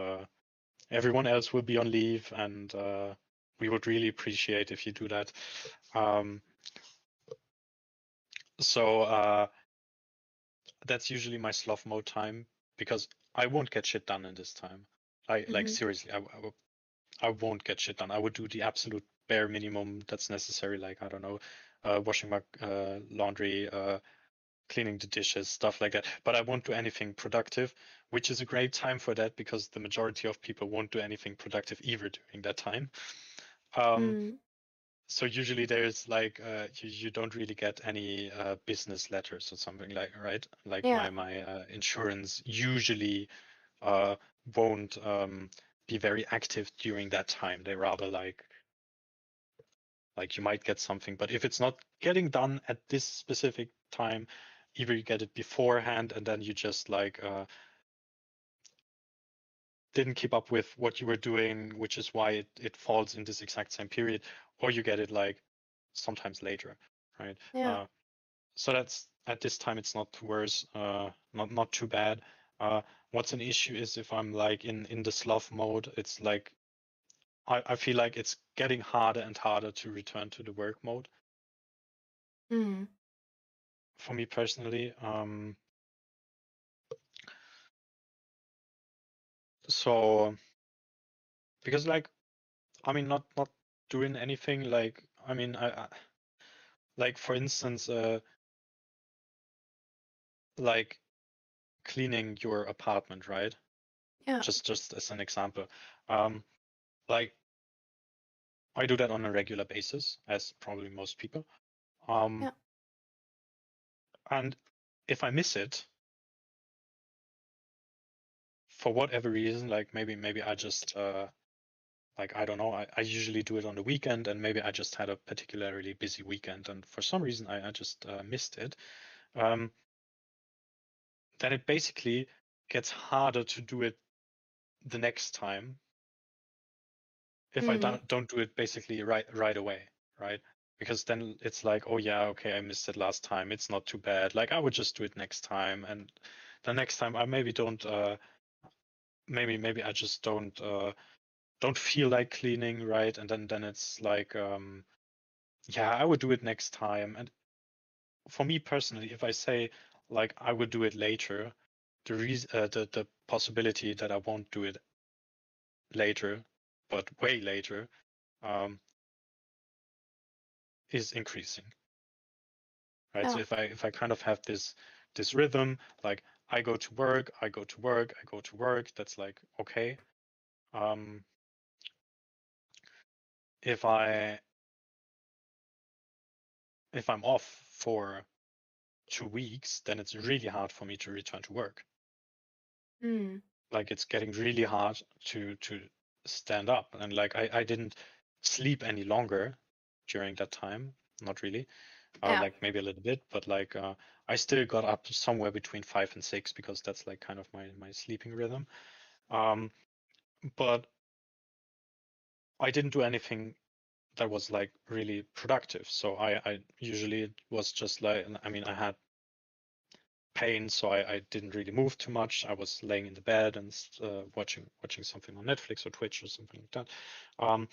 everyone else will be on leave, and we would really appreciate if you do that. So that's usually my sloth mode time, because I won't get shit done in this time. Like seriously, I won't get shit done. I would do the absolute bare minimum that's necessary, like I don't know, washing my laundry, cleaning the dishes, stuff like that. But I won't do anything productive, which is a great time for that because the majority of people won't do anything productive either during that time. So usually there's like you don't really get any business letters or something like, right? Like Yeah. my insurance usually won't be very active during that time. They rather like you might get something, but if it's not getting done at this specific time, either you get it beforehand and then you just like didn't keep up with what you were doing, which is why it falls in this exact same period, or you get it like sometimes later, right? Yeah. So that's at this time it's not worse, not too bad. What's an issue is if I'm like in the sloth mode, it's like I feel like it's getting harder and harder to return to the work mode Mm. for me personally. So because like I mean not doing anything, like I mean I like for instance like cleaning your apartment, right? Yeah. Just as an example. Like I do that on a regular basis, as probably most people. Yeah. And if I miss it for whatever reason, like maybe I just like I don't know, I usually do it on the weekend, and maybe I just had a particularly busy weekend, and for some reason I just missed it. Then it basically gets harder to do it the next time if I Mm. don't do it basically right away, right? Because then it's like, oh yeah, okay, I missed it last time. It's not too bad. Like I would just do it next time, and the next time I maybe don't. Maybe I just don't feel like cleaning, right? And then it's like, yeah, I would do it next time. And for me personally, if I say like I would do it later, the possibility that I won't do it later, but way later, is increasing, right? So Yeah. if I kind of have this rhythm, like I go to work, that's like okay. If I'm off for 2 weeks, then it's really hard for me to return to work. Mm. Like it's getting really hard to stand up, and like I didn't sleep any longer during that time, not really. Yeah. Like maybe a little bit, but like I still got up somewhere between 5 and 6 because that's like kind of my sleeping rhythm. But I didn't do anything that was like really productive. So I usually it was just like, I mean, I had pain, so I didn't really move too much. I was laying in the bed and watching something on Netflix or Twitch or something like that. And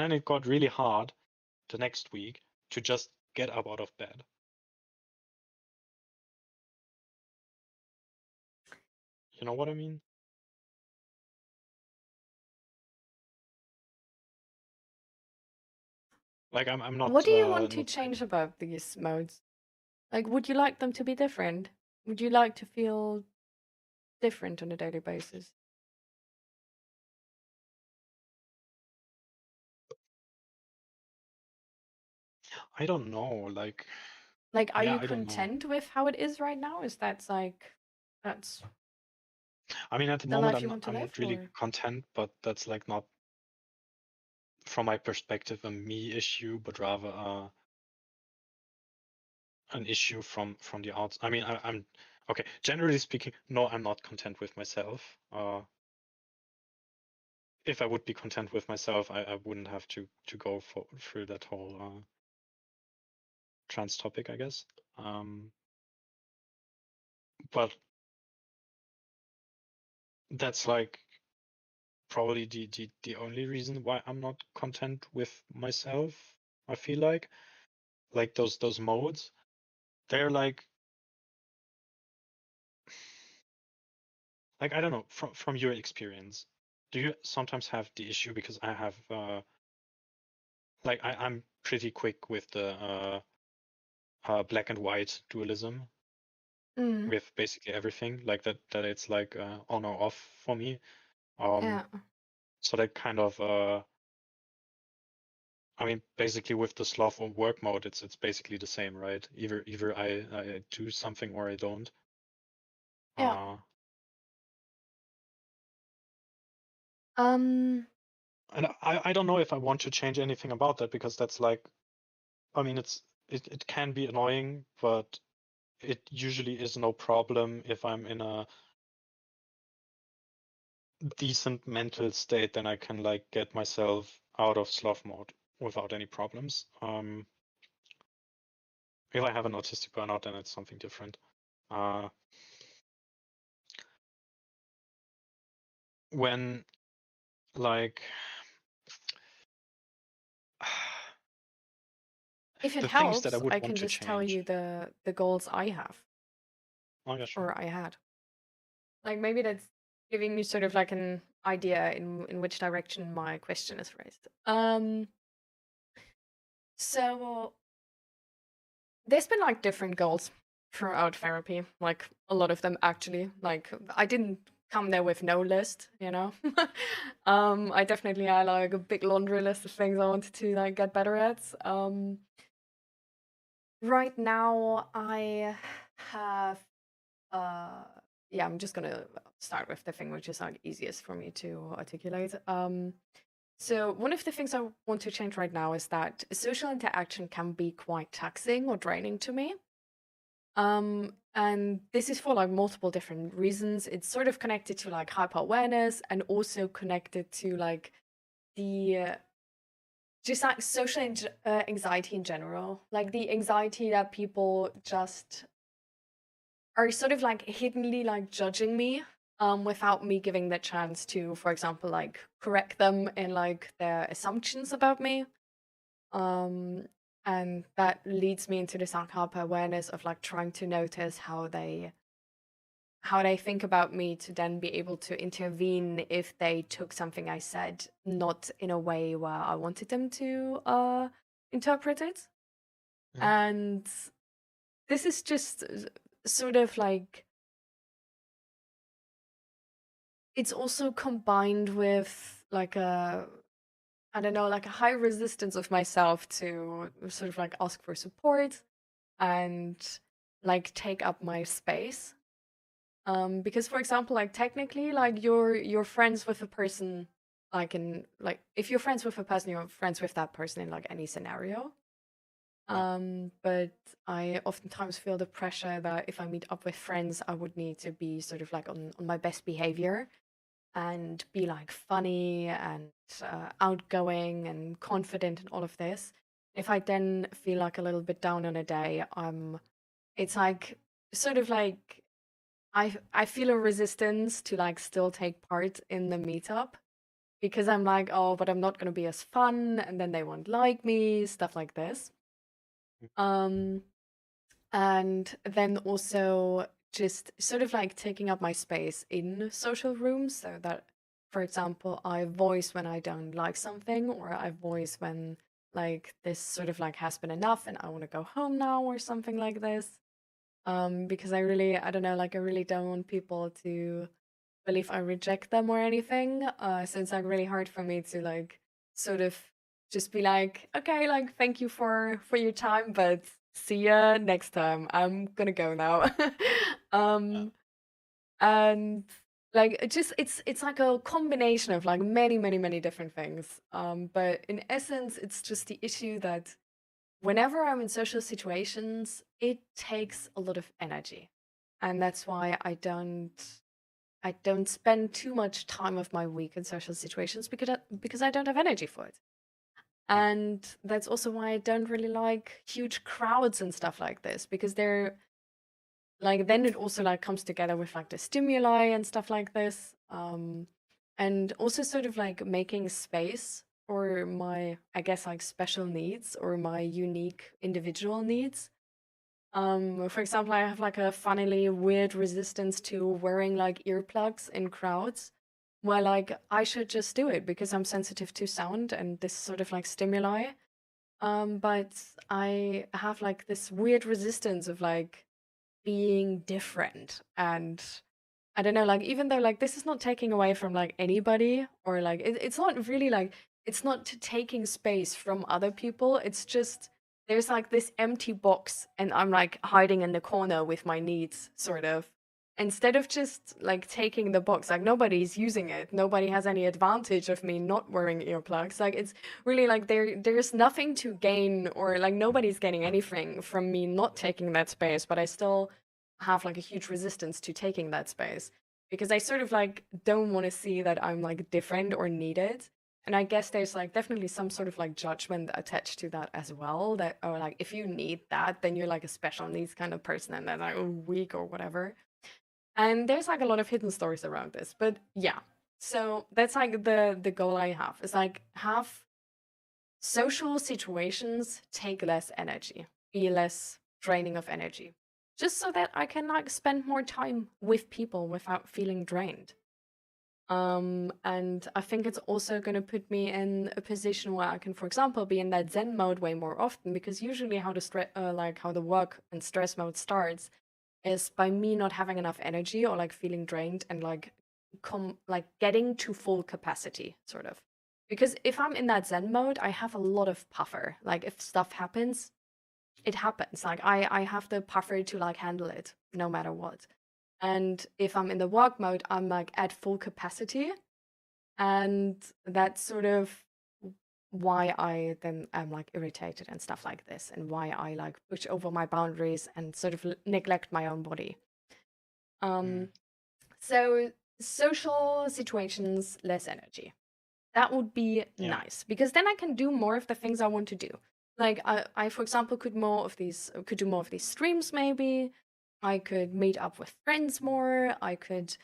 then it got really hard the next week to just get up out of bed. You know what I mean? Like I'm not. What do you want to not change about these modes? Like, would you like them to be different? Would you like to feel different on a daily basis? I don't know. Like Are yeah, you I don't know. content with how it is right now? Is that's I mean, at the the moment, life you want to I'm live, not really or? content, but that's like not, from my perspective, a me issue, but rather an issue from the outside. I mean, I'm okay. Generally speaking, no, I'm not content with myself. If I would be content with myself, I wouldn't have to go through that whole trans topic, I guess. But that's like probably the only reason why I'm not content with myself. I feel like those modes, they're like I don't know, from your experience, do you sometimes have the issue? Because I have like I'm pretty quick with the black and white dualism Mm. with basically everything, like that it's like on or off for me. Yeah. So that kind of I mean, basically with the sloth or work mode, it's basically the same, right? Either I do something or I don't. Yeah. And I don't know if I want to change anything about that, because that's like, I mean, it can be annoying, but it usually is no problem if I'm in a decent mental state, then I can like get myself out of sloth mode without any problems. If I have an autistic burnout, then it's something different. When like If it the things that I helps, would I want can to just tell you change. the goals I have Oh yeah, sure. or I had. Like maybe that's giving you sort of like an idea in which direction my question is raised. So there's been like different goals throughout therapy, like a lot of them actually. Like I didn't come there with no list, you know. I definitely had like a big laundry list of things I wanted to like get better at. Right now I have yeah, I'm just gonna start with the thing which is like easiest for me to articulate. So one of the things I want to change right now is that social interaction can be quite taxing or draining to me. And this is for like multiple different reasons. It's sort of connected to like hyper awareness and also connected to like the just like social anxiety in general, like the anxiety that people just are sort of like hiddenly like judging me without me giving the chance to, for example, like correct them in like their assumptions about me. And that leads me into this like hyper awareness of like trying to notice how they think about me to then be able to intervene if they took something I said not in a way where I wanted them to interpret it. Mhm. And this is just sort of like it's also combined with like a I don't know, like a high resistance of myself to sort of like ask for support and like take up my space. Because for example, like technically, like you're friends with a person, like in like if you're friends with a person, you're friends with that person in like any scenario. But I oftentimes feel the pressure that if I meet up with friends, I would need to be sort of like on my best behavior and be like funny and outgoing and confident and all of this. If I then feel like a little bit down on a day, it's like sort of like I feel a resistance to like still take part in the meetup because I'm like, oh, but I'm not gonna be as fun, and then they won't like me, stuff like this. Um, and then also just sort of like taking up my space in social rooms so that, for example, I voice when I don't like something, or I voice when like this sort of like has been enough and I want to go home now or something like this. Because I don't know, like I really don't want people to believe I reject them or anything. So it's like really hard for me to like sort of just be like, okay, like thank you for your time, but see ya next time. I'm gonna go now. um, and like it's like a combination of like many different things. But in essence, it's just the issue that whenever I'm in social situations, it takes a lot of energy. And that's why I don't spend too much time of my week in social situations because I don't have energy for it. And that's also why I don't really like huge crowds and stuff like this because they're like then it also like comes together with like the stimuli and stuff like this. And also sort of like making space for my I guess like special needs or my unique individual needs. For example, I have like a funnily weird resistance to wearing like earplugs in crowds, where like I should just do it because I'm sensitive to sound and this sort of like stimuli. But I have like this weird resistance of like being different and I don't know, like even though like this is not taking away from like anybody or like it's not really like it's not taking space from other people. It's just there's like this empty box and I'm like hiding in the corner with my needs, sort of. instead of just like taking the box, like nobody's using it, nobody has any advantage of me not wearing earplugs. Like it's really like there's nothing to gain, or like nobody's gaining anything from me not taking that space, but I still have like a huge resistance to taking that space because I sort of like don't want to see that I'm like different or needed. And I guess there's like definitely some sort of like judgment attached to that as well, that or like if you need that, then you're like a special needs kind of person and then like weak or whatever. And there's like a lot of hidden stories around this. But yeah. So that's like the goal I have. Is like have social situations take less energy, be less draining of energy. Just so that I can like spend more time with people without feeling drained. And I think it's also going to put me in a position where I can, for example, be in that Zen mode way more often, because usually how the work and stress mode starts is by me not having enough energy or like feeling drained and like getting to full capacity, sort of. Because if I'm in that Zen mode, I have a lot of puffer. Like if stuff happens, it happens. Like I have the puffer to like handle it no matter what. And if I'm in the work mode, I'm like at full capacity. And that's sort of why I then am like irritated and stuff like this, and why I like push over my boundaries and sort of neglect my own body. So social situations, less energy. That would be nice, because then I can do more of the things I want to do. Like I for example could do more of these streams maybe. I could meet up with friends more. I could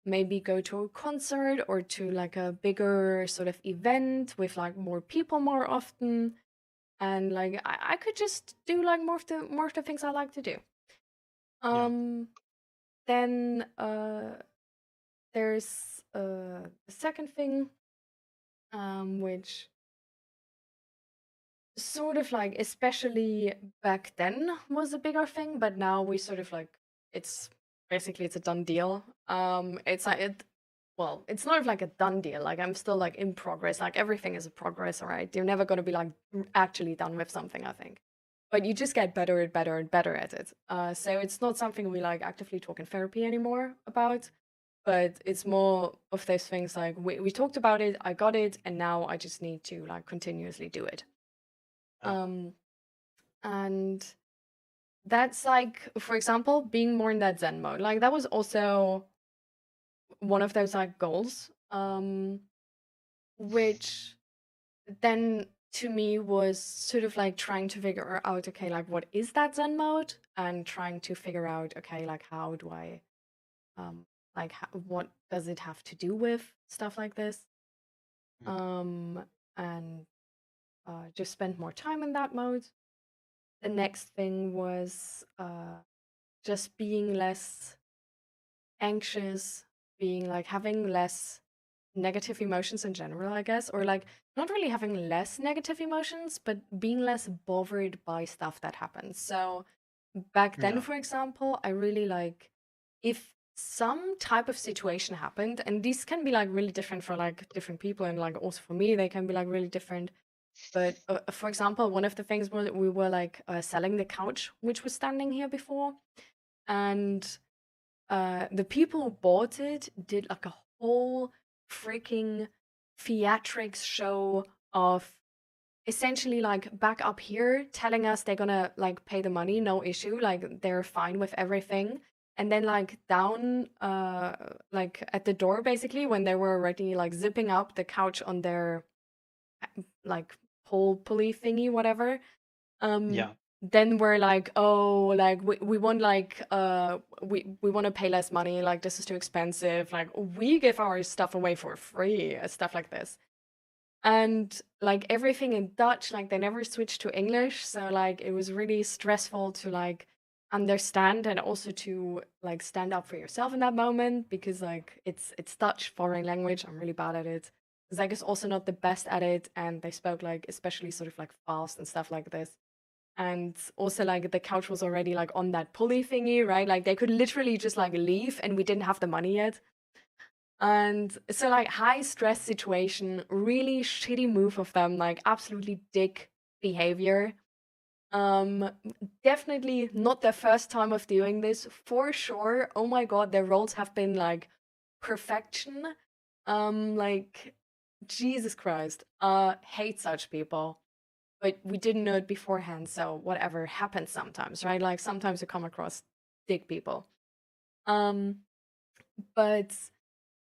maybe go to a concert or to like a bigger sort of event with like more people more often. And like I could just do like more of the things I like to do. Then there's the second thing, which sort of like, especially back then, was a bigger thing, but now we sort of like, it's basically it's a done deal. It's like it's not like a done deal. Like I'm still like in progress. Like everything is a progress, right? You're never gonna be like actually done with something, I think. But you just get better and better and better at it. So it's not something we like actively talk in therapy anymore about. But it's more of those things like we talked about it, I got it, and now I just need to like continuously do it. And that's like, for example, being more in that Zen mode. Like that was also one of those like goals, which then to me was sort of like trying to figure out, okay, like what is that Zen mode, and trying to figure out, okay, like how do I what does it have to do with stuff like this, and just spend more time in that mode. The next thing was just being less anxious, being like having less negative emotions in general, I guess, or like not really having less negative emotions, but being less bothered by stuff that happens. So back then, for example, I really like, if some type of situation happened, and these can be like really different for like different people, and like also for me they can be like really different. But for example, one of the things was we were like selling the couch which was standing here before, and the people who bought it did like a whole freaking theatrics show of essentially like back up here telling us they're gonna like pay the money, no issue, like they're fine with everything. And then like down like at the door, basically, when they were already like zipping up the couch on their like whole pulley thingy, whatever, then we're like, oh, like we want like we want to pay less money, like this is too expensive, like we give our stuff away for free, stuff like this. And like everything in Dutch, like they never switched to English, so like it was really stressful to like understand, and also to like stand up for yourself in that moment, because like it's Dutch, foreign language. I'm really bad at it. Zach is also not the best at it, and they spoke like especially sort of like fast and stuff like this. And also like the couch was already like on that pulley thingy, right? Like they could literally just like leave, and we didn't have the money yet. And so like high stress situation, really shitty move of them, like absolutely dick behavior. Definitely not the first time of doing this, for sure. Oh my god, their roles have been like perfection. Like Jesus Christ. Hate such people. But we didn't know it beforehand, so whatever happens sometimes, right? Like sometimes you come across dick people. But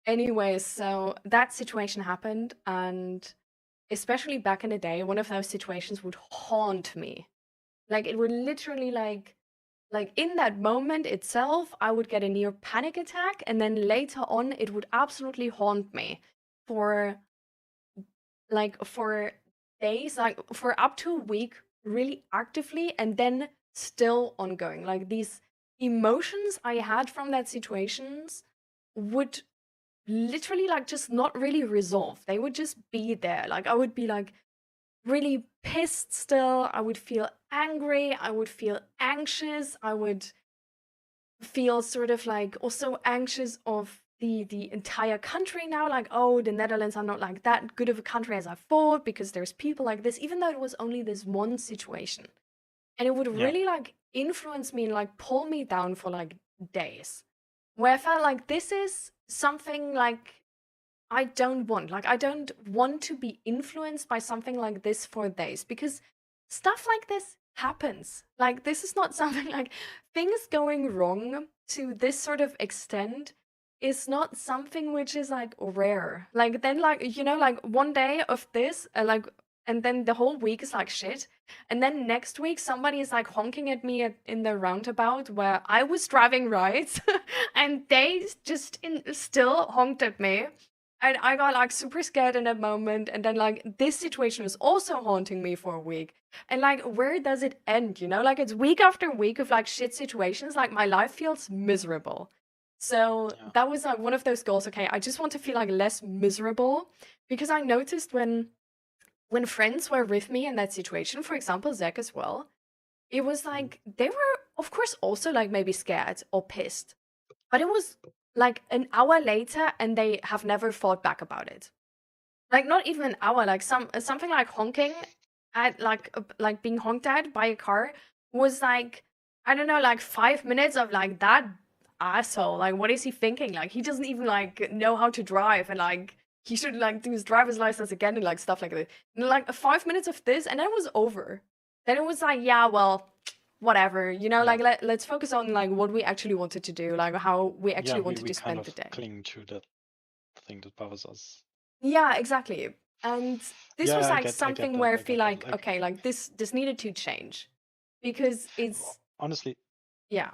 anyways, so that situation happened, and especially back in the day, one of those situations would haunt me. Like it would literally like in that moment itself, I would get a near panic attack, and then later on it would absolutely haunt me for days, like for up to a week, really actively, and then still ongoing. Like these emotions I had from that situations would literally like just not really resolve. They would just be there. Like I would be like really pissed still. I would feel angry. I would feel anxious. I would feel sort of like also anxious of the entire country now. Like, oh, the Netherlands are not like that good of a country as I thought because there's people like this, even though it was only this one situation. And it would Yeah. really like influence me and like pull me down for like days. Where I felt like this is something like I don't want. Like I don't want to be influenced by something like this for days, because stuff like this happens. Like this is not something like things going wrong to this sort of extent is not something which is like rare. Like then like like one day of this and then the whole week is like shit. And then next week somebody is like honking at me in the roundabout where I was driving right and they just still honked at me. And I got like super scared in that moment. And then like this situation was also haunting me for a week. And like, where does it end? Like it's week after week of like shit situations. Like my life feels miserable. So Yeah. that was like one of those goals. Okay, I just want to feel like less miserable, because I noticed when friends were with me in that situation, for example, Zach as well, it was like they were of course also like maybe scared or pissed, but it was like an hour later and they have never thought back about it. Like not even an hour, like something like honking at like being honked at by a car was like, I don't know, like 5 minutes of like that asshole. Like what is he thinking? Like he doesn't even like know how to drive, and like he should like do his driver's license again and like stuff like that. And, like 5 minutes of this and then it was over. Then it was like, yeah, well, whatever, Yeah. like let's focus on like what we actually wanted to do, like how we actually Yeah, wanted we to kind spend of the day. cling to that thing that bothers us. Yeah, exactly. And this was Yeah, I like get something that. where I I feel get that. like, Like, okay, like this needed to change, because it's honestly, yeah.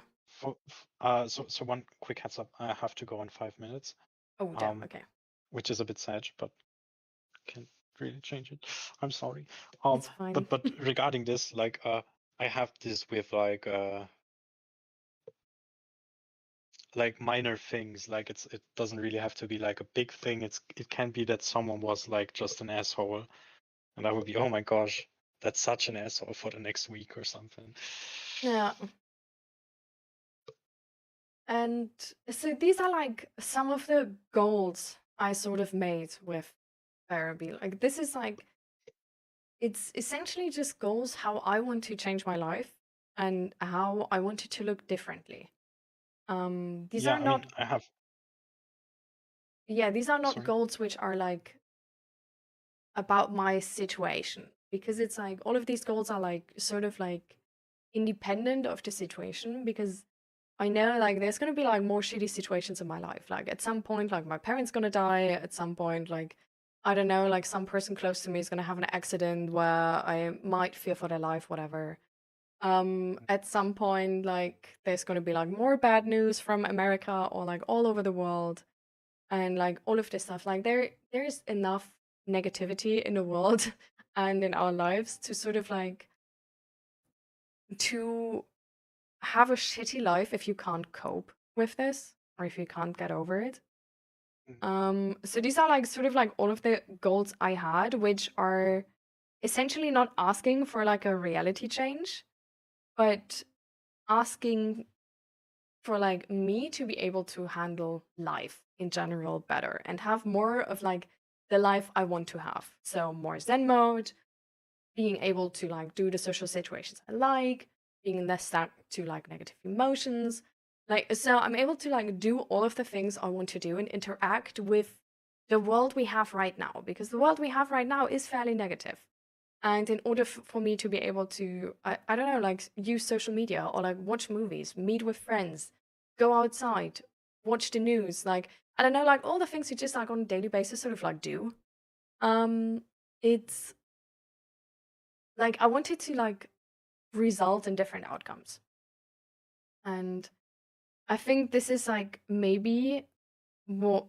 so one quick heads up. I have to go in 5 minutes, Oh damn. Okay, which is a bit sad, but can't really change it. I'm sorry. it's fine. But regarding this, like, I have this with like minor things. Like it doesn't really have to be like a big thing. It can be that someone was like just an asshole, and I would be, oh my gosh, that's such an asshole for the next week or something. Yeah. And so these are like some of the goals I sort of made with therapy. Like this is like, it's essentially just goals how I want to change my life and how I want it to look differently. These Yeah, are I mean, not I have. these are not Sorry. goals which are like about my situation, because it's like all of these goals are like sort of like independent of the situation, because I know like there's gonna be like more shitty situations in my life. Like at some point, like my parents gonna die. At some point, like I don't know, like some person close to me is gonna have an accident where I might fear for their life, whatever. At some point, like there's gonna be like more bad news from America or like all over the world, and like all of this stuff. Like there's enough negativity in the world and in our lives to sort of like to have a shitty life if you can't cope with this or if you can't get over it. So these are like sort of like all of the goals I had, which are essentially not asking for like a reality change, but asking for like me to be able to handle life in general better and have more of like the life I want to have. So more Zen mode, being able to like do the social situations I like, being less stuck to like negative emotions. Like, so I'm able to like do all of the things I want to do and interact with the world we have right now, because the world we have right now is fairly negative. And in order for me to be able to, I don't know, like use social media or like watch movies, meet with friends, go outside, watch the news, like, I don't know, like all the things you just like on a daily basis sort of like do. It's like I wanted to like result in different outcomes. And I think this is like maybe what,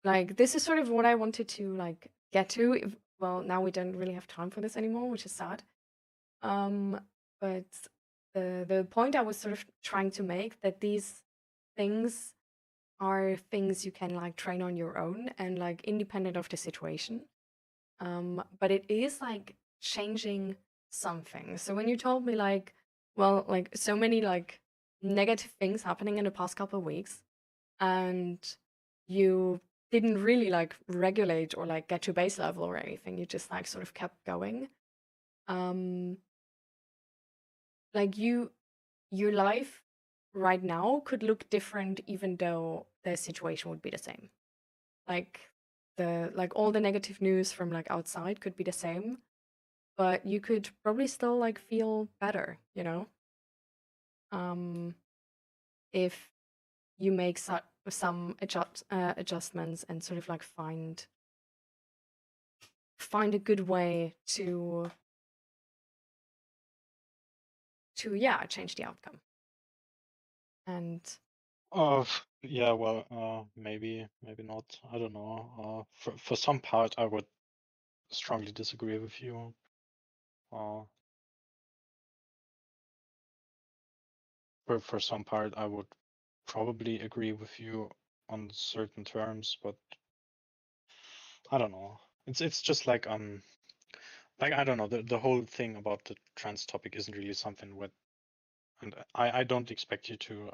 like, this is sort of what I wanted to like get to. Well, now we don't really have time for this anymore, which is sad. But the point I was sort of trying to make, that these things are things you can like train on your own and like independent of the situation. But it is like changing something. So when you told me like, well, like so many like negative things happening in the past couple of weeks, and you didn't really like regulate or like get to base level or anything, you just like sort of kept going. Like your life right now could look different even though the situation would be the same. Like all the negative news from like outside could be the same, but you could probably still like feel better, you know? If you make some adjustments and sort of like find a good way to yeah, change the outcome. And Yeah, well, maybe not. I don't know. For some part, I would strongly disagree with you. For some part, I would probably agree with you on certain terms, but I don't know. It's just like I don't know. The whole thing about the trans topic isn't really something with, and I don't expect you to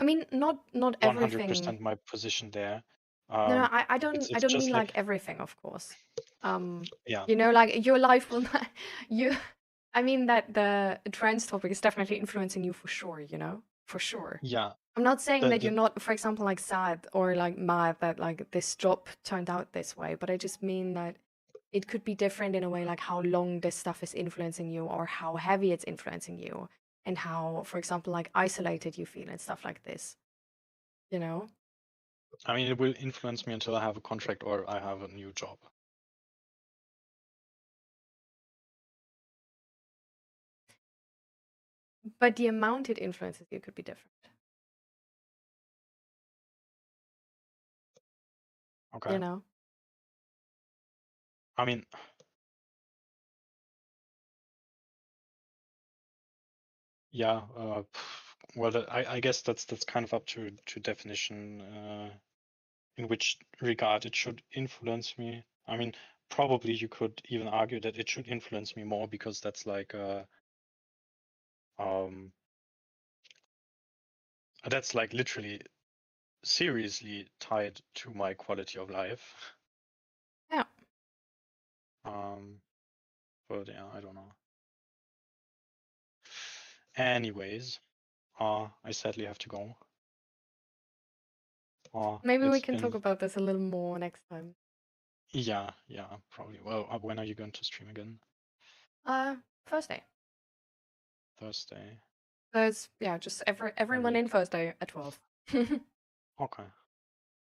I mean, not 100% everything. my position there. No, I it's don't just mean like like, everything, of course. yeah, You know, like your life will not, you. I mean that the trans topic is definitely influencing you for sure. You know, for sure. yeah. I'm not saying that The you're not, for example, like sad or like mad that like this job turned out this way, but I just mean that it could be different in a way, like how long this stuff is influencing you or how heavy it's influencing you, and how, for example, like isolated you feel and stuff like this. You know? I mean, it will influence me until I have a contract or I have a new job. But the amount it influences you could be different. Okay. You know? I mean, yeah. Well, I guess that's kind of up to definition. In which regard it should influence me. I mean, probably you could even argue that it should influence me more because that's like that's like literally seriously tied to my quality of life. Yeah. But yeah, I don't know. Anyways, I sadly have to go. Maybe we It's can talk been, about this a little more next time. yeah, probably. Well, when are you going to stream again? Thursday. Thursday. So it's, yeah, just everyone in Thursday at 12. Okay.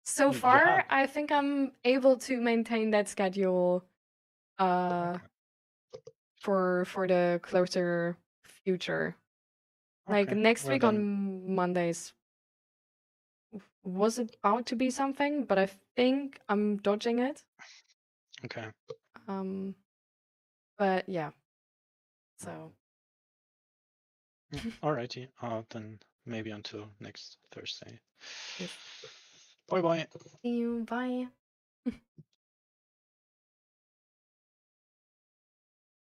So You far, have. I think I'm able to maintain that schedule Okay. for the closer future. Like Okay. next Well week then, on Mondays was about to be something, but I think I'm dodging it. okay. But yeah. So Yeah, alrighty. Then maybe until next Thursday. yes. Bye bye. See you. Bye.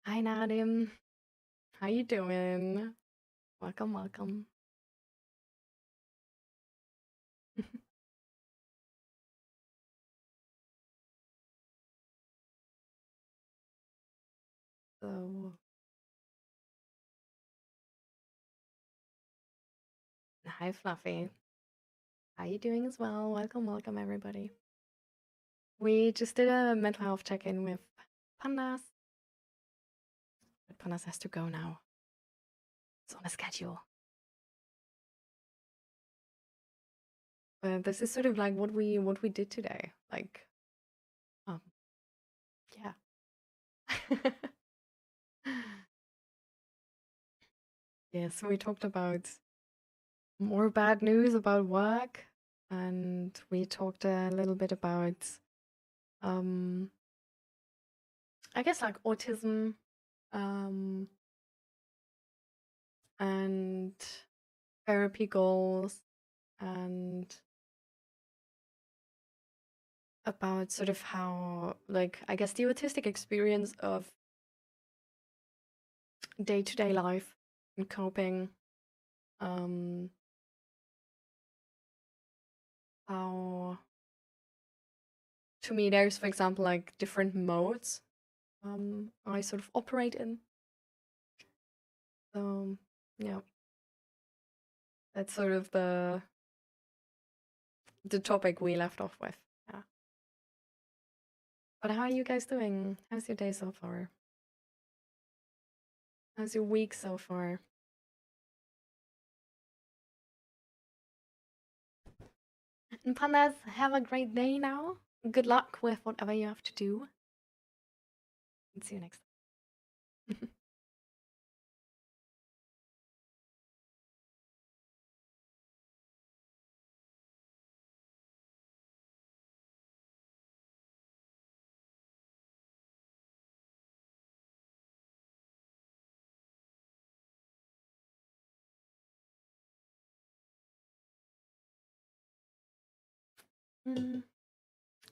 Hi Nadim. How you doing? Welcome. hi Fluffy. How you doing as well? Welcome everybody. We just did a mental health check-in with Pandas. But Pandas has to go now. It's on a schedule. This is sort of like what we did today. Like, yeah. Yeah, so we talked about more bad news about work, and we talked a little bit about I guess like autism, and therapy goals, and about sort of how, like, I guess the autistic experience of day-to-day life and coping, how to me there's, for example, like different modes I sort of operate in. Yeah, that's sort of the topic we left off with. Yeah. But how are you guys doing? How's your day so far? How's your week so far? And Pandas, have a great day now. Good luck with whatever you have to do. And see you next time.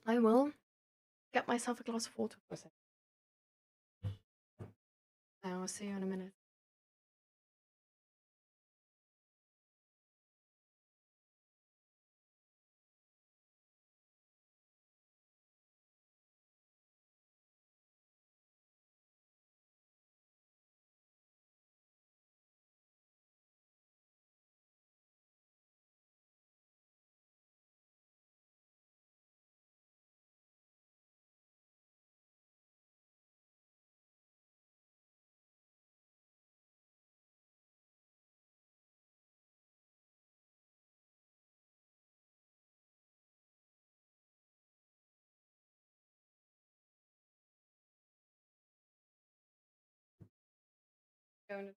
I will get myself a glass of water for a second. I will see you in a minute. Going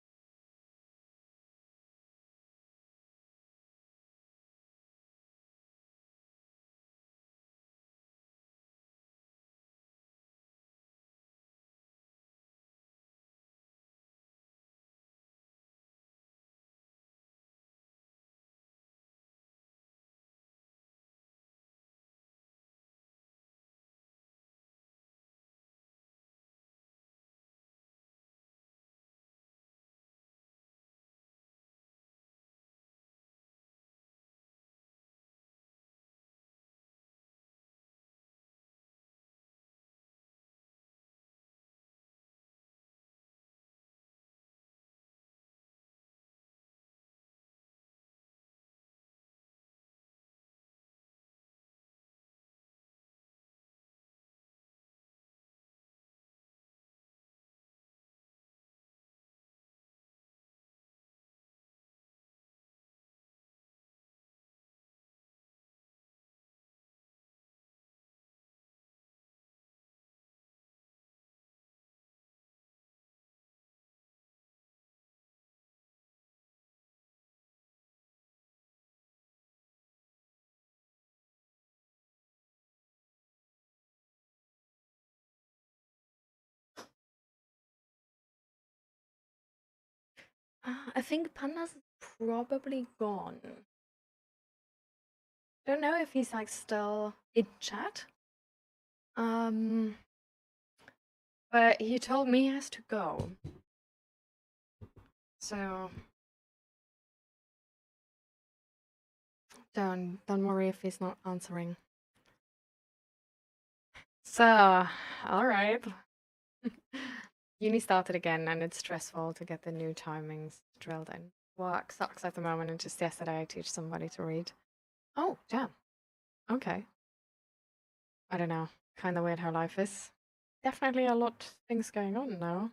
I think Panda's probably gone. Don't know if he's like still in chat. But he told me he has to go. So don't worry if he's not answering. So, alright. Uni started again and it's stressful to get the new timings drilled in. Work sucks at the moment, and just yesterday I teach somebody to read. Oh, damn. Okay. I don't know. Kind of weird how life is. Definitely a lot of things going on now.